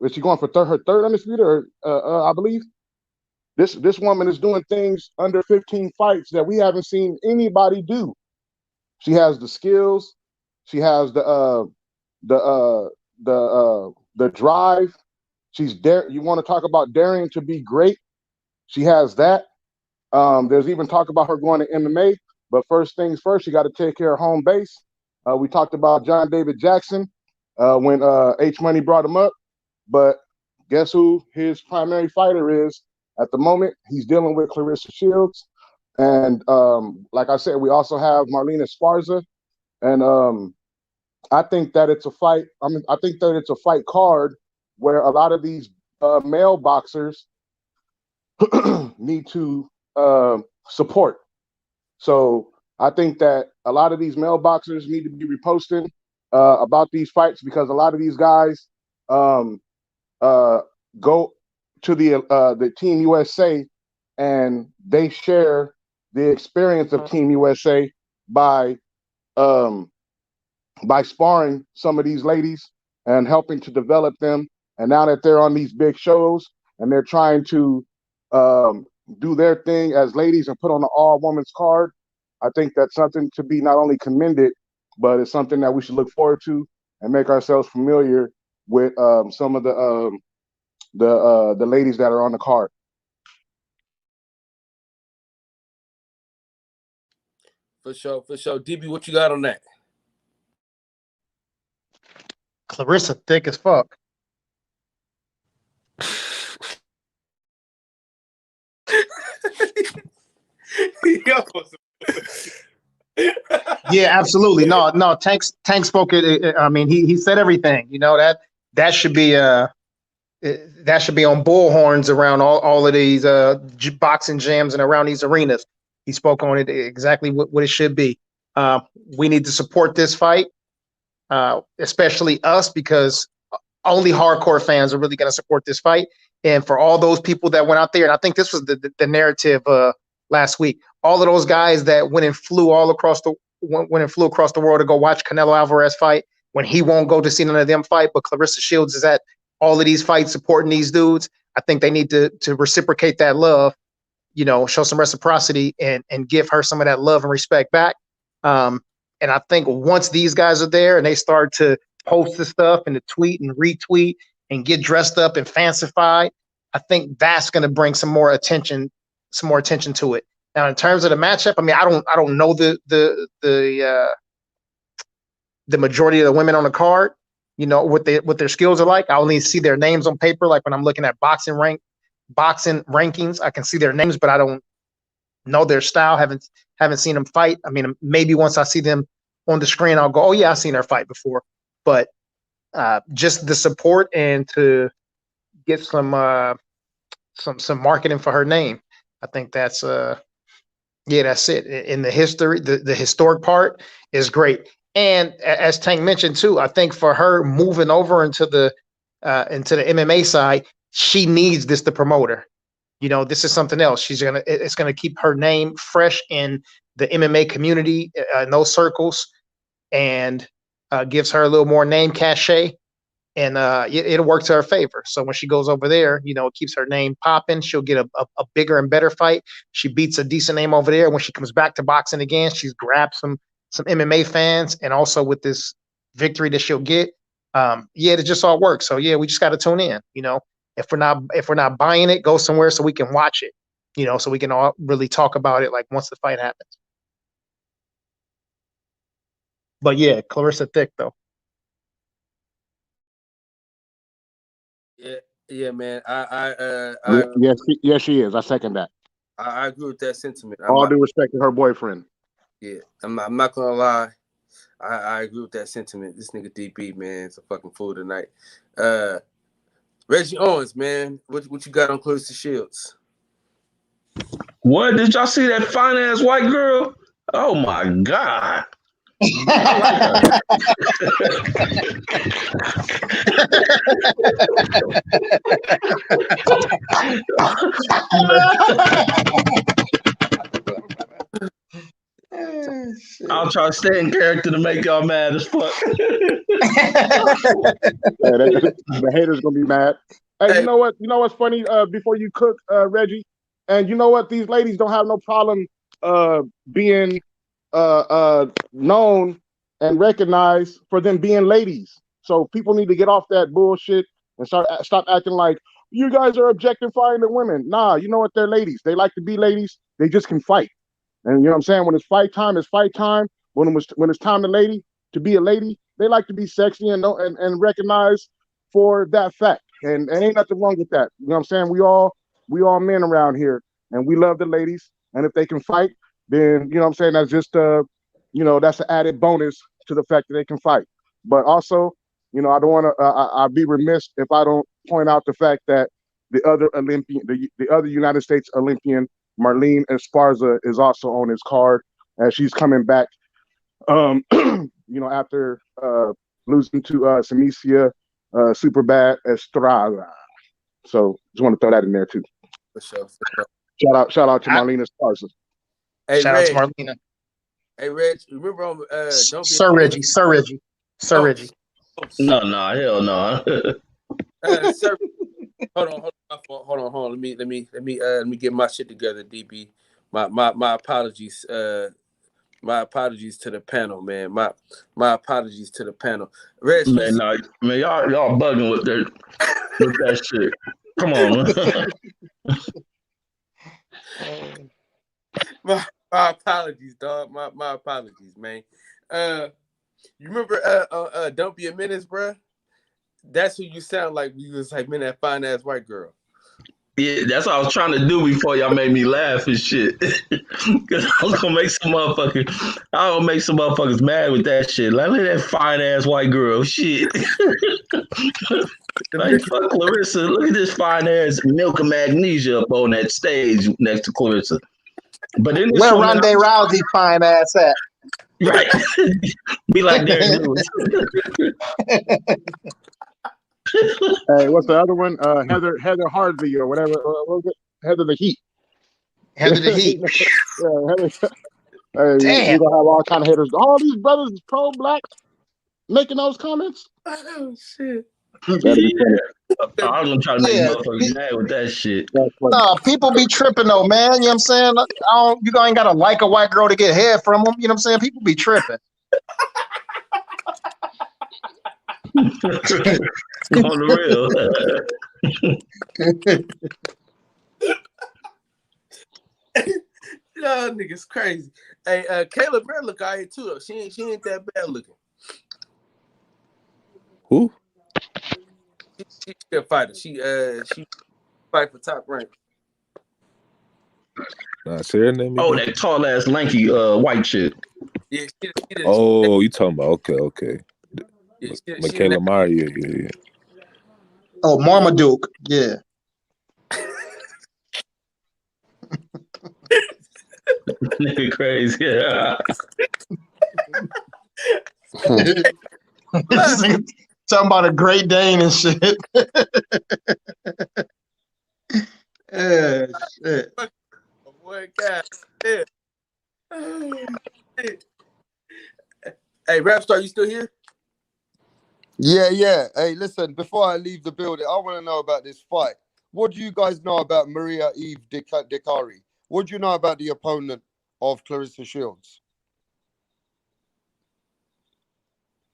is she going for her third undisputed? Or I believe this woman is doing things under 15 fights that we haven't seen anybody do. She has the skills. She has the drive. She's you want to talk about daring to be great? She has that. There's even talk about her going to MMA, but first things first, she got to take care of home base. We talked about John David Jackson when H Money brought him up, but guess who his primary fighter is at the moment? He's dealing with Clarissa Shields, and like I said, we also have Marlene Esparza, and I think that it's a fight. I think that it's a fight card where a lot of these male boxers need to support. So I think that a lot of these male boxers need to be reposting about these fights, because a lot of these guys go to the Team USA and they share the experience of Team USA by sparring some of these ladies and helping to develop them. And now that they're on these big shows and they're trying to do their thing as ladies and put on an all-women's card, I think that's something to be not only commended, but it's something that we should look forward to and make ourselves familiar with some of the ladies that are on the card. For sure. DB, what you got on that? Clarissa thick as fuck. Yeah, absolutely. No. Tank spoke it. I mean, he said everything. You know, that should be on bullhorns around all of these boxing gyms and around these arenas. He spoke on it exactly what it should be. We need to support this fight, especially us, because only hardcore fans are really going to support this fight. And for all those people that went out there, and I think this was the narrative last week, all of those guys that went and flew across the world to go watch Canelo Alvarez fight, when he won't go to see none of them fight, but Clarissa Shields is at all of these fights supporting these dudes. I think they need to reciprocate that love, you know, show some reciprocity and give her some of that love and respect back. And I think once these guys are there and they start to post the stuff and to tweet and retweet and get dressed up and fancified, I think that's going to bring some more attention to it. Now, in terms of the matchup, I mean, I don't know the majority of the women on the card, you know, what their skills are like. I only see their names on paper. Like when I'm looking at boxing rankings, I can see their names, but I don't know their style. Haven't seen them fight. I mean, maybe once I see them on the screen, I'll go, oh yeah, I've seen her fight before. But just the support and to get some marketing for her name, I think that's that's it. In the history, the historic part is great. And as Tank mentioned too, I think for her moving over into the MMA side, she needs this to promote her. You know, this is something else. It's gonna keep her name fresh in the MMA community, in those circles. And gives her a little more name cachet, and it'll work to her favor. So when she goes over there, it keeps her name popping. She'll get a bigger and better fight. She beats a decent name over there. When she comes back to boxing again, she's grabbed some MMA fans, and also with this victory that she'll get, it just all works. So we just got to tune in. If we're not buying it, go somewhere so we can watch it. So we can all really talk about it like once the fight happens. But yeah, Clarissa thick though. Yeah, man. Yes, she is. I second that. I agree with that sentiment. All due respect to her boyfriend. Yeah, I'm not gonna lie. I agree with that sentiment. This nigga DB, man, it's a fucking fool tonight. Reggie Owens, man, what you got on Clarissa Shields? What, did y'all see that fine ass white girl? Oh my God. I'll try to stay in character to make y'all mad as fuck. The haters gonna be mad. Hey, you know what? You know what's funny? Before you cook, Reggie, and you know what? These ladies don't have no problem being known and recognized for them being ladies. So people need to get off that bullshit and stop acting like you guys are objectifying the women. Nah, you know what? They're ladies. They like to be ladies. They just can fight. And you know what I'm saying? When it's fight time, it's fight time. When it's time to be a lady, they like to be sexy and recognized for that fact. And ain't nothing wrong with that. You know what I'm saying? We all men around here, and we love the ladies. And if they can fight, then you know what I'm saying, that's just that's an added bonus to the fact that they can fight. But also, I don't want to. I'd be remiss if I don't point out the fact that the other Olympian, the other United States Olympian, Marlene Esparza, is also on his card as she's coming back. After losing to Samicia Superbad Estrada. So just want to throw that in there too. For sure. Shout out to Marlene Esparza. Hey, Shout out to Marlena. Hey, Reg, remember on don't be Sir Reggie. No, hell no. Sir, hold on. Let me get my shit together, DB. My apologies. My apologies to the panel, man. My apologies to the panel. Reg, man, y'all bugging with that shit. Come on. My apologies, dog. My apologies, man. You remember Don't Be a Menace, bro? That's who you sound like when you was like, man, that fine ass white girl. Yeah, that's what I was trying to do before y'all made me laugh and shit. Cause I was gonna make some motherfuckers mad with that shit. Like, look at that fine ass white girl. Shit. Like, fuck Clarissa. Look at this fine ass Milk and Magnesia up on that stage next to Clarissa. But in this where Ronda Rousey fine ass at? Right. Be like Darren Lewis. Hey, what's the other one? Heather Hardley or whatever. What was it? Heather the Heat. Heather the Heat. Hey, damn. You gonna have all kind of haters. All these brothers is pro-black making those comments. Oh shit. I was gonna try to make motherfuckers mad with that shit. No, people be tripping though, man. You know what I'm saying? You ain't gotta like a white girl to get head from them. You know what I'm saying? People be tripping. On the real. Y'all niggas crazy. Hey, Kayla Bear look out here too. She ain't that bad looking. Who? She a fighter. She fight for Top Rank. Say her name again. That tall ass lanky white chick. Yeah. You talking about? Okay. Yeah, Michaela Maria. Yeah. Oh, Marmaduke. Yeah. Nigga crazy. Yeah. Talking about a Great Dane and shit. Shit. Boy, God. Hey, Rapstar, you still here? Yeah, yeah. Hey, listen, before I leave the building, I want to know about this fight. What do you guys know about Maria Eve Dekari? What do you know about the opponent of Clarissa Shields?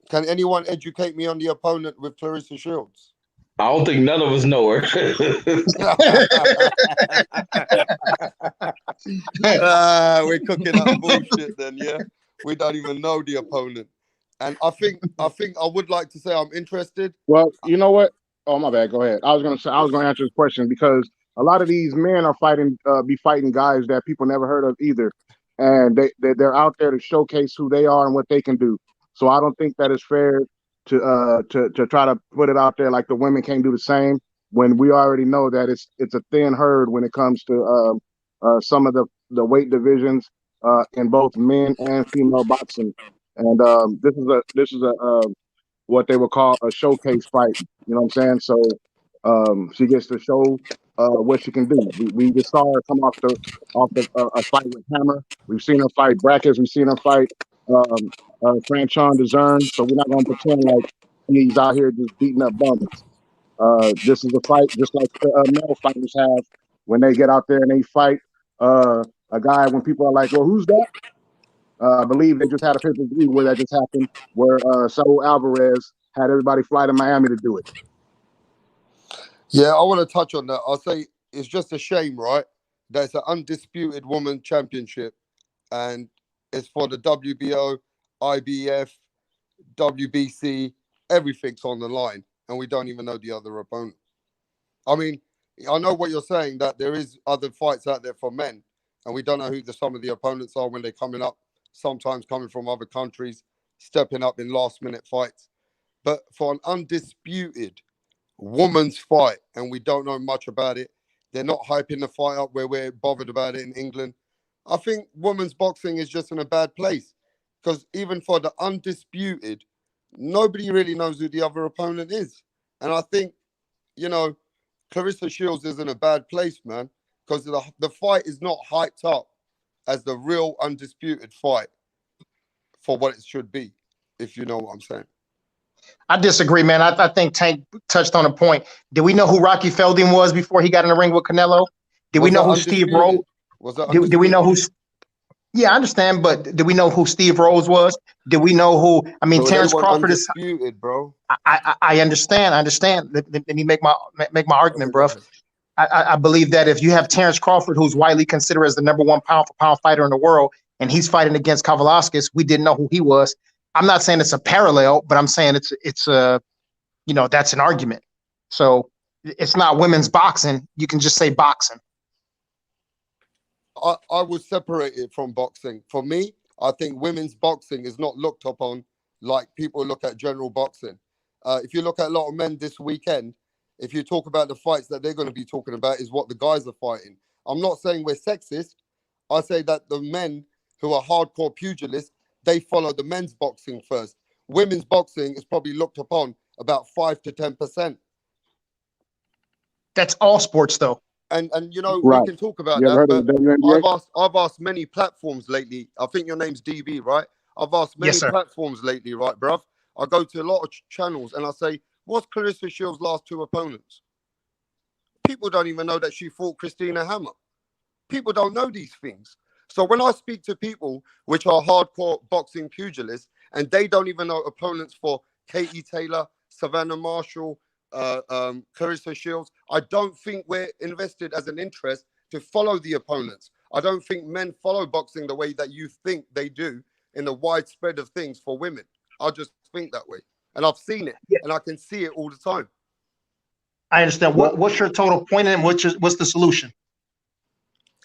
Can anyone educate me on the opponent with Clarissa Shields? I don't think none of us know her. We're cooking up bullshit then, yeah. We don't even know the opponent. And I think I would like to say I'm interested. Well, you know what? Oh, my bad. Go ahead. I was gonna answer this question because a lot of these men are be fighting guys that people never heard of either, and they're out there to showcase who they are and what they can do. So I don't think that it's fair to try to put it out there like the women can't do the same when we already know that it's a thin herd when it comes to some of the weight divisions in both men and female boxing. And this is a what they would call a showcase fight. You know what I'm saying? So she gets to show what she can do. We just saw her come off the a fight with Hammer. We've seen her fight Brackets. We've seen her fight Franchon DeZern. So we're not going to pretend like he's out here just beating up bums. This is a fight just like male fighters have when they get out there and they fight a guy when people are like, well, who's that? I believe they just had a pay-per-view where that just happened, where Saul Alvarez had everybody fly to Miami to do it. Yeah, I want to touch on that. I'll say it's just a shame, right? That it's an undisputed woman championship, and it's for the WBO, IBF, WBC, everything's on the line, and we don't even know the other opponent. I mean, I know what you're saying, that there is other fights out there for men, and we don't know who some of the opponents are when they're coming up, sometimes coming from other countries, stepping up in last-minute fights. But for an undisputed woman's fight, and we don't know much about it, they're not hyping the fight up where we're bothered about it in England. I think women's boxing is just in a bad place, because even for the undisputed, nobody really knows who the other opponent is. And I think, Clarissa Shields is in a bad place, man, because the fight is not hyped up as the real undisputed fight for what it should be, if you know what I'm saying. I disagree, man. I think Tank touched on a point. Did we know who Rocky Felding was before he got in the ring with Canelo? Did we know who Steve Rose? Did we know who? Yeah, I understand, but did we know who Steve Rose was? Did we know who? I mean, Terrence Crawford is undisputed, bro. I understand. Let me make my argument, bro. I believe that if you have Terrence Crawford, who's widely considered as the #1 pound-for-pound fighter in the world, and he's fighting against Kavaliauskas, we didn't know who he was. I'm not saying it's a parallel, but I'm saying it's that's an argument. So it's not women's boxing. You can just say boxing. I would separate it from boxing. For me, I think women's boxing is not looked upon like people look at general boxing. If you look at a lot of men this weekend, if you talk about the fights that they're going to be talking about is what the guys are fighting. I'm not saying we're sexist. I say that the men who are hardcore pugilists, they follow the men's boxing first. Women's boxing is probably looked upon about 5 to 10%. That's all sports, though. And Right. we can talk about You ever that. heard of But the WNBA? I've asked many platforms lately. I think your name's DB, right? I've asked many Yes, sir. platforms lately, right, bruv? I go to a lot of channels and I say, what's Clarissa Shields' last 2 opponents? People don't even know that she fought Christina Hammer. People don't know these things. So when I speak to people which are hardcore boxing pugilists and they don't even know opponents for Katie Taylor, Savannah Marshall, Clarissa Shields, I don't think we're invested as an interest to follow the opponents. I don't think men follow boxing the way that you think they do in the widespread of things for women. I just think that way. And I've seen it, and I can see it all the time. I understand. What's your total point, and what's the solution?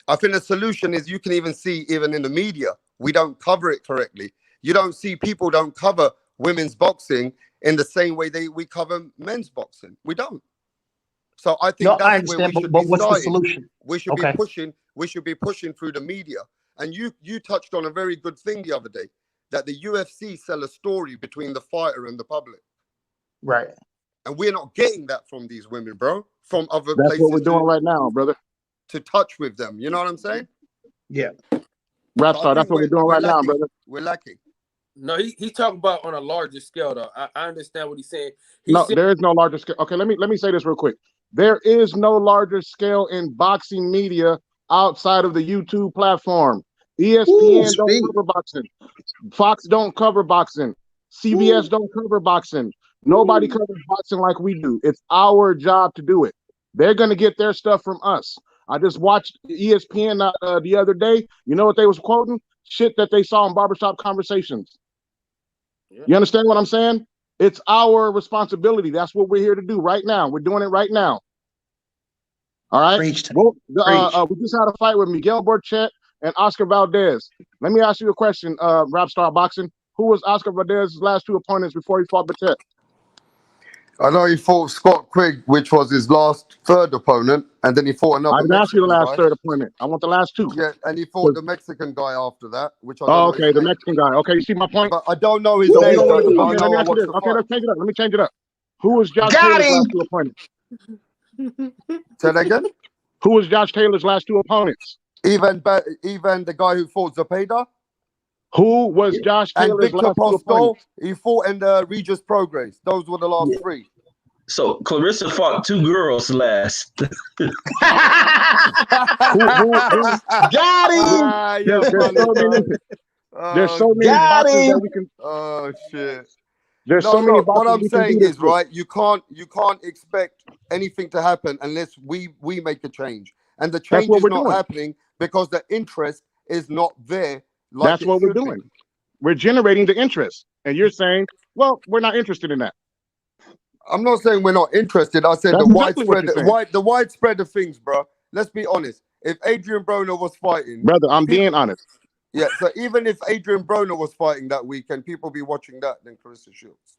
I think the solution is you can even see, even in the media, we don't cover it correctly. You don't see people don't cover women's boxing in the same way we cover men's boxing. We don't. So I think that's where we should be what's starting. the solution? We should be pushing. We should be pushing through the media. And you touched on a very good thing the other day, that the UFC sell a story between the fighter and the public. Right. And we're not getting that from these women, bro. From other That's places. what we're doing right now, brother. To touch with them. You know what I'm saying? Yeah. Rapstar, that's what we're doing right now, brother. We're lacking. No, he talking about on a larger scale though. I understand what he's saying. No, there is no larger scale. Okay, let me say this real quick. There is no larger scale in boxing media outside of the YouTube platform. ESPN don't cover boxing. Fox don't cover boxing. CBS don't cover boxing. Nobody covers boxing like we do. It's our job to do it. They're going to get their stuff from us. I just watched ESPN the other day. You know what they was quoting? Shit that they saw in barbershop conversations. Yeah. You understand what I'm saying? It's our responsibility. That's what we're here to do right now. We're doing it right now. All right? We just had a fight with Miguel Borchet and Oscar Valdez. Let me ask you a question, Rap Star Boxing. Who was Oscar Valdez's last two opponents before he fought Borchet? I know he fought Scott Quigg, which was his last third opponent, and then he fought another. I didn't ask you the last third opponent. I want the last two. Yeah, and he fought the Mexican guy after that, which I don't know okay, the Mexican guy. Okay, you see my point? But I don't know his name. Okay, let's change it up. Let me change it up. Who was Josh Taylor's last two opponents? Say that again? Who was Josh Taylor's last two opponents? Even the guy who fought Zepeda. Who was Josh Taylor's last two opponents? He fought in the Regis Progress. Those were the last three. So Clarissa fought two girls last. Got him! There's so many boxes that we can. Oh shit! There's so many boxes. What I'm saying is, right? You can't expect anything to happen unless we make a change, and the change is not happening because the interest is not there. That's what we're doing. We're generating the interest, and you're saying, "Well, we're not interested in that." I'm not saying we're not interested. I said the widespread of things, bro. Let's be honest. If Adrian Broner was fighting, brother, I'm being honest. Yeah. So even if Adrian Broner was fighting that weekend, people be watching that. Then Clarissa Shields.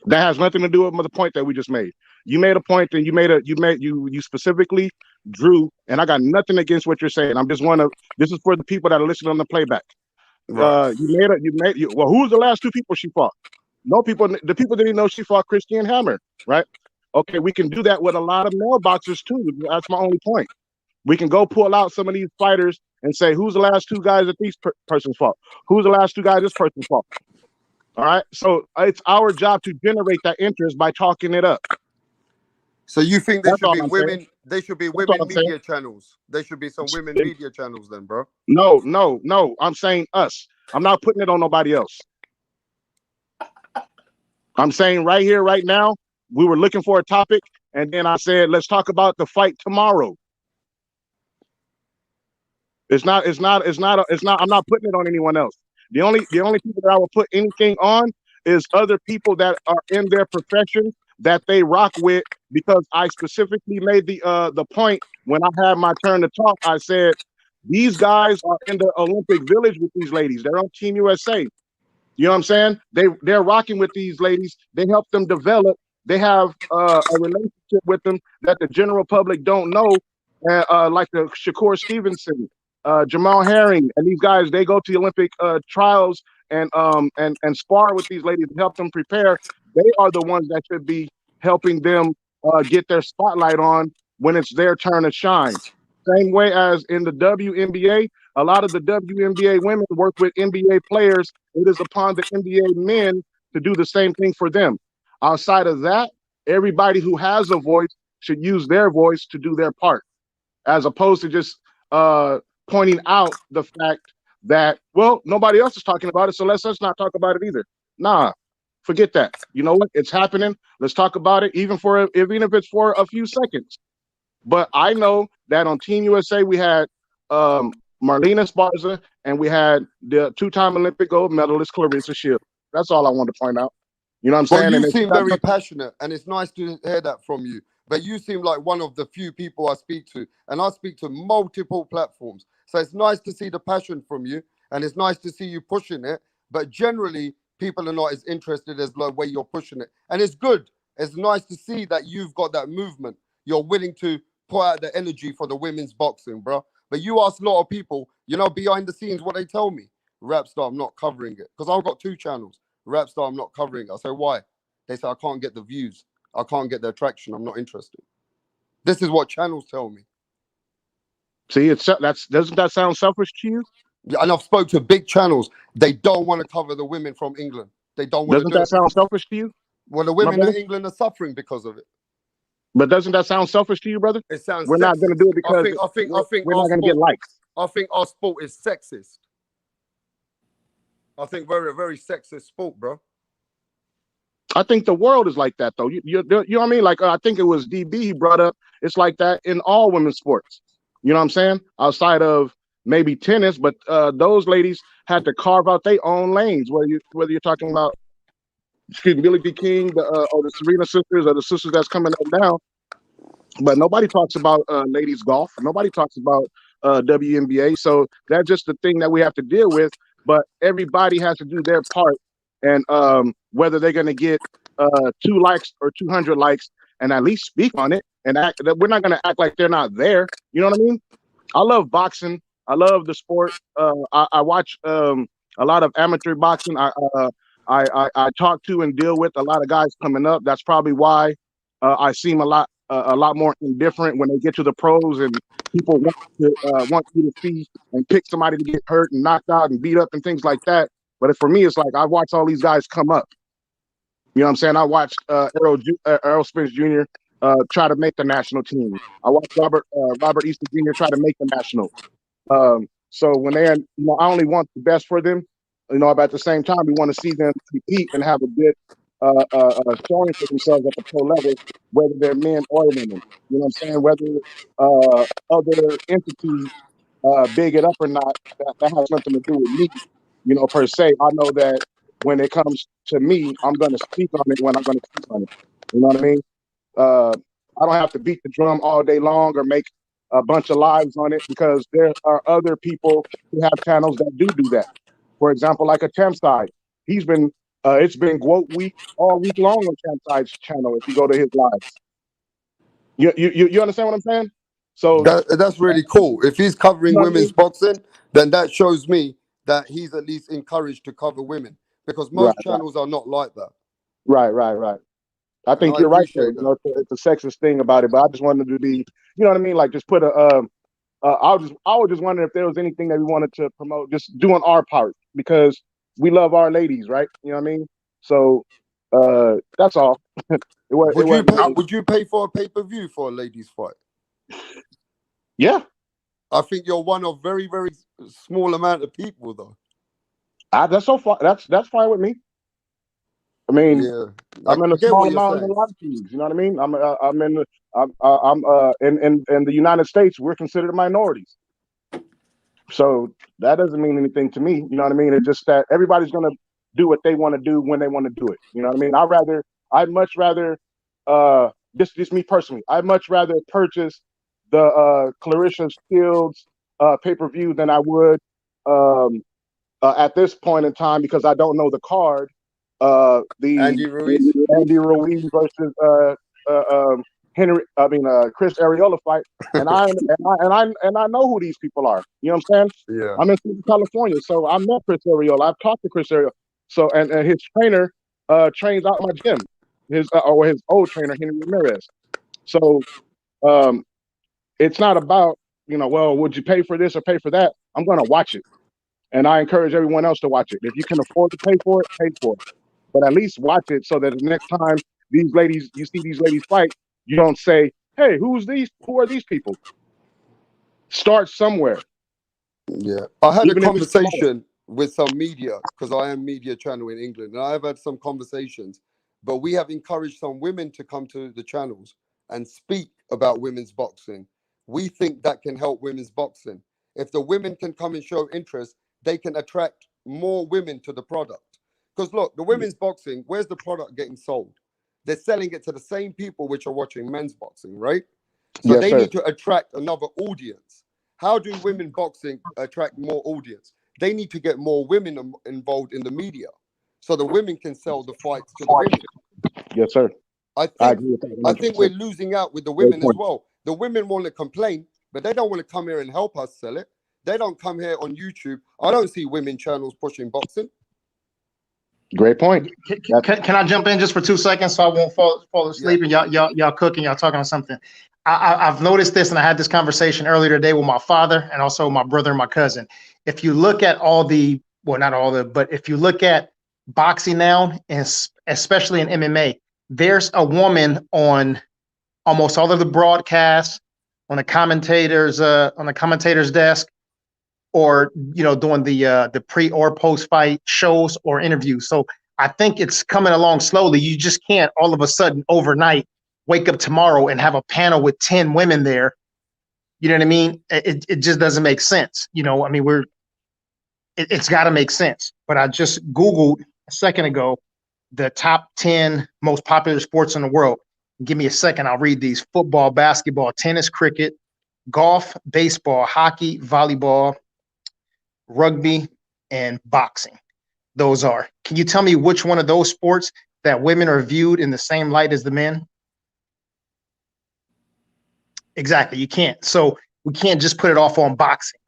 That has nothing to do with the point that we just made. You made a point, and you specifically drew, and I got nothing against what you're saying. I'm just this is for the people that are listening on the playback. Right. Well, who was the last two people she fought? The people didn't know she fought Christian Hammer, right? Okay, we can do that with a lot of male boxers too. That's my only point. We can go pull out some of these fighters and say, who's the last two guys that these persons fought? Who's the last two guys this person fought? All right, so it's our job to generate that interest by talking it up. So you think there should be women? There should be women media channels. There should be some women media channels, then, bro. No. I'm saying us. I'm not putting it on nobody else. I'm saying right here, right now, we were looking for a topic, and then I said, let's talk about the fight tomorrow. I'm not putting it on anyone else. The only people that I will put anything on is other people that are in their profession that they rock with, because I specifically made the point when I had my turn to talk. I said, these guys are in the Olympic Village with these ladies. They're on Team USA. You know what I'm saying? They're rocking with these ladies. They help them develop. They have a relationship with them that the general public don't know, like the Shakur Stevenson, Jamal Herring, and these guys. They go to the Olympic trials and spar with these ladies and help them prepare. They are the ones that should be helping them get their spotlight on when it's their turn to shine. Same way as in the WNBA, a lot of the WNBA women work with NBA players. It is upon the NBA men to do the same thing for them. Outside of that, everybody who has a voice should use their voice to do their part, as opposed to just pointing out the fact that, well, nobody else is talking about it, so let's not talk about it either. Nah, forget that. You know what? It's happening. Let's talk about it, even if it's for a few seconds. But I know that on Team USA, we had Marlena Esparza, and we had the two-time Olympic gold medalist Clarissa Shields. That's all I want to point out. You know what I'm saying? Well, you seem very passionate, and it's nice to hear that from you. But you seem like one of the few people I speak to, and I speak to multiple platforms. So it's nice to see the passion from you, and it's nice to see you pushing it. But generally, people are not as interested as the way you're pushing it. And it's good. It's nice to see that you've got that movement. You're willing to put out the energy for the women's boxing, bro. But you ask a lot of people, behind the scenes, what they tell me. Rapstar, I'm not covering it. Because I've got two channels. Rapstar, I'm not covering it. I say, why? They say, I can't get the views. I can't get the attraction. I'm not interested. This is what channels tell me. See, doesn't that sound selfish to you? Yeah, and I've spoke to big channels. They don't want to cover the women from England. They don't want to Doesn't do that it. sound selfish to you? Well, the My women brother? in England are suffering because of it. But doesn't that sound selfish to you, brother? It sounds We're not going to sexist. do it because I think we're our not going to get sport. likes. I think our sport is sexist. I think we're a very sexist sport, bro. I think the world is like that, though. You know what I mean? Like, I think it was DB he brought up. It's like that in all women's sports. You know what I'm saying? Outside of maybe tennis, but those ladies had to carve out their own lanes. Whether you're talking about, excuse me, Billie Jean King, or the Serena sisters, or the sisters that's coming up now. But nobody talks about ladies golf. Nobody talks about WNBA. So that's just the thing that we have to deal with. But everybody has to do their part. And whether they're going to get 2 likes or 200 likes and at least speak on it and act, we're not going to act like they're not there. You know what I mean? I love boxing. I love the sport. I watch a lot of amateur boxing. I talk to and deal with a lot of guys coming up. That's probably why I seem a lot more indifferent when they get to the pros and people want you to see and pick somebody to get hurt and knocked out and beat up and things like that. But for me, it's like I watch all these guys come up. You know what I'm saying? I watched Errol Spence Jr. Try to make the national team. I watched Robert Easter Jr. try to make the national. So when they're, I only want the best for them. But at the same time, we want to see them compete and have a good showing for themselves at the pro level, whether they're men or women. You know what I'm saying? Whether other entities big it up or not, that has nothing to do with me, per se. I know that when it comes to me, I'm going to speak on it when I'm going to speak on it. You know what I mean? I don't have to beat the drum all day long or make a bunch of lives on it, because there are other people who have channels that do that. For example, like a Tamside, he's been it's been GWOAT week all week long on Tamside's channel. If you go to his lives, you understand what I'm saying? So that's really cool. If he's covering women's boxing, then that shows me that he's at least encouraged to cover women, because most channels are not like that. Right. I think you're right there. It's a sexist thing about it, but I just wanted to be, you know what I mean? Like, just put a. I was just wondering if there was anything that we wanted to promote, just doing our part, because we love our ladies, right? You know what I mean? So that's all. Would you pay for a pay-per-view for a ladies fight? Yeah. I think you're one of very, very small amount of people, though. That's so far. That's fine with me. I mean, yeah. I'm in a small amount of a lot of teams. You know what I mean? I'm in the United States, we're considered minorities. So that doesn't mean anything to me. You know what I mean? It's just that everybody's gonna do what they want to do when they want to do it. You know what I mean? I'd much rather just me personally, I'd much rather purchase the Clarissa Shields pay-per-view than I would at this point in time, because I don't know the card. Andy Ruiz versus Chris Arreola fight, and I know who these people are. You know what I'm saying? Yeah. I'm in California, so I met Chris Arreola. I've talked to Chris Arreola. So and his trainer trains out my gym. His old trainer, Henry Ramirez. So it's not about, well, would you pay for this or pay for that? I'm gonna watch it. And I encourage everyone else to watch it. If you can afford to pay for it, pay for it. But at least watch it, so that the next time you see these ladies fight, you don't say, hey, who are these people? Start somewhere. Yeah. I had a conversation with some media, because I am media channel in England, and I've had some conversations, but we have encouraged some women to come to the channels and speak about women's boxing. We think that can help women's boxing. If the women can come and show interest, they can attract more women to the product. Because look, the women's boxing, where's the product getting sold? They're selling it to the same people which are watching men's boxing, right? So yes, they sir. need to attract another audience. How do women boxing attract more audience? They need to get more women involved in the media, so the women can sell the fights to the women. Yes, sir. I think we're losing out with the women as well. The women want to complain, but they don't want to come here and help us sell it. They don't come here on YouTube. I don't see women channels pushing boxing. Great point. Can I jump in just for 2 seconds so I won't fall asleep? Yeah. And y'all cooking, y'all talking on something. I've noticed this, and I had this conversation earlier today with my father and also my brother and my cousin. if you look at all the, well, not all the, but if you look at boxing now, and especially in MMA, there's a woman on almost all of the broadcasts, on the commentators' desk, or doing the pre or post fight shows or interviews. So I think it's coming along slowly. You just can't all of a sudden overnight wake up tomorrow and have a panel with 10 women there. You know what I mean? It just doesn't make sense. I mean, it's got to make sense. But I just Googled a second ago the top 10 most popular sports in the world. Give me a second. I'll read these: football, basketball, tennis, cricket, golf, baseball, hockey, volleyball, rugby, and boxing. Those are. Can you tell me which one of those sports that women are viewed in the same light as the men? Exactly. You can't. So we can't just put it off on boxing.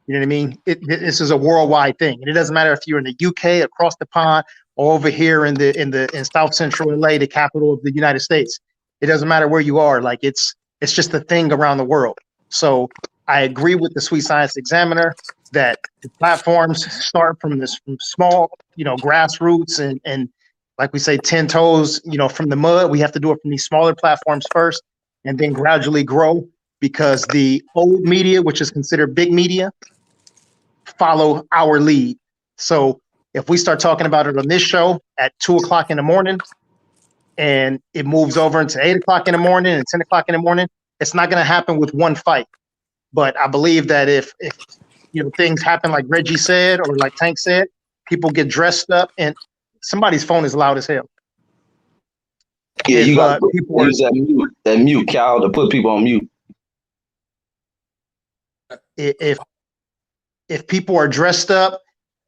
You know what I mean? This is a worldwide thing, and it doesn't matter if you're in the UK, across the pond, or over here in South Central LA, the capital of the United States. It doesn't matter where you are. Like it's just a thing around the world. So I agree with the Sweet Science Examiner that the platforms start from small, grassroots, and like we say, 10 toes, from the mud. We have to do it from these smaller platforms first, and then gradually grow, because the old media, which is considered big media, follow our lead. So if we start talking about it on this show at 2 o'clock in the morning, and it moves over into 8 o'clock in the morning and 10 o'clock in the morning, it's not going to happen with one fight. But I believe that if things happen like Reggie said, or like Tank said, people get dressed up, and somebody's phone is loud as hell. Yeah, If, you got to people use that mute, Cal, to put people on mute. if people are dressed up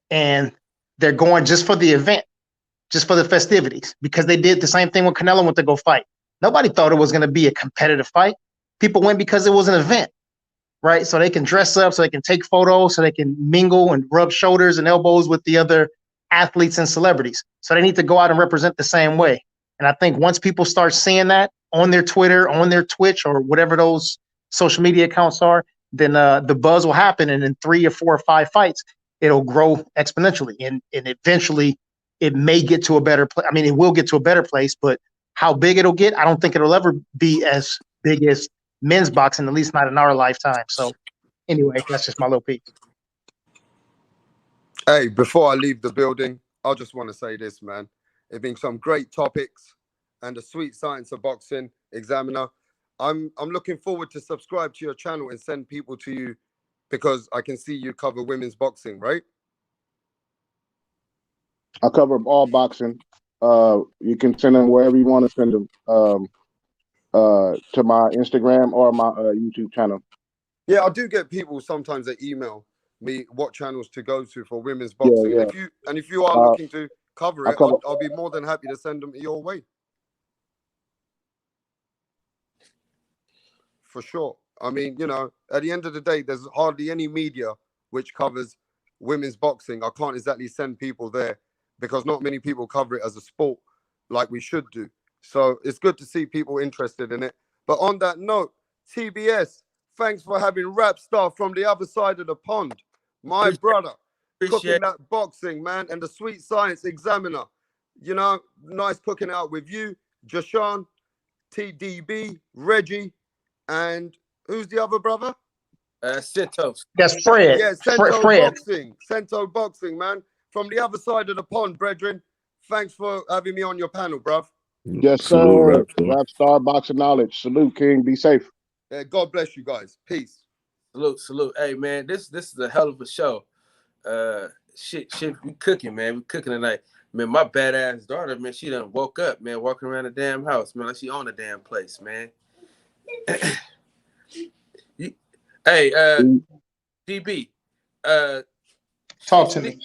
and they're going just for the event, just for the festivities, because they did the same thing when Canelo went to go fight. Nobody thought it was going to be a competitive fight. People went because it was an event, right? So they can dress up, so they can take photos, so they can mingle and rub shoulders and elbows with the other athletes and celebrities. So they need to go out and represent the same way. And I think once people start seeing that on their Twitter, on their Twitch, or whatever those social media accounts are, then the buzz will happen. And in 3 or 4 or 5 fights, it'll grow exponentially. And eventually it may get to a better place. I mean, it will get to a better place, but how big it'll get, I don't think it'll ever be as big as men's boxing, at least not in our lifetime. So anyway, that's just my little piece. Hey, before I leave the building, I just want to say this, man. It's been some great topics, and the Sweet Science of Boxing Examiner. I'm looking forward to subscribe to your channel and send people to you, because I can see you cover women's boxing, right? I cover all boxing. You can send them wherever you want to send them, to my Instagram or my YouTube channel. Yeah, I do get people sometimes that email me what channels to go to for women's boxing. Yeah. If you are looking to cover it, cover- I'll be more than happy to send them your way. For sure. I mean, at the end of the day, there's hardly any media which covers women's boxing. I can't exactly send people there because not many people cover it as a sport like we should do. So it's good to see people interested in it. But on that note, TBS, thanks for having Rap Star from the other side of the pond. My brother, cooking that boxing, man, and the Sweet Science Examiner. Nice cooking out with you, Jashawn, TDB, Reggie, and who's the other brother? Centos. That's Fred. Yeah, Cento Fred. Boxing. Cento Boxing, man. From the other side of the pond, brethren. Thanks for having me on your panel, bruv. Yes, Salute, sir. Rap Star Boxing Knowledge. Salute, King. Be safe. Yeah, God bless you guys. Peace. Salute. Hey man, this is a hell of a show. Shit, we cooking, man. We cooking tonight. Man, my badass daughter, man, she done woke up, man, walking around the damn house, man, like she own the damn place, man. Hey, DB, talk to me.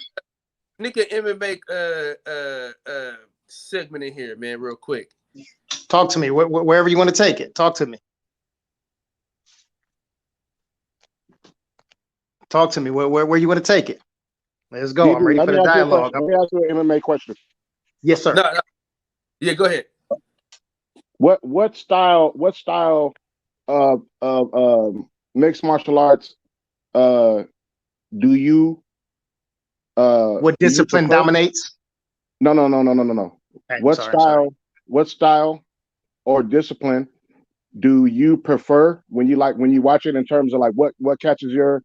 Nick MMA segment in here, man, real quick. Talk to me. Wherever you want to take it. Talk to me. Talk to me. Where you want to take it? Let's go. I'm ready for the dialogue. Let me ask you an MMA question. Yes, sir. No. Yeah, go ahead. What style of mixed martial arts do you What do you discipline prefer? dominates? No. Okay, What sorry, I'm sorry. style or discipline do you prefer when you watch it in terms of like what catches your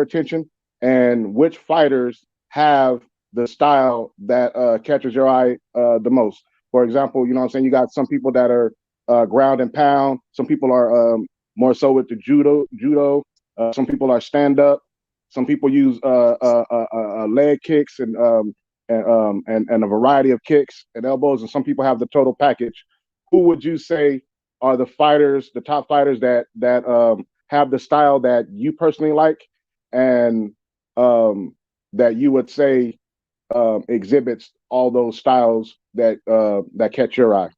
attention, and which fighters have the style that catches your eye the most? For example, you know what I'm saying, you got some people that are ground and pound, some people are more so with the judo, some people are stand up, some people use leg kicks and a variety of kicks and elbows, and some people have the total package. Who would you say are the top fighters that have the style that you personally like, and that you would say exhibits all those styles that catch your eye?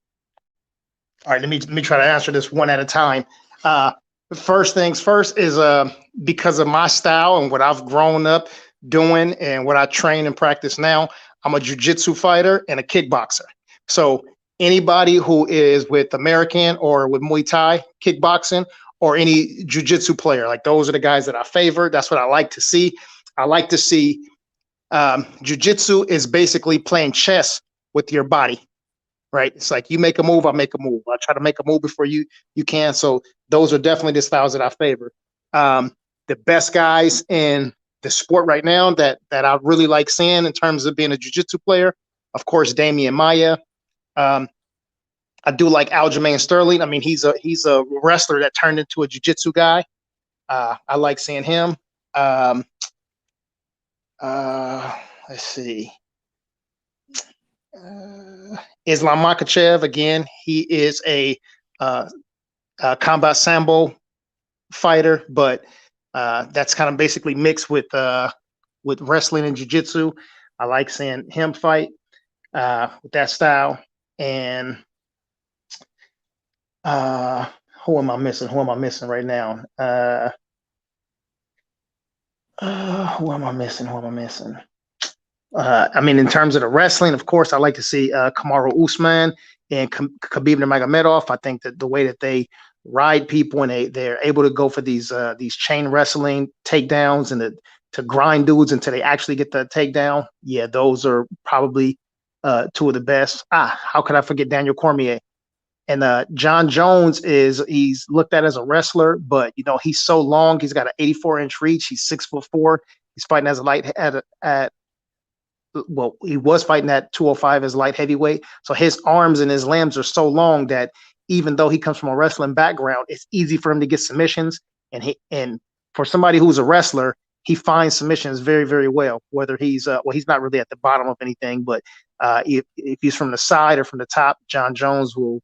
All right, let me try to answer this one at a time. First things first is because of my style and what I've grown up doing and what I train and practice now, I'm a jiu-jitsu fighter and a kickboxer. So anybody who is with American or with Muay Thai, kickboxing, or any jiu-jitsu player, like those are the guys that I favor. That's what I like to see. I like to see jiu-jitsu is basically playing chess with your body. Right, it's like you make a move, I make a move. I try to make a move before you can. So those are definitely the styles that I favor. The best guys in the sport right now that I really like seeing in terms of being a jiu-jitsu player, of course, Damian Maia. I do like Aljamain Sterling. I mean, he's a wrestler that turned into a jiu-jitsu guy. I like seeing him. Let's see. Islam Makhachev, again, he is a combat sambo fighter, but that's kind of basically mixed with wrestling and jiu-jitsu. I like seeing him fight with that style. And who am I missing right now? Who am I missing? I mean, in terms of the wrestling, of course, I like to see Kamaru Usman and Khabib Nurmagomedov. I think that the way that they ride people and they're able to go for these chain wrestling takedowns and to grind dudes until they actually get the takedown. Yeah, those are probably two of the best. How could I forget Daniel Cormier? And John Jones he's looked at as a wrestler, but you know he's so long. He's got an 84-inch reach. He's 6'4". He's fighting as a light well, he was fighting at 205 as light heavyweight. So his arms and his limbs are so long that even though he comes from a wrestling background, it's easy for him to get submissions. And for somebody who's a wrestler, he finds submissions very, very well. Whether he's he's not really at the bottom of anything, but if he's from the side or from the top, John Jones will.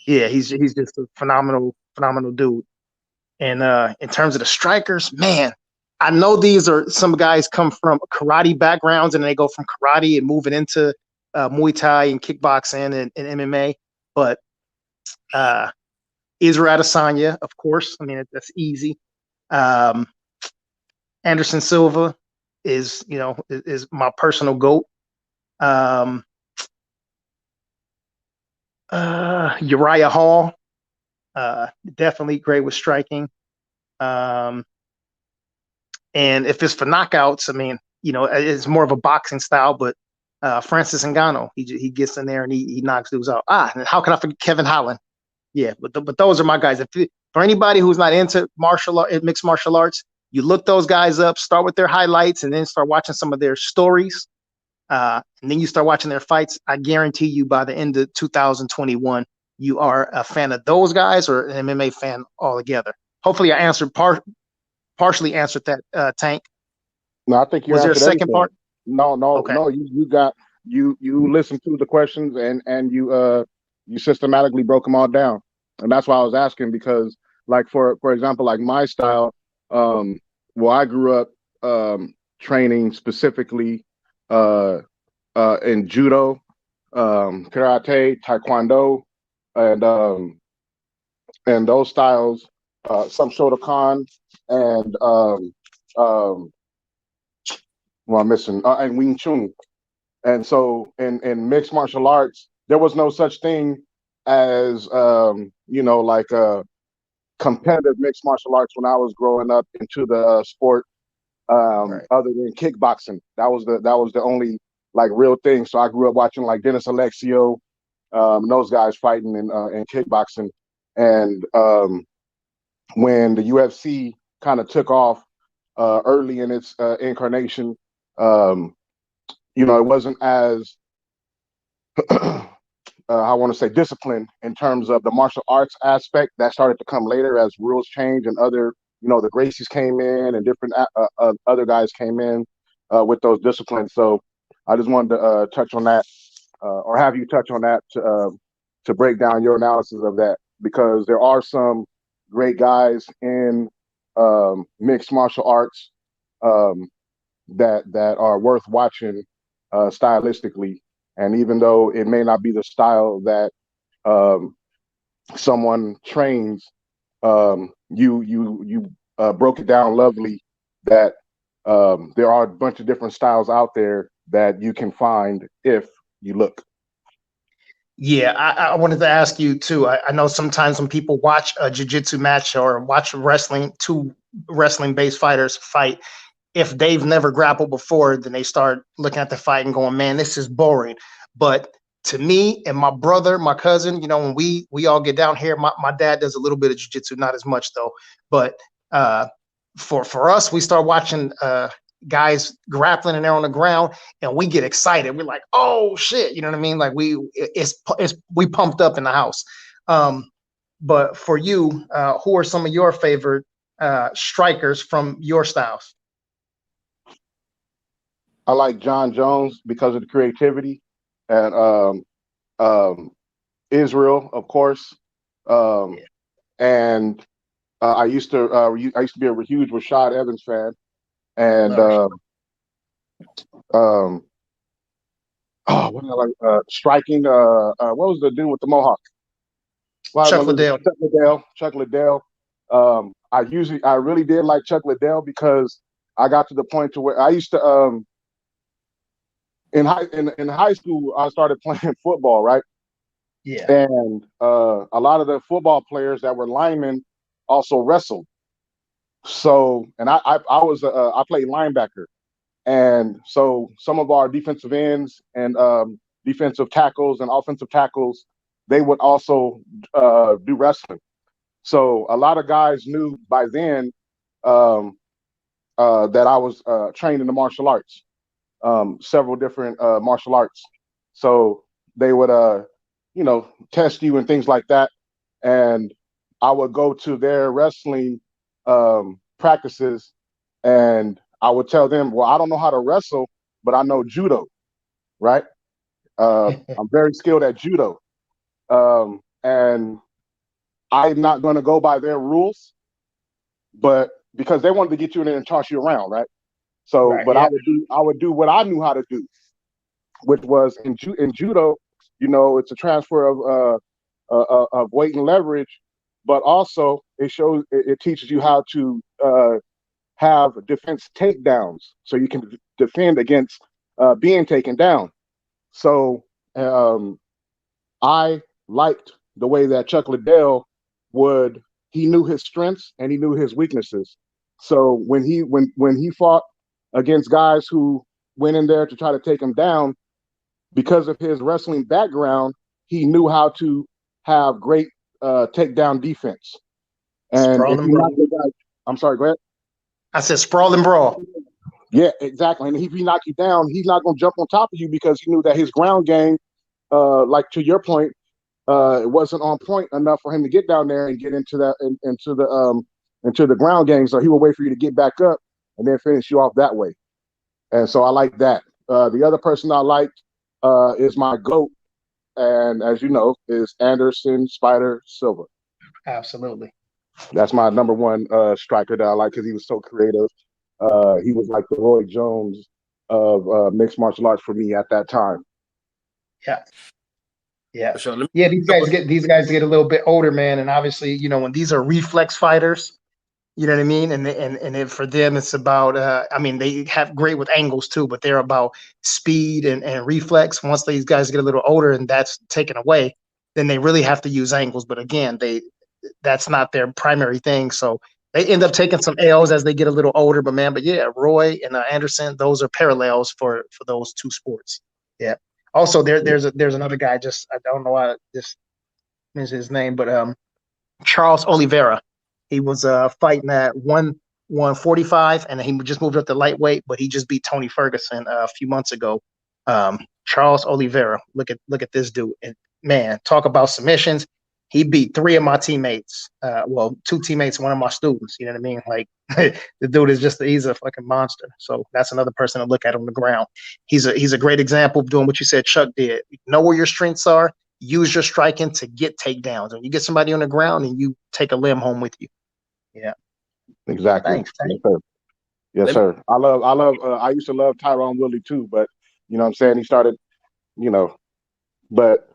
Yeah, he's just a phenomenal dude. And in terms of the strikers, man, I know these are some guys come from karate backgrounds and they go from karate and moving into Muay Thai and kickboxing and MMA. But Israel Adesanya, of course, I mean, that's easy. Anderson Silva is my personal GOAT. Uriah Hall, definitely great with striking. And if it's for knockouts, I mean, it's more of a boxing style, but Francis Ngannou, he gets in there and he knocks dudes out. And how can I forget Kevin Holland? Yeah, but those are my guys. For anybody who's not into mixed martial arts, you look those guys up, start with their highlights, and then start watching some of their stories. And then you start watching their fights. I guarantee you by the end of 2021, you are a fan of those guys or an MMA fan altogether. Hopefully I answered partially answered that, Tank. No, I think you was there a answered second everything. part? No, Okay. you listened to the questions and you systematically broke them all down, and that's why I was asking, because like for example, like my style, I grew up training specifically in judo, karate, taekwondo, and those styles, some Shotokan, and I'm missing, and Wing Chun. And so in mixed martial arts, there was no such thing as like competitive mixed martial arts when I was growing up into the sport. other than kickboxing. That was the only like real thing. So I grew up watching like Dennis Alexio, those guys fighting in kickboxing. And when the UFC kind of took off early in its incarnation, you know, it wasn't as I want to say disciplined in terms of the martial arts aspect. That started to come later as rules changed and other, you know, the Gracies came in and different other guys came in with those disciplines. So I just wanted to touch on that or have you touch on that to break down your analysis of that, because there are some great guys in mixed martial arts that are worth watching stylistically. And even though it may not be the style that someone trains, you broke it down lovely that there are a bunch of different styles out there that you can find if you look. Yeah, I wanted to ask you too. I know sometimes when people watch a jiu-jitsu match or watch wrestling, two wrestling-based fighters fight, if they've never grappled before, then they start looking at the fight and going, man, this is boring. But to me and my brother, my cousin, you know, when we all get down here, my dad does a little bit of jiu-jitsu, not as much though. But for us, we start watching guys grappling and they're on the ground and we get excited. We're like, oh shit, you know what I mean? Like we pumped up in the house. But for you, who are some of your favorite strikers from your styles? I like John Jones because of the creativity, and Israel, of course, and I used to be a huge Rashad Evans fan, and what I like striking. What was the dude with the mohawk? Well, Chuck Liddell. Chuck Liddell. I really did like Chuck Liddell because I got to the point to where I used to in high school I started playing football, right? Yeah. And a lot of the football players that were linemen also wrestled. So, and I played linebacker, and so some of our defensive ends and defensive tackles and offensive tackles, they would also do wrestling. So a lot of guys knew by then that I was trained in the martial arts, several different martial arts. So they would, test you and things like that. And I would go to their wrestling practices and I would tell them, well, I don't know how to wrestle, but I know judo, right? I'm very skilled at judo. And I'm not going to go by their rules, but because they wanted to get you in there and toss you around, right? So, right, but yeah. I would do what I knew how to do, which was in judo, it's a transfer of weight and leverage, but also it teaches you how to have defense takedowns, so you can defend against being taken down. So I liked the way that Chuck Liddell he knew his strengths and he knew his weaknesses. So when he fought against guys who went in there to try to take him down, because of his wrestling background, he knew how to have great takedown defense. And if you knock the guy, I'm sorry, go ahead. I said sprawl and brawl. Yeah, exactly. And if he knock you down, he's not going to jump on top of you because he knew that his ground game, like to your point, it wasn't on point enough for him to get down there and get into the ground game. So he will wait for you to get back up and then finish you off that way. And so I like that. The other person I liked is my GOAT, and as you know, is Anderson Spider Silva. Absolutely. That's my number one striker that I like because he was so creative. He was like the Roy Jones of mixed martial arts for me at that time. Yeah. Yeah. Yeah, these guys get a little bit older, man. And obviously, when these are reflex fighters, you know what I mean? And for them, it's about, they have great with angles too, but they're about speed and reflex. Once these guys get a little older and that's taken away, then they really have to use angles. But again, that's not their primary thing. So They end up taking some L's as they get a little older, but yeah, Roy and Anderson, those are parallels for those two sports. Yeah. Also, there's another guy. Just I don't know why I just mentioned his name, but Charles Oliveira. He was fighting at 145, and he just moved up to lightweight, but he just beat Tony Ferguson a few months ago. Charles Oliveira. Look at this dude, and man, talk about submissions. He beat 3 of my teammates. 2 teammates, 1 of my students. You know what I mean? Like the dude is he's a fucking monster. So that's another person to look at on the ground. He's a great example of doing what you said Chuck did. Know where your strengths are. Use your striking to get takedowns. When you get somebody on the ground and you take a limb home with you. Yeah. Exactly. Thanks. Yes, sir. Yes, sir. I used to love Tyrone Woodley too, but you know what I'm saying? He started, but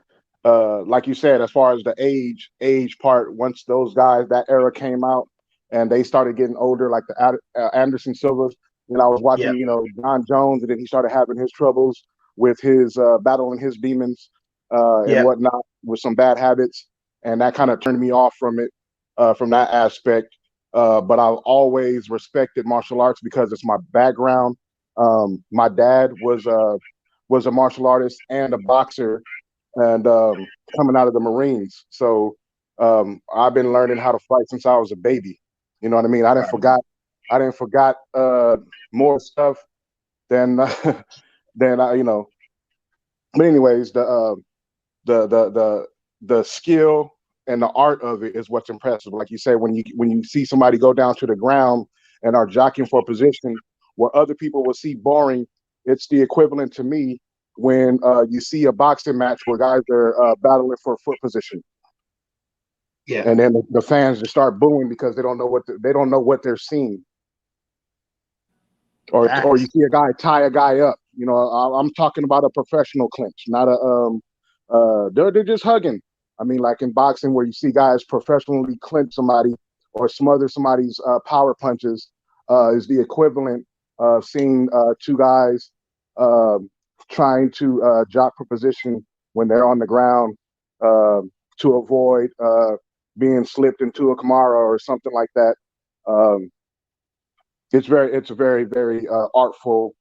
like you said, as far as the age part, once those guys, that era came out and they started getting older, like the Anderson Silvas, I was watching, John Jones, and then he started having his troubles with his battling his demons and whatnot with some bad habits. And that kind of turned me off from it, from that aspect. But I've always respected martial arts because it's my background. My dad was a martial artist and a boxer, and coming out of the Marines. So I've been learning how to fight since I was a baby. You know what I mean? I didn't forgot more stuff than I, But anyways, the skill and the art of it is what's impressive. Like you say, when you see somebody go down to the ground and are jockeying for a position where other people will see boring, it's the equivalent to me when you see a boxing match where guys are battling for foot position. Yeah. And then the fans just start booing because they don't know what they're seeing. Or you see a guy tie a guy up. I'm talking about a professional clinch, not they're just hugging. I mean, like in boxing where you see guys professionally clinch somebody or smother somebody's power punches is the equivalent of seeing 2 guys trying to jock for position when they're on the ground to avoid being slipped into a Kimura or something like that. It's a very, very artful,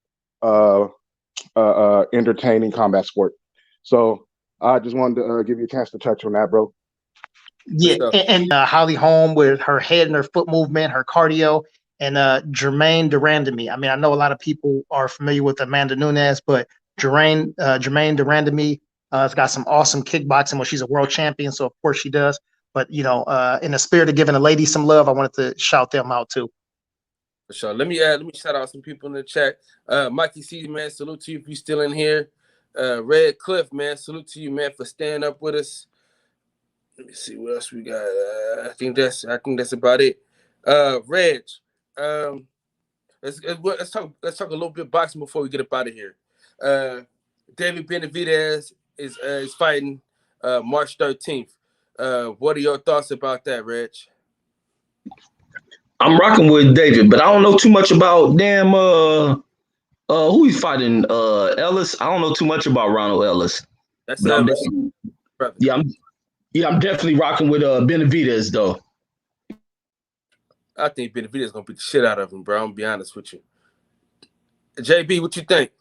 entertaining combat sport. So I just wanted to give you a chance to touch on that, bro. Yeah, and Holly Holm with her head and her foot movement, her cardio, and Jermaine Durandamy. I mean, I know a lot of people are familiar with Amanda Nunes, but Jermaine Durandamy has got some awesome kickboxing. Well, she's a world champion, so of course she does. But in the spirit of giving a lady some love, I wanted to shout them out too. For sure. Let me shout out some people in the chat. Mikey C, man, salute to you if you're still in here. Red Cliff, man, salute to you, man, for staying up with us. Let me see what else we got. I think that's about it. Reg, let's talk a little bit boxing before we get up out of here. David Benavidez is fighting March 13th. What are your thoughts about that, Reg? I'm rocking with David, but I don't know too much about who he's fighting. Ellis. I don't know too much about Ronald Ellis. That's I'm definitely rocking with Benavidez though. I think Benavidez gonna beat the shit out of him, bro. I'm gonna be honest with you. JB, what you think?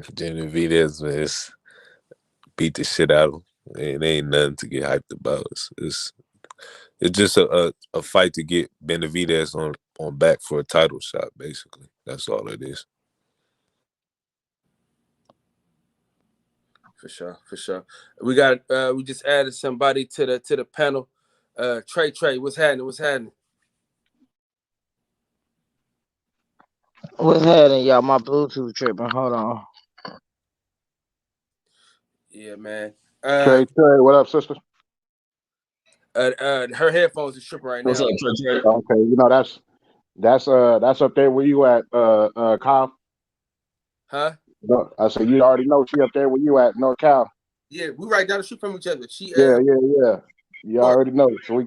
Benavidez, man, beat the shit out of him. It ain't nothing to get hyped about. It's just a fight to get Benavidez on back for a title shot, basically. That's all it is. For sure. We just added somebody to the panel. Trey, what's happening? What's happening, y'all? My Bluetooth tripping. Hold on. Yeah, man. Trey, what up, sister? Her headphones are tripping right now. What's up, Trey? Okay, that's up there where you at, Kyle? Huh? No, I said you already know she up there where you at, NorCal. Yeah, we right down the street from each other. Yeah. You already know. So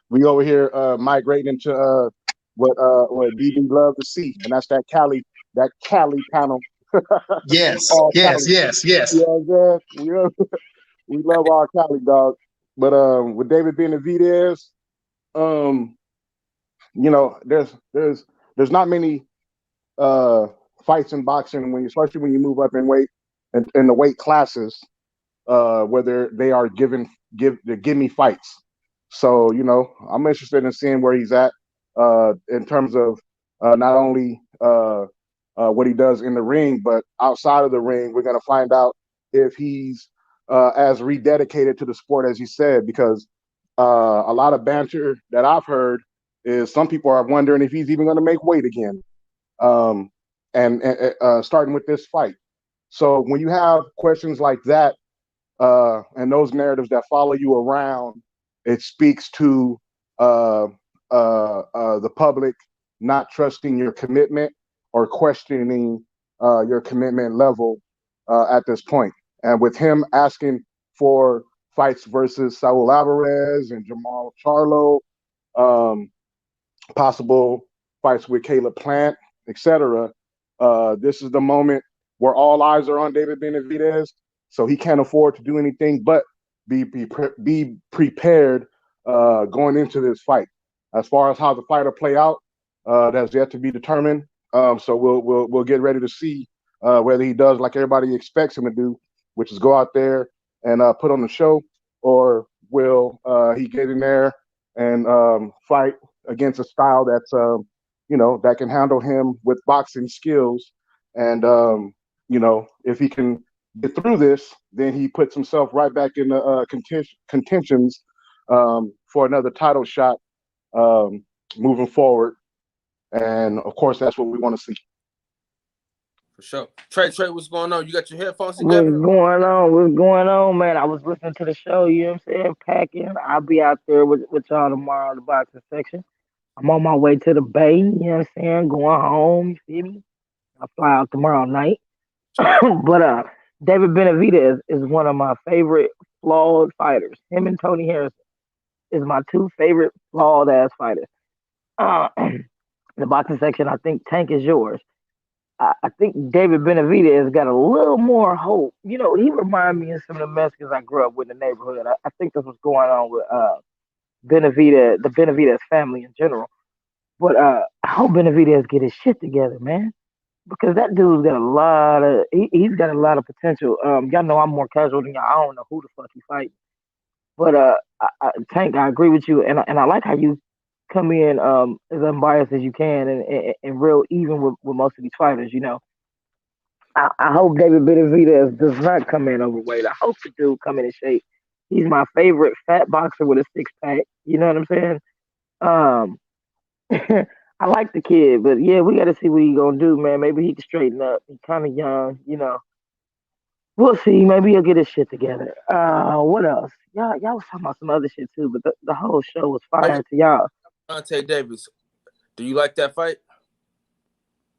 we over here migrating into what DB love to see, and that's that Cali panel. Yes. Yeah, we love our Cali dog. But with David Benavidez, there's not many fights in boxing especially when you move up in weight in the weight classes where they are give me fights. So I'm interested in seeing where he's at in terms of not only what he does in the ring, but outside of the ring. We're going to find out if he's as rededicated to the sport as he said, because a lot of banter that I've heard is some people are wondering if he's even going to make weight again, and starting with this fight. So when you have questions like that and those narratives that follow you around, it speaks to the public not trusting your commitment or questioning your commitment level at this point. And with him asking for fights versus Saul Alvarez and Jamal Charlo, possible fights with Caleb Plant, etc., this is the moment where all eyes are on David Benavidez. So he can't afford to do anything but be prepared going into this fight. As far as how the fight will play out, that's yet to be determined. So we'll get ready to see whether he does like everybody expects him to do, which is go out there and put on the show, or will he get in there and fight against a style that's that can handle him with boxing skills. And if he can get through this, then he puts himself right back in the contentions for another title shot moving forward. And of course, that's what we want to see. For sure. Trey, what's going on? You got your headphones What's together? going on? What's going on, man? I was listening to the show, you know what I'm saying? Packing. I'll be out there with y'all tomorrow in the boxing section. I'm on my way to the Bay, you know what I'm saying? Going home, you feel me? I'll fly out tomorrow night. But David Benavidez is one of my favorite flawed fighters. Him and Tony Harrison is my two favorite flawed ass fighters. The boxing section, I think Tank is yours. I think David Benavidez got a little more hope. He reminded me of some of the Mexicans I grew up with in the neighborhood. I think that's what's going on with Benavidez, the Benavidez family in general. But I hope Benavidez get his shit together, man, because that dude's got he's got a lot of potential. Y'all know I'm more casual than y'all. I don't know who the fuck he fighting, but Tank, I agree with you, and I like how you come in as unbiased as you can and real even with most of these fighters. I hope David Benavidez does not come in overweight. I hope the dude come in shape. He's my favorite fat boxer with a 6-pack. You know what I'm saying? I like the kid, but yeah, we got to see what he's gonna do, man. Maybe he can straighten up. He's kind of young, We'll see. Maybe he'll get his shit together. What else? Y'all was talking about some other shit too, but the whole show was fire to y'all. Gervonta Davis, do you like that fight?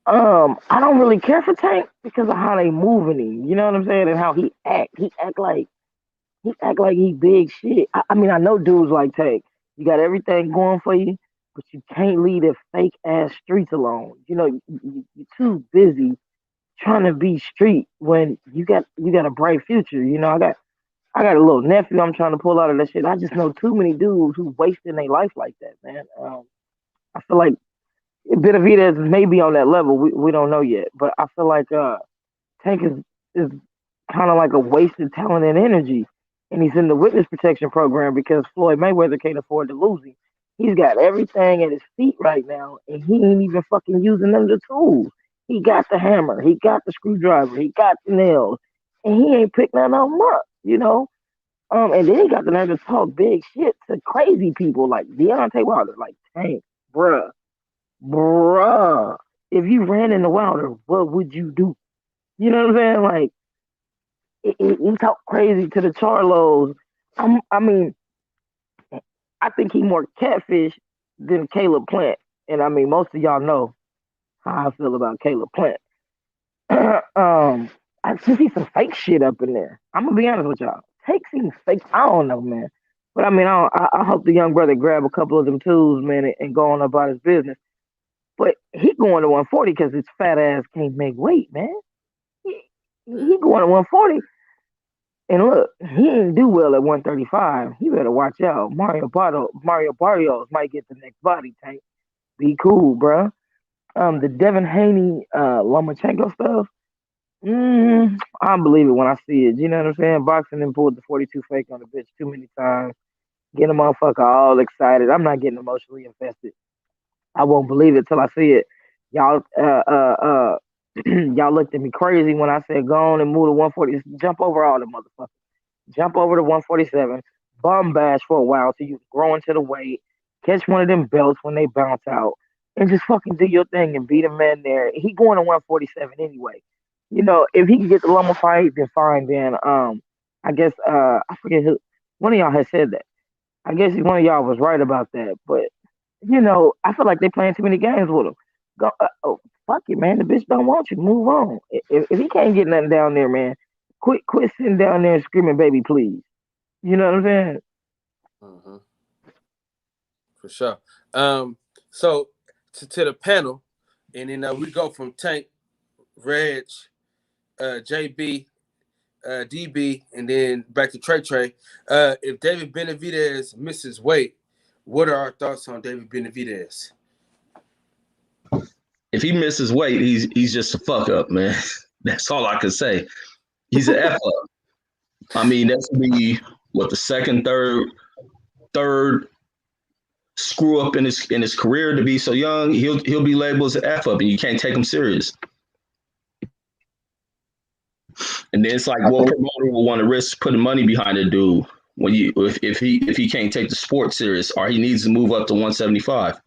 I don't really care for Tank because of how they moving him. You know what I'm saying? And how he act. He act like he big shit. I mean, I know dudes like Tank. You got everything going for you, but you can't leave the fake ass streets alone. You're too busy trying to be street when you got a bright future. I got a little nephew I'm trying to pull out of that shit. I just know too many dudes who wasting their life like that, man. I feel like Benavidez may be on that level. We don't know yet, but I feel like Tank is kind of like a wasted talent and energy, and he's in the witness protection program because Floyd Mayweather can't afford to lose him. He's got everything at his feet right now, and he ain't even fucking using them the tools. He got the hammer, he got the screwdriver, he got the nails, and he ain't picked none of them up, and then he got the nerve to talk big shit to crazy people like Deontay Wilder, like Tank, bruh. If you ran into Wilder, what would you do? You know what I'm saying? Like, he talk crazy to the Charlos. I think he more catfish than Caleb Plant. And I mean, most of y'all know how I feel about Caleb Plant. I just see some fake shit up in there. I'm gonna be honest with y'all. Take some fake. I don't know, man. But I mean, I hope the young brother grab a couple of them tools, man, and go on about his business. But he going to 140 because his fat ass can't make weight, man. He going to 140. And look, he ain't do well at 135. He better watch out. Mario Barrios might get the next body tank. be cool, bro. The Devin Haney, Lomachenko stuff. I believe it when I see it. You know what I'm saying? Boxing and pulled the 42 fake on the bitch too many times. Getting a motherfucker all excited. I'm not getting emotionally invested. I won't believe it till I see it. Y'all, y'all looked at me crazy when I said go on and move to 140. Jump over all the motherfuckers. Jump over to 147. Bum bash for a while till you grow into the weight. Catch one of them belts when they bounce out, and just fucking do your thing and beat a man there. He going to 147 anyway. You know, if he can get the Loma fight, then fine. Then I guess I forget who. One of y'all had said that. I guess one of y'all was right about that, but you know, I feel like they playing too many games with him. Go, fuck it, man. The bitch don't want you. Move on. If he can't get nothing down there, man, quit sitting down there and screaming, baby, please. You know what I'm saying? Mm-hmm. For sure. So to the panel, and then we go from Tank, Reg, JB, DB, and then back to Trey. If David Benavidez misses weight, what are our thoughts on David Benavidez? If he misses weight, he's just a fuck up, man. That's all I can say. He's an F up. I mean, that's be what the second, third screw up in his career to be so young. He'll be labeled as an F up, and you can't take him serious. And then it's like, what promoter will want to risk putting money behind a dude when if he can't take the sport serious, or he needs to move up to 175?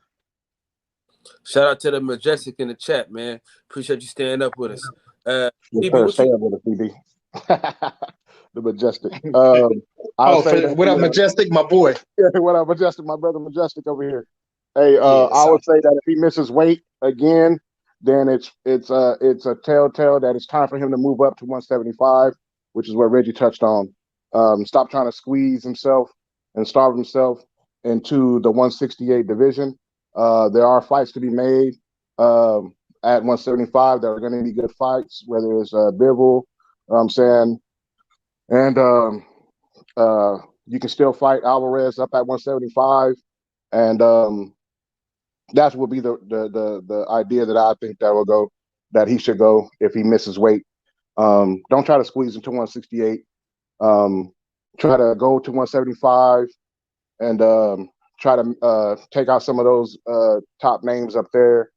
Shout out to the Majestic in the chat, man. Appreciate you staying up with us. Stay up with us, DB. The Majestic. What up, Majestic, my boy? Yeah, what up, Majestic, my brother Majestic over here. Hey, I would say that if he misses weight again, then it's a telltale that it's time for him to move up to 175, which is what Reggie touched on. Stop trying to squeeze himself and starve himself into the 168 division. There are fights to be made at 175 that are going to be good fights, whether it's Bivol, I'm saying, and you can still fight Alvarez up at 175, and that would be the idea that I think that he should go if he misses weight. Don't try to squeeze into 168. Try to go to 175 and try to take out some of those top names up there,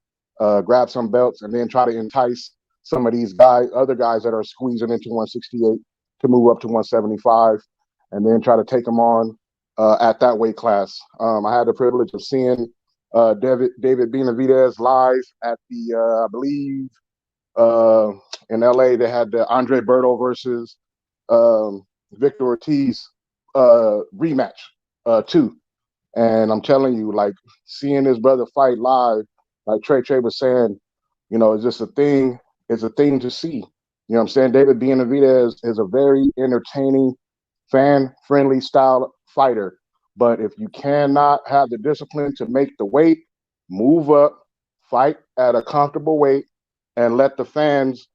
grab some belts, and then try to entice some of these other guys that are squeezing into 168 to move up to 175, and then try to take them on at that weight class. I had the privilege of seeing David Benavidez live at the, I believe, in LA, they had the Andre Berto versus Victor Ortiz rematch too. And I'm telling you, like, seeing his brother fight live, like Trey was saying, you know, it's just a thing. It's a thing to see. You know what I'm saying? David Benavidez is a very entertaining, fan-friendly style fighter. But if you cannot have the discipline to make the weight, move up, fight at a comfortable weight, and let the fans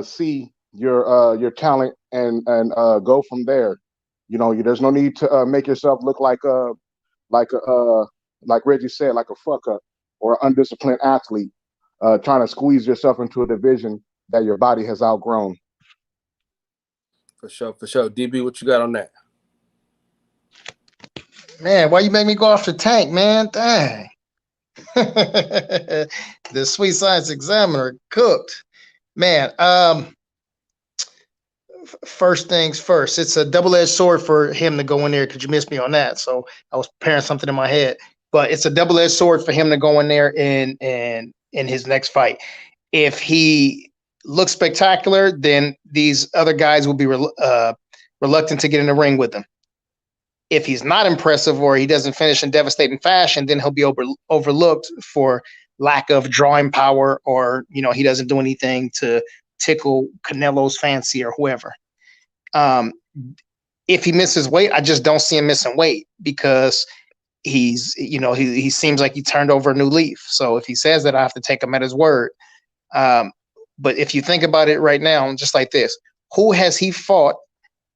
see your talent and go from there. You know, there's no need to make yourself look like Reggie said, like a fuck up or an undisciplined athlete, trying to squeeze yourself into a division that your body has outgrown. For sure. DB, what you got on that? Man, why you make me go off the Tank, man? Dang. The Sweet Science Examiner cooked. Man, first things first, it's a double-edged sword for him to go in there because you missed me on that. So I was preparing something in my head. But it's a double-edged sword for him to go in there in his next fight. If he looks spectacular, then these other guys will be reluctant to get in the ring with him. If he's not impressive or he doesn't finish in devastating fashion, then he'll be overlooked for lack of drawing power, or, you know, he doesn't do anything to tickle Canelo's fancy or whoever. If he misses weight, I just don't see him missing weight because he seems like he turned over a new leaf. So if he says that, I have to take him at his word. But if you think about it right now, just like this, who has he fought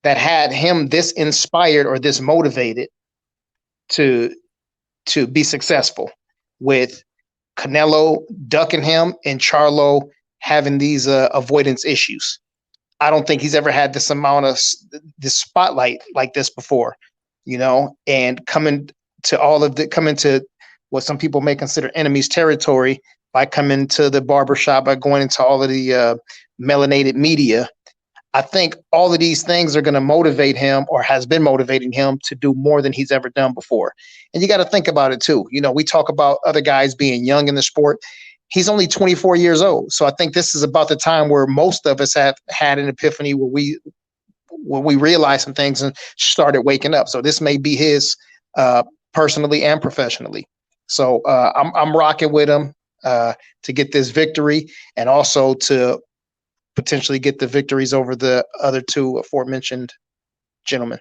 that had him this inspired or this motivated to be successful with Canelo ducking him and Charlo having these avoidance issues. I don't think he's ever had this amount of this spotlight like this before, and coming to what some people may consider enemy's territory by coming to the barbershop, by going into all of the melanated media. I think all of these things are going to motivate him, or has been motivating him, to do more than he's ever done before. And you got to think about it too. We talk about other guys being young in the sport. He's only 24 years old. So I think this is about the time where most of us have had an epiphany where we realized some things and started waking up. So this may be his personally and professionally. So I'm rocking with him to get this victory, and also to potentially get the victories over the other two aforementioned gentlemen.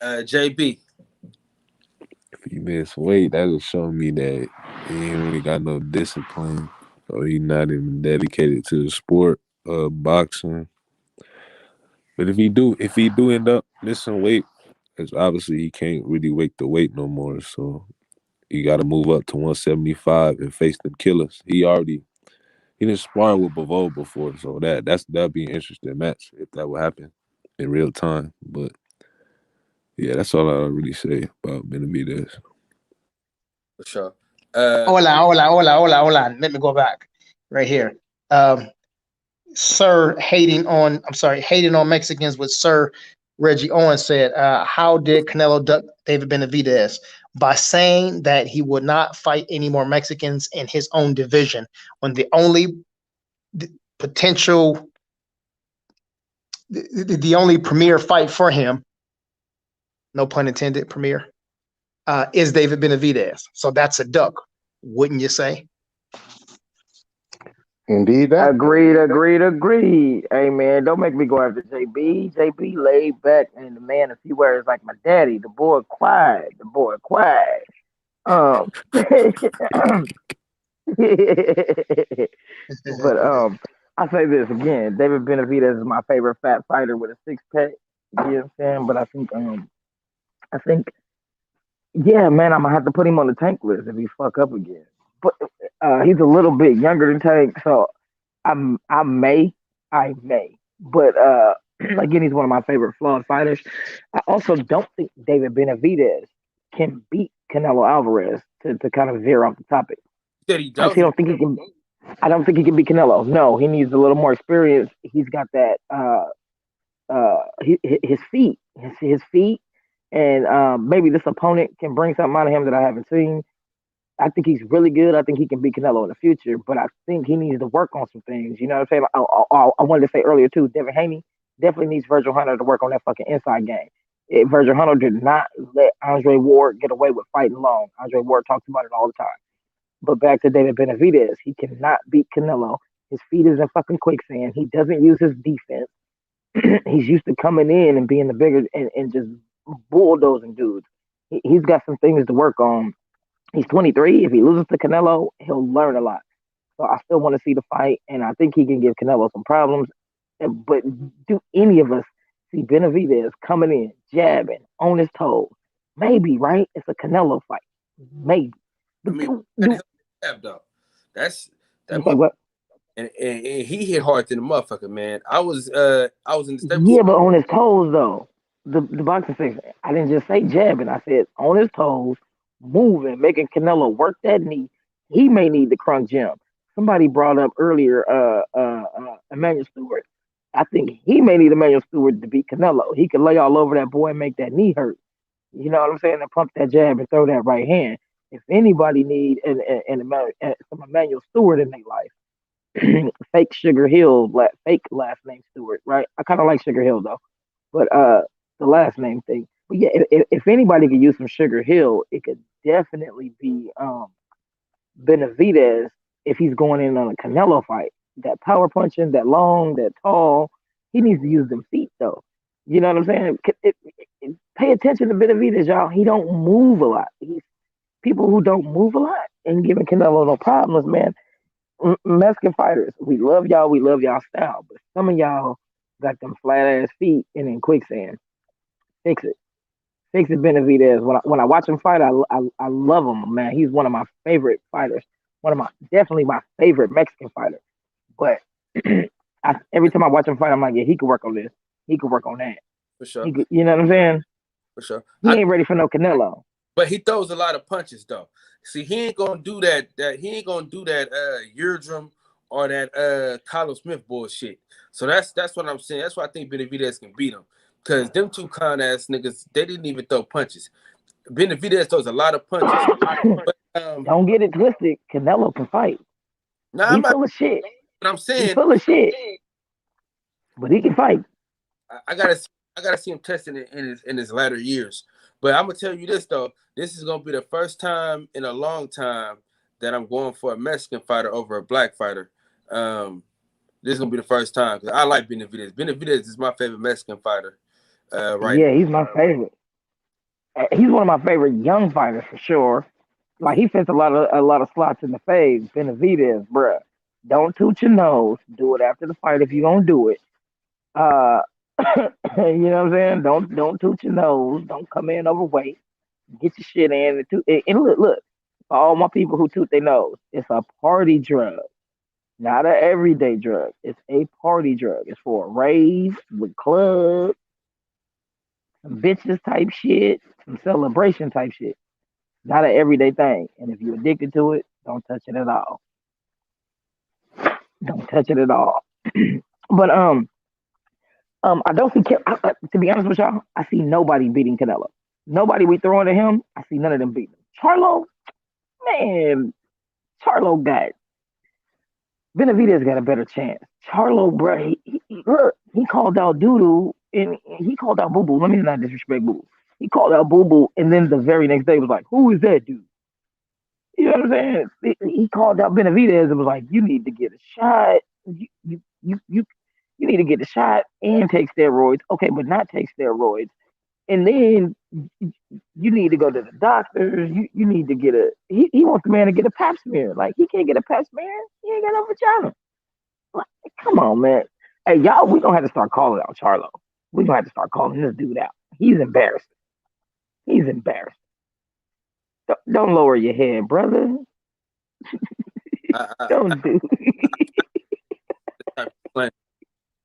JB. If he miss weight, that would show me that he ain't really got no discipline, or he not even dedicated to the sport of boxing. But if he do end up missing weight, because obviously he can't really weight the weight no more, so he got to move up to 175 and face them killers. He didn't spar with Bivol before, so that'd be an interesting match if that would happen in real time. But yeah, that's all I really say about Benavidez. For sure. Hola. Let me go back right here. Hating on Mexicans, with Sir Reggie Owens said, how did Canelo duck David Benavidez? By saying that he would not fight any more Mexicans in his own division, when the only potential, the only premier fight for him, no pun intended, premier, is David Benavidez. So that's a duck, wouldn't you say? Indeed. Agreed. Hey, man, don't make me go after JB. JB laid back and the man, a few words like my daddy. The boy quiet. But I say this again. David Benavidez is my favorite fat fighter with a six pack. You know what I'm saying? But I think, yeah, man, I'm gonna have to put him on the Tank list if he fuck up again. But he's a little bit younger than Tank, so I may. But again, he's one of my favorite flawed fighters. I also don't think David Benavidez can beat Canelo Alvarez, to kind of veer off the topic. I don't think he can. I don't think he can beat Canelo. No, he needs a little more experience. He's got that his feet, and maybe this opponent can bring something out of him that I haven't seen. I think he's really good. I think he can beat Canelo in the future, but I think he needs to work on some things. You know what I'm saying? I wanted to say earlier too, Devin Haney definitely needs Virgil Hunter to work on that fucking inside game. Virgil Hunter did not let Andre Ward get away with fighting long. Andre Ward talks about it all the time. But back to David Benavidez, he cannot beat Canelo. His feet is in fucking quicksand. He doesn't use his defense. He's used to coming in and being the bigger and just bulldozing dudes. He's got some things to work on. He's 23. If he loses to Canelo, he'll learn a lot. So I still want to see the fight, and I think he can give Canelo some problems. But do any of us see Benavidez coming in, jabbing, on his toes? Maybe, right? It's a Canelo fight. Maybe. I mean, though. That's that. What? And he hit hard to the motherfucker, man. I was in the Staples. Yeah, but on his toes though. The boxing section. I didn't just say jabbing. I said on his toes, moving, making Canelo work that knee. He may need the crunk gym. Somebody brought up earlier Emmanuel Stewart. I think he may need Emmanuel Stewart to beat Canelo. He could lay all over that boy and make that knee hurt. You know what I'm saying? And pump that jab and throw that right hand. If anybody need some Emmanuel Stewart in their life, fake Sugar Hill, fake last name Stewart, right? I kind of like Sugar Hill though, but the last name thing. But yeah, if anybody could use some Sugar Hill, it could definitely be Benavidez if he's going in on a Canelo fight. That power punching, that long, that tall, he needs to use them feet though. You know what I'm saying? Pay attention to Benavidez, y'all. He don't move a lot. He's people who don't move a lot and giving Canelo no problems, man. Mexican fighters, we love y'all style, but some of y'all got them flat ass feet and in quicksand. Fix it. Six and Benavidez. When I watch him fight, I love him, man. He's one of my favorite fighters. Definitely my favorite Mexican fighter. But every time I watch him fight, I'm like, yeah, he could work on this. He could work on that. For sure. You know what I'm saying? For sure. He ain't ready for no Canelo. But he throws a lot of punches though. See, he ain't gonna do that. He ain't gonna do that Yildirim or that Carlos Smith bullshit. So that's what I'm saying. That's why I think Benavidez can beat him. Because them two con ass niggas, they didn't even throw punches. Benavidez throws a lot of punches. But, don't get it twisted. Canelo can fight. Nah, he's full of shit. But I'm saying he's full of shit. But he can fight. I gotta see him testing it in his latter years. But I'm gonna tell you this though. This is gonna be the first time in a long time that I'm going for a Mexican fighter over a black fighter. This is gonna be the first time because I like Benavidez. Benavidez is my favorite Mexican fighter. Yeah, he's my favorite. He's one of my favorite young fighters for sure. Like he fits a lot of slots in the fade. Benavidez, bruh. Don't toot your nose. Do it after the fight if you're gonna do it. You know what I'm saying? Don't toot your nose. Don't come in overweight. Get your shit in. And look, for all my people who toot their nose, it's a party drug, not an everyday drug. It's a party drug. It's for a rave with clubs, some bitches type shit, some celebration type shit. Not an everyday thing. And if you're addicted to it, don't touch it at all. Don't touch it at all. But I don't see. To be honest with y'all, I see nobody beating Canelo. Nobody we throwing to him. I see none of them beating him. Charlo, man, Charlo got Benavidez got a better chance. Charlo, bro, he called out Doodoo and he called out Boo Boo. Let me not disrespect Boo Boo. He called out Boo Boo, and then the very next day was like, "Who is that dude?" You know what I'm saying? He called out Benavidez and was like, "You need to get a shot. You need to get the shot and take steroids. Okay, but not take steroids. And then you need to go to the doctors. You need to get he wants the man to get a pap smear. Like, he can't get a pap smear. He ain't got no vagina. Like, come on, man. Hey, y'all, we don't have to start calling out Charlo. We don't have to start calling this dude out. He's embarrassing. He's embarrassing. Don't lower your head, brother. Don't do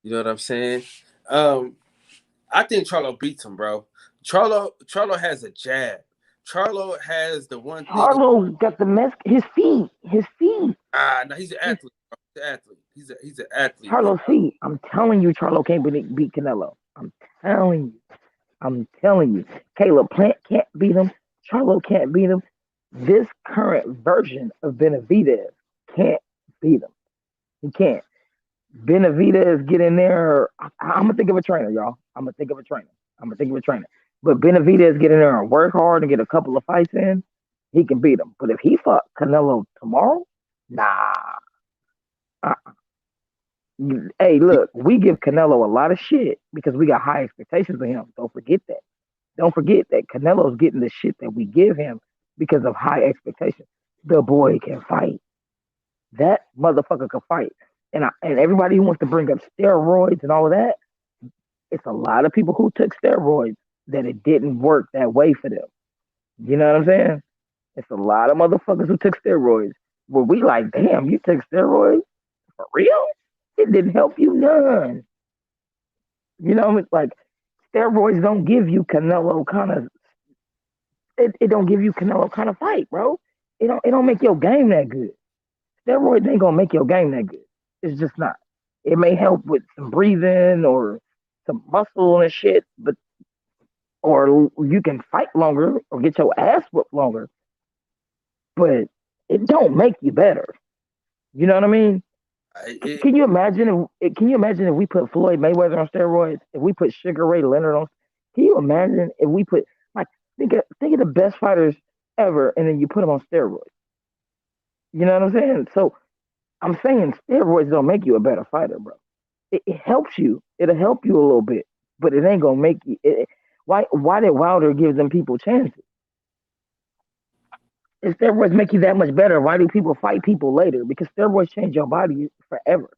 You know what I'm saying? I think Charlo beats him, bro. Charlo has a jab. Charlo has the one thing. Charlo got his feet. No, he's an athlete. Bro. He's an athlete. He's an athlete. Charlo's feet. I'm telling you, Charlo can't beat Canelo. I'm telling you. Caleb Plant can't beat him. Charlo can't beat him. This current version of Benavidez can't beat him. He can't. Benavidez get in there. I'm gonna think of a trainer, y'all. I'm gonna think of a trainer. But Benavidez get in there and work hard and get a couple of fights in, he can beat him. But if he fought Canelo tomorrow, nah. Hey, look, we give Canelo a lot of shit because we got high expectations of him. Don't forget that. Don't forget that Canelo's getting the shit that we give him because of high expectations. The boy can fight. That motherfucker can fight. And everybody who wants to bring up steroids and all of that, it's a lot of people who took steroids that it didn't work that way for them. You know what I'm saying? It's a lot of motherfuckers who took steroids where we like, damn, you took steroids? For real? It didn't help you none. You know, it's like steroids don't give you Canelo kind of. It don't give you Canelo kind of fight, bro. It don't make your game that good. Steroids ain't gonna make your game that good. It's just not. It may help with some breathing or some muscle and shit, or you can fight longer or get your ass whooped longer. But it don't make you better. You know what I mean? Can you imagine if we put Floyd Mayweather on steroids? If we put Sugar Ray Leonard on? Can you imagine if we put think of the best fighters ever, and then you put them on steroids? You know what I'm saying? So I'm saying steroids don't make you a better fighter, bro. It helps you. It'll help you a little bit, but it ain't gonna make you. Why did Wilder give them people chances? If steroids make you that much better, why do people fight people later? Because steroids change your body forever.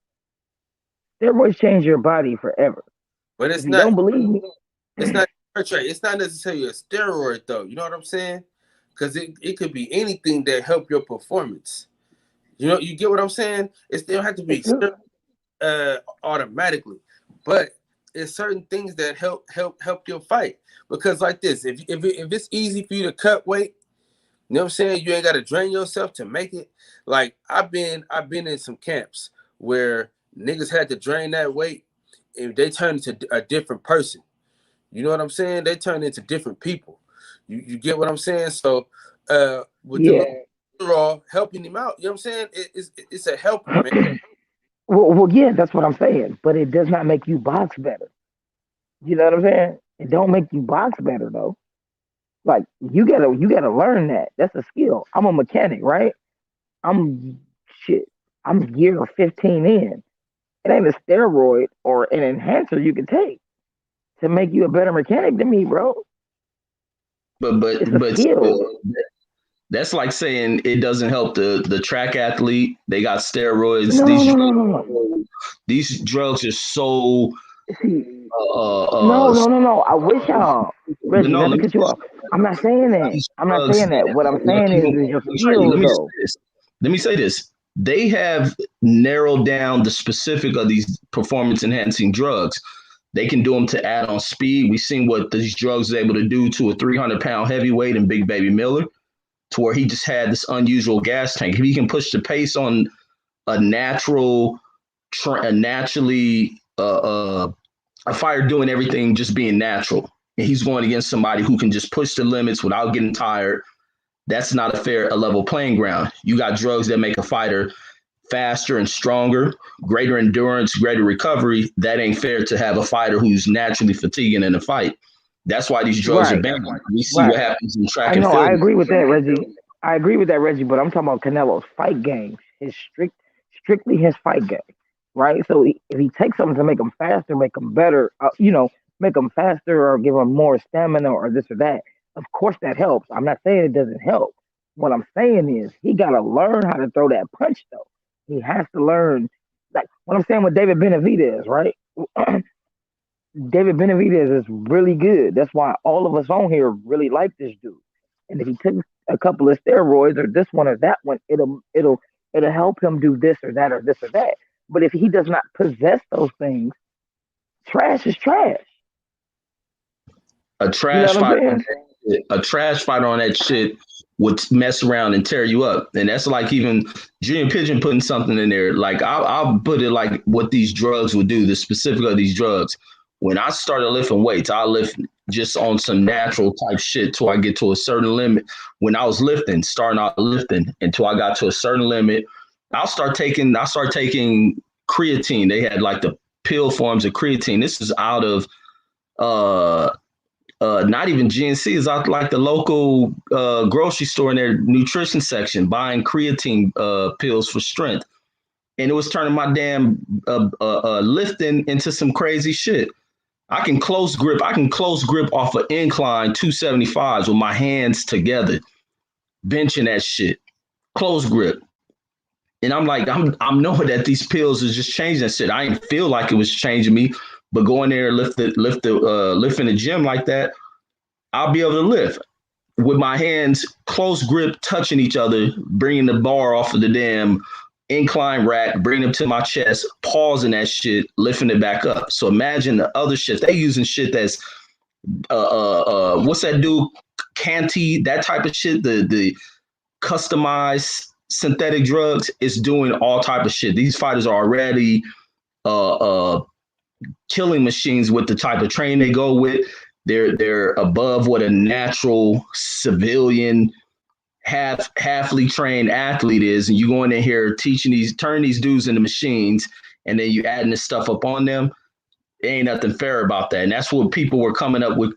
Steroids change your body forever. But it's if you not. don't believe me, It's not It's not necessarily a steroid though. You know what I'm saying? Because it could be anything that help your performance. You know, you get what I'm saying? It still have to be automatically, but it's certain things that help your fight. Because like this, if it's easy for you to cut weight, you know what I'm saying? You ain't got to drain yourself to make it. Like I've been in some camps where niggas had to drain that weight, and they turned into a different person. You know what I'm saying? They turn into different people. You get what I'm saying? So with the raw helping him out, you know what I'm saying? It's a helper, man. Well, yeah, that's what I'm saying. But it does not make you box better. You know what I'm saying? It don't make you box better though. Like you gotta learn that. That's a skill. I'm a mechanic, right? I'm gear 15 in. It ain't a steroid or an enhancer you can take to make you a better mechanic than me, bro. But It's a skill. That's like saying it doesn't help the track athlete. They got steroids. No. These drugs are so. No. I wish y'all, Reggie, not to cut you off. I'm not saying that. What I'm saying is your skills, though. Let me say this. They have narrowed down the specific of these performance enhancing drugs. They can do them to add on speed. We've seen what these drugs are able to do to a 300-pound heavyweight in Big Baby Miller, to where he just had this unusual gas tank. If he can push the pace on a fighter doing everything just being natural, and he's going against somebody who can just push the limits without getting tired, that's not a level playing ground. You got drugs that make a fighter faster and stronger, greater endurance, greater recovery. That ain't fair to have a fighter who's naturally fatiguing in a fight. That's why these drugs are banned. We see what happens in track and field. I agree with that, Reggie. But I'm talking about Canelo's fight game. His strictly his fight game, right? So if he takes something to make him faster, make him better, make him faster or give him more stamina or this or that, of course that helps. I'm not saying it doesn't help. What I'm saying is he got to learn how to throw that punch, though. He has to learn. Like what I'm saying with David Benavidez, right? David Benavidez is really good. That's why all of us on here really like this dude. And if he took a couple of steroids or this one or that one, it'll help him do this or that or this or that. But if he does not possess those things, trash is trash. A trash fighter on that shit would mess around and tear you up. And that's like even Julian Pigeon putting something in there. Like I'll put it like what these drugs would do, the specific of these drugs. When I started lifting weights, I lift just on some natural type shit till I get to a certain limit. When I was starting out lifting until I got to a certain limit, I start taking creatine. They had like the pill forms of creatine. This is out of not even GNC, is out like the local grocery store in their nutrition section, buying creatine pills for strength. And it was turning my damn lifting into some crazy shit. I can close grip off an incline 275s with my hands together, benching that shit, close grip. And I'm like, I'm knowing that these pills is just changing that shit. I didn't feel like it was changing me, but going there and lift in the gym like that, I'll be able to lift with my hands close grip, touching each other, bringing the bar off of the damn incline rack, bringing them to my chest, pausing that shit, lifting it back up. So imagine the other shit. They using shit that's what's that dude? Canty, that type of shit, the customized synthetic drugs is doing all type of shit. These fighters are already killing machines with the type of training they go with. They're above what a natural civilian halfly trained athlete is, and you go in here turn these dudes into machines, and then you adding this stuff up on them. There ain't nothing fair about that. And that's what people were coming up with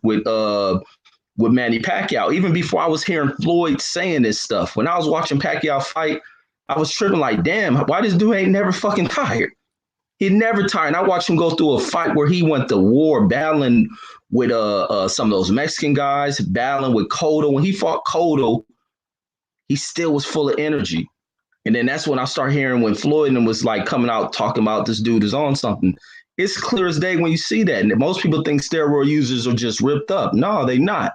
Manny Pacquiao. Even before I was hearing Floyd saying this stuff, when I was watching Pacquiao fight, I was tripping like, damn, why this dude ain't never fucking tired? He never tired. And I watched him go through a fight where he went to war battling with some of those Mexican guys, battling with Cotto. When he fought Cotto, he still was full of energy. And then that's when I start hearing when Floyd and was like coming out talking about this dude is on something. It's clear as day when you see that. And most people think steroid users are just ripped up. No, they not.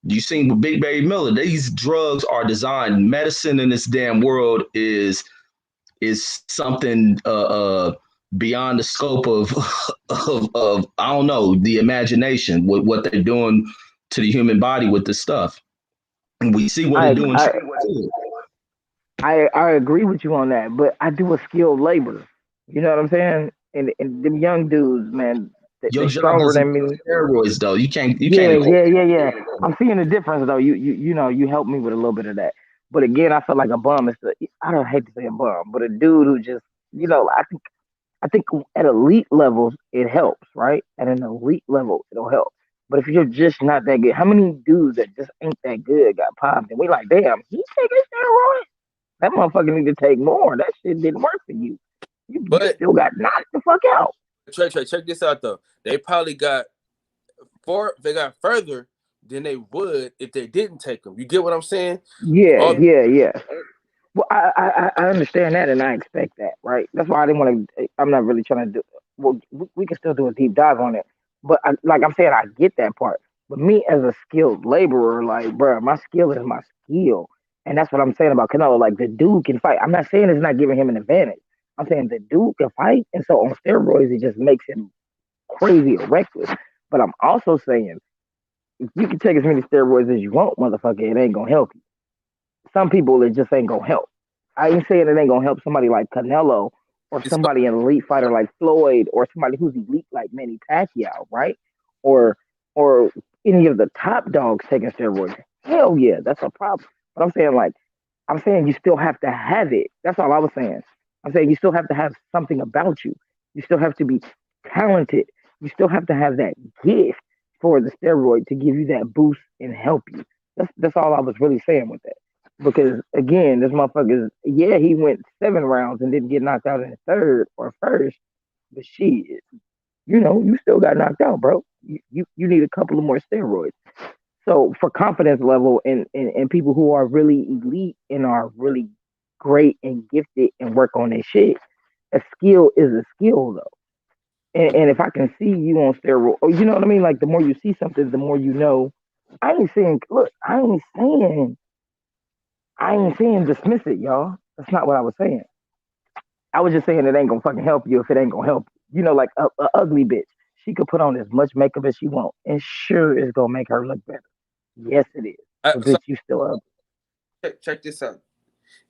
You seen with Big Baby Miller, these drugs are designed. Medicine in this damn world is something beyond the scope of, of I don't know, the imagination with what they're doing to the human body with this stuff. And we see what they're doing. I agree with you on that, but I do a skilled labor. You know what I'm saying? And them young dudes, man, Your they job stronger doesn't than me. steroids though. You can't. Yeah. I'm seeing the difference though. You know, you helped me with a little bit of that. But again, I feel like a bum is I don't hate to say a bum, but a dude who just, you know, I think at elite levels it helps, right? At an elite level, it'll help. But if you're just not that good, how many dudes that just ain't that good got popped and we like, damn, he taking steroids? That motherfucker need to take more. That shit didn't work for you. You still got knocked the fuck out. Trey, check this out though. They probably got further than they would if they didn't take them. You get what I'm saying? Yeah. Well, I understand that and I expect that, right? That's why I didn't want to. I'm not really trying to do. Well, we can still do a deep dive on it, but like I'm saying, I get that part. But me as a skilled laborer, like, bro, my skill is my skill, and that's what I'm saying about Canelo. Like, the dude can fight. I'm not saying it's not giving him an advantage. I'm saying the dude can fight, and so on steroids, it just makes him crazy or reckless. But I'm also saying, if you can take as many steroids as you want, motherfucker, it ain't gonna help you. Some people, it just ain't gonna help. I ain't saying it ain't gonna help somebody like Canelo or somebody, an elite fighter like Floyd, or somebody who's elite like Manny Pacquiao, right? Or any of the top dogs taking steroids. Hell yeah, that's a problem. But I'm saying you still have to have it. That's all I was saying. I'm saying you still have to have something about you. You still have to be talented. You still have to have that gift for the steroid to give you that boost and help you. That's all I was really saying with that. Because again, this motherfucker, he went 7 rounds and didn't get knocked out in the third or first, but shit, you know, you still got knocked out, bro. You need a couple of more steroids. So for confidence level and people who are really elite and are really great and gifted and work on their shit, a skill is a skill though. And if I can see you on steroids, or you know what I mean? Like, the more you see something, the more you know. I ain't saying dismiss it, y'all. That's not what I was saying. I was just saying it ain't gonna fucking help you if it ain't gonna help you. You know, like a ugly bitch. She could put on as much makeup as she want, and sure it's gonna make her look better. Yes, it is. Bitch, you still ugly. Check this out,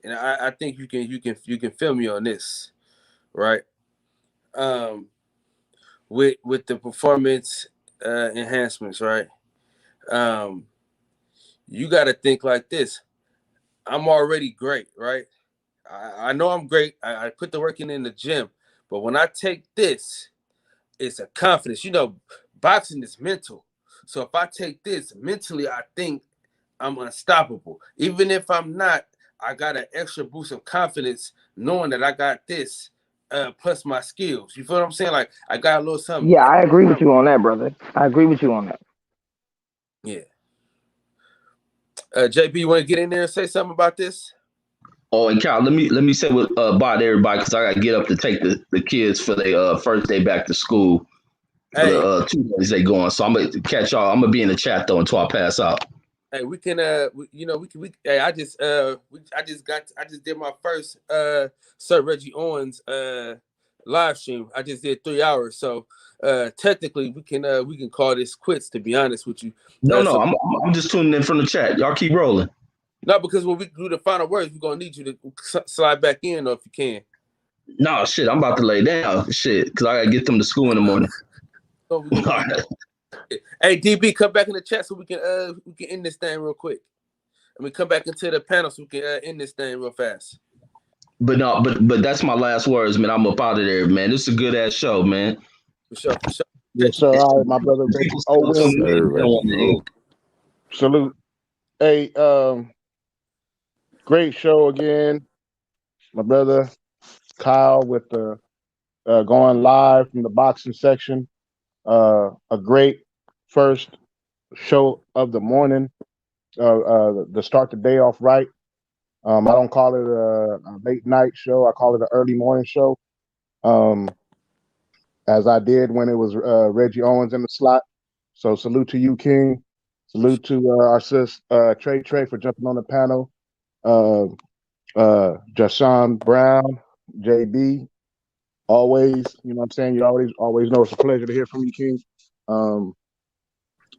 and I think you can feel me on this, right? With the performance enhancements, right? You got to think like this. I'm already great, right? I know I'm great. I put the work in the gym, but when I take this, it's a confidence. You know, boxing is mental. So if I take this mentally, I think I'm unstoppable. Even if I'm not, I got an extra boost of confidence knowing that I got this plus my skills. You feel what I'm saying? Like, I got a little something. Yeah, I agree with you on that, brother. I agree with you on that. Yeah. JP, you want to get in there and say something about this? Oh, and Cal, let me say what about everybody, because I got to get up to take the kids for their first day back to school for the 2 days they going. So I'm gonna catch y'all. I'm gonna be in the chat though until I pass out. Hey, we can hey, I just did my first Sir Reggie Owens live stream. I just did 3 hours, so technically we can call this quits, to be honest with you. No, I'm just tuning in from the chat. Y'all keep rolling. No, because when we do the final words, we're gonna need you to slide back in, or if you can. No, shit, I'm about to lay down, shit, because I gotta get them to school in the morning. So hey, DB, come back in the chat so we can end this thing real quick. I mean, come back into the panel so we can end this thing real fast. But no, but that's my last words, man. I'm up out of there, man. This is a good ass show, man. For sure. Yes, sir. All right, my brother. Salute. Hey, great show again, my brother Kyle, with the going live from the boxing section. A great first show of the morning. To start the day off right. I don't call it a late night show. I call it an early morning show. as I did when it was Reggie Owens in the slot. So salute to you, King. Salute to our sis Trey for jumping on the panel. Jashawn Brown, JB. Always, you know what I'm saying? You always know it's a pleasure to hear from you, King.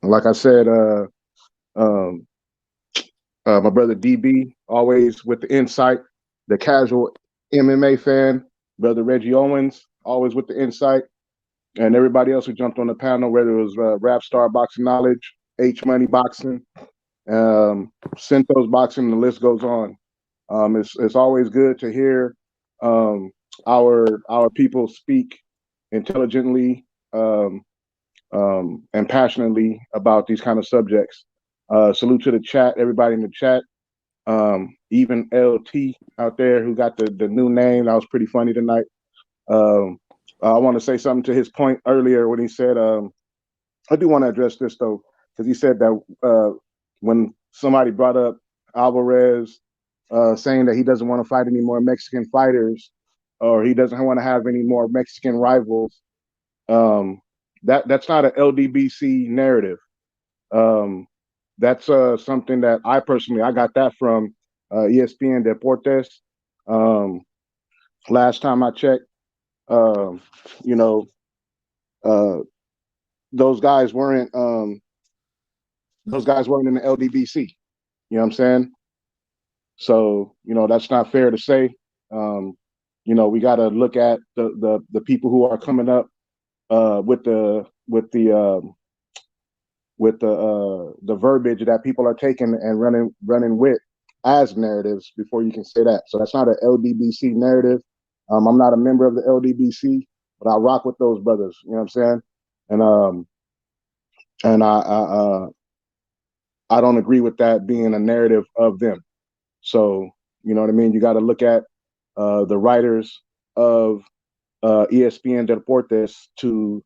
Like I said, my brother DB, always with the insight. The casual MMA fan, brother Reggie Owens, always with the insight. And everybody else who jumped on the panel, whether it was Rap Star Boxing Knowledge, H Money Boxing, Centos Boxing, the list goes on. It's always good to hear our people speak intelligently and passionately about these kind of subjects. Salute to the chat, everybody in the chat. Even LT out there who got the new name. That was pretty funny tonight. I want to say something to his point earlier when he said, I do want to address this though, because he said that when somebody brought up Alvarez saying that he doesn't want to fight any more Mexican fighters, or he doesn't want to have any more Mexican rivals, that's not an LDBC narrative. That's something that I got that from ESPN Deportes. Last time I checked, those guys weren't in the LDBC. You know what I'm saying? So, that's not fair to say. We got to look at the people who are coming up with the verbiage that people are taking and running with as narratives before you can say that. So that's not an LDBC narrative. I'm not a member of the LDBC, but I rock with those brothers. You know what I'm saying? And I don't agree with that being a narrative of them. So, you know what I mean? You got to look at the writers of ESPN Deportes to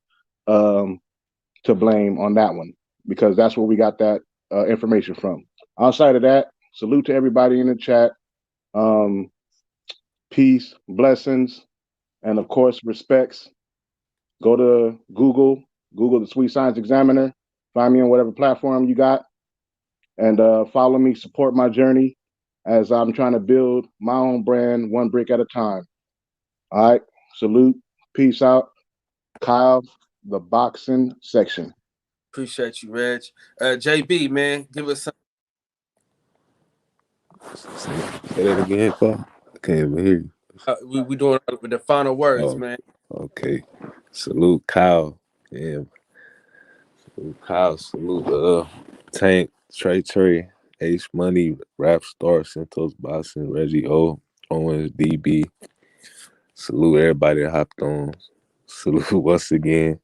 blame on that one, because that's where we got that information from. Outside of that, salute to everybody in the chat. Peace, blessings, and of course, respects. Go to Google the Sweet Science Examiner. Find me on whatever platform you got, and follow me, support my journey as I'm trying to build my own brand one brick at a time. All right, salute, peace out. Kyle, the boxing section. Appreciate you, Reg. JB, man, give us some. Say that again, Paul. I can't even hear you. We doing with the final words, man. Okay. Salute Kyle. Yeah. Salute Kyle. Salute Tank, Trey, H Money, Rap Star, Centos Boxing, Reggie O, Owens, DB. Salute everybody that hopped on. Salute once again.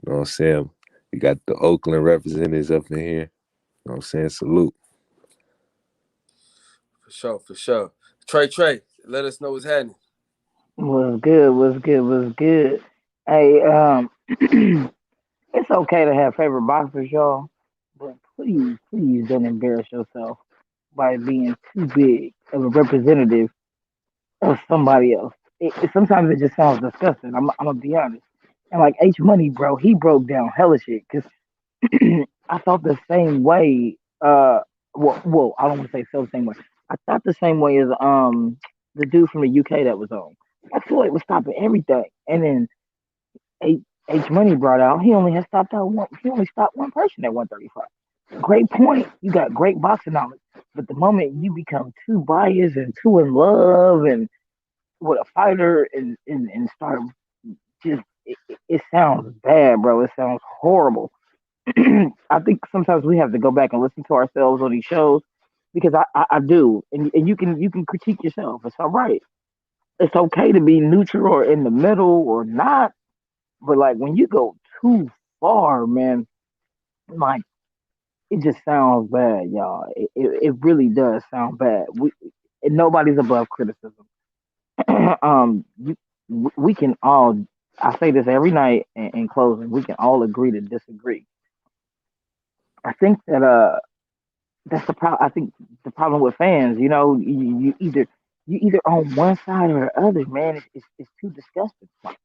You know what I'm saying? We got the Oakland representatives up in here. You know what I'm saying? Salute. For sure. Trey, let us know what's happening. What's good? Hey, it's okay to have favorite boxers, y'all, but please don't embarrass yourself by being too big of a representative of somebody else. Sometimes it just sounds disgusting. I'm gonna be honest. And like H Money, bro, he broke down hella shit because I thought the same way. Well, I don't want to say the same way. I thought the same way as the dude from the UK that was on. I thought it was stopping everything, and then H Money brought out he only stopped one person at 135. Great point. You got great boxing knowledge, but the moment you become too biased and too in love and with a fighter and start just it sounds bad, bro. It sounds horrible. I think sometimes we have to go back and listen to ourselves on these shows because I do, and you can critique yourself. It's all right. It's okay to be neutral or in the middle or not, but like when you go too far, man, like it just sounds bad, y'all. It really does sound bad. Nobody's above criticism. We can all. I say this every night in closing. We can all agree to disagree. I think that that's the problem. I think the problem with fans, you either You either on one side or the other, man. It's too disgusting. Like,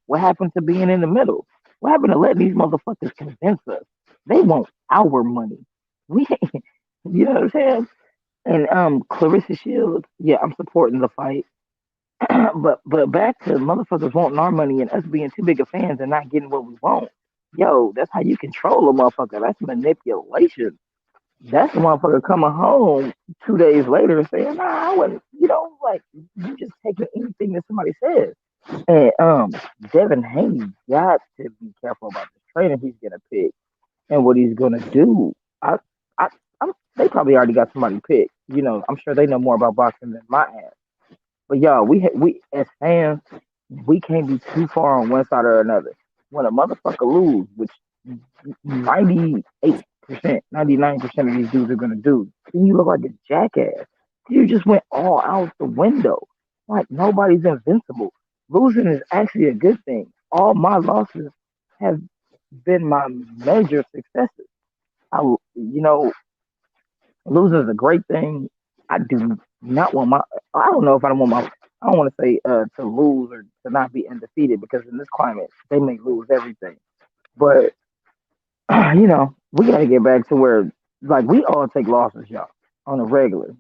what happened to being in the middle? What happened to letting these motherfuckers convince us? They want our money. We, you know what I'm saying? And Clarissa Shields, yeah, I'm supporting the fight. but back to motherfuckers wanting our money and us being too big of fans and not getting what we want. Yo, that's how you control a motherfucker. That's manipulation. That's the motherfucker coming home 2 days later saying, nah, I wasn't, like you just taking anything that somebody says. And Devin Haney got to be careful about the trainer he's gonna pick and what he's gonna do. I I they probably already got somebody picked. I'm sure they know more about boxing than my ass. But y'all, we as fans, we can't be too far on one side or another. When a motherfucker lose, which 98%, 99% of these dudes are gonna do, then you look like a jackass. You just went all out the window. Like nobody's invincible. Losing is actually a good thing. All my losses have been my major successes. Losing is a great thing. I do not want my. I don't know if I don't want my. I don't want to say to lose or to not be undefeated because in this climate they may lose everything. But we got to get back to where like we all take losses, y'all, on a regular.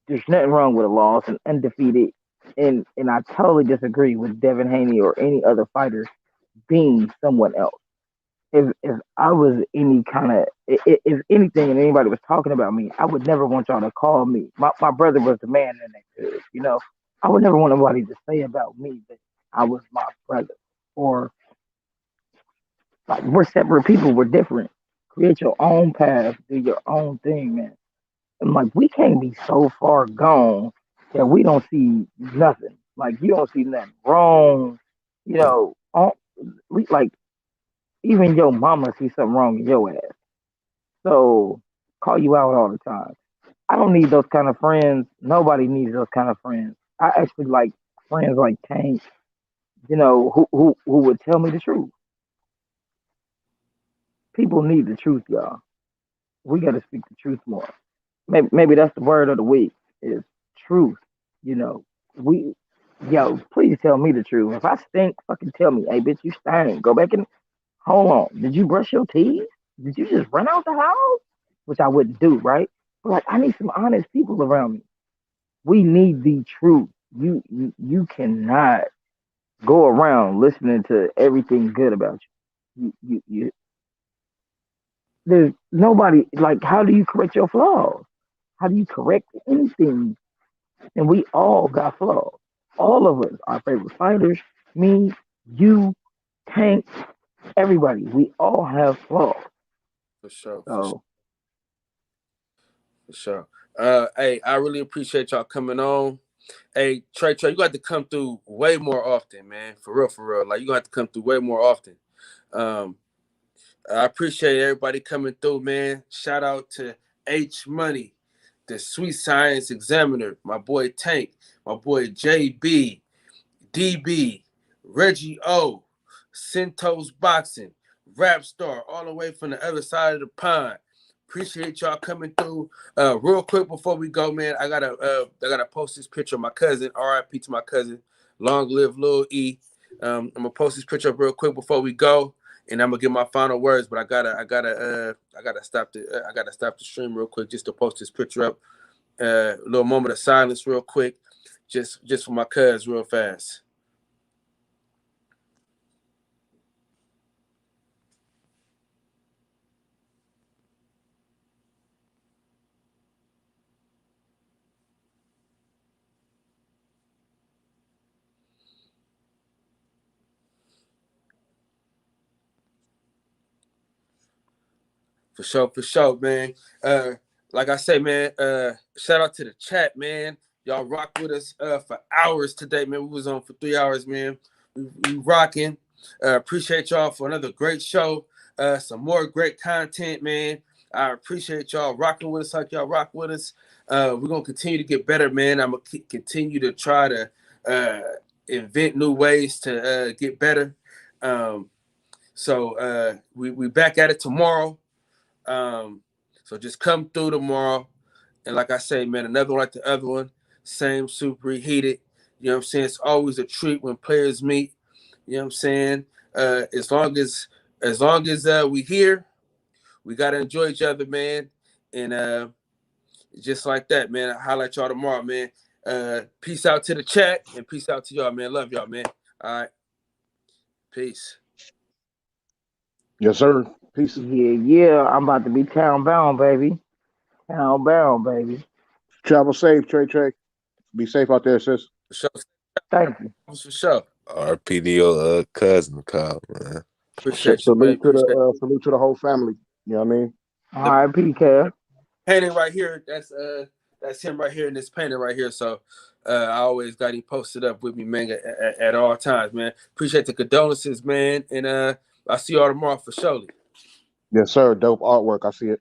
There's nothing wrong with a loss and undefeated. And I totally disagree with Devin Haney or any other fighter being someone else. If I was any kind of if anything and anybody was talking about me, I would never want y'all to call me. My brother was the man in that hood, I would never want nobody to say about me that I was my brother or like we're separate people, we're different. Create your own path, do your own thing, man. And like we can't be so far gone that we don't see nothing. Like you don't see nothing wrong, we like even your mama sees something wrong in your ass. So call you out all the time. I don't need those kind of friends. Nobody needs those kind of friends. I actually like friends like Tank, who would tell me the truth. People need the truth, y'all. We got to speak the truth more. Maybe that's the word of the week is truth. You know, we, please tell me the truth. If I stink, fucking tell me, hey, bitch, you stink. Go back and hold on. Did you brush your teeth? Did you just run out the house? Which I wouldn't do, right? But like, I need some honest people around me. We need the truth. You cannot go around listening to everything good about you. There's nobody like. How do you correct your flaws? How do you correct anything? And we all got flaws. All of us, our favorite fighters, me, you, Tank, everybody. We all have flaws. For sure. So, For sure. Hey, I really appreciate y'all coming on. Hey, Trey, you got to come through way more often, man. For real. Like, you got to come through way more often. I appreciate everybody coming through, man. Shout out to H Money, the Sweet Science Examiner, my boy Tank, my boy JB, DB, Reggie O, Centos Boxing, Rap Star, all the way from the other side of the pond. Appreciate y'all coming through. Real quick before we go, man, I gotta post this picture of my cousin. R.I.P. to my cousin. Long live Lil E. I'm gonna post this picture up real quick before we go, and I'm gonna give my final words. But I gotta stop the stream real quick just to post this picture up. A little moment of silence, real quick, just for my cuz, real fast. For sure, man. Like I say, man, shout out to the chat, man. Y'all rock with us for hours today, man. We was on for 3 hours, man. We rocking. Appreciate y'all for another great show. Some more great content, man. I appreciate y'all rocking with us like y'all rock with us. We're going to continue to get better, man. I'm going to continue to try to invent new ways to get better. So we back at it tomorrow. So just come through tomorrow. And like I say, man, another one like the other one. same super heated. You know what I'm saying? It's always a treat when players meet. You know what I'm saying? As long as we here, we gotta enjoy each other, man. And just like that, man. I'll highlight y'all tomorrow, man. Peace out to the chat and peace out to y'all, man. Love y'all, man. All right. Peace. Yes, sir. Peace. Yeah. I'm about to be town bound, baby. Town bound, baby. Travel safe, Trey. Be safe out there, sis. For sure. Thank you. For sure. RPDO cousin call, man. Appreciate you, man. Salute to the whole family. You know what I mean? All right, PK. Painting right here. That's him right here in this painting right here. So I always got him posted up with me, man, at all times, man. Appreciate the condolences, man. And I'll see y'all tomorrow for surely. Yes, sir. Dope artwork. I see it.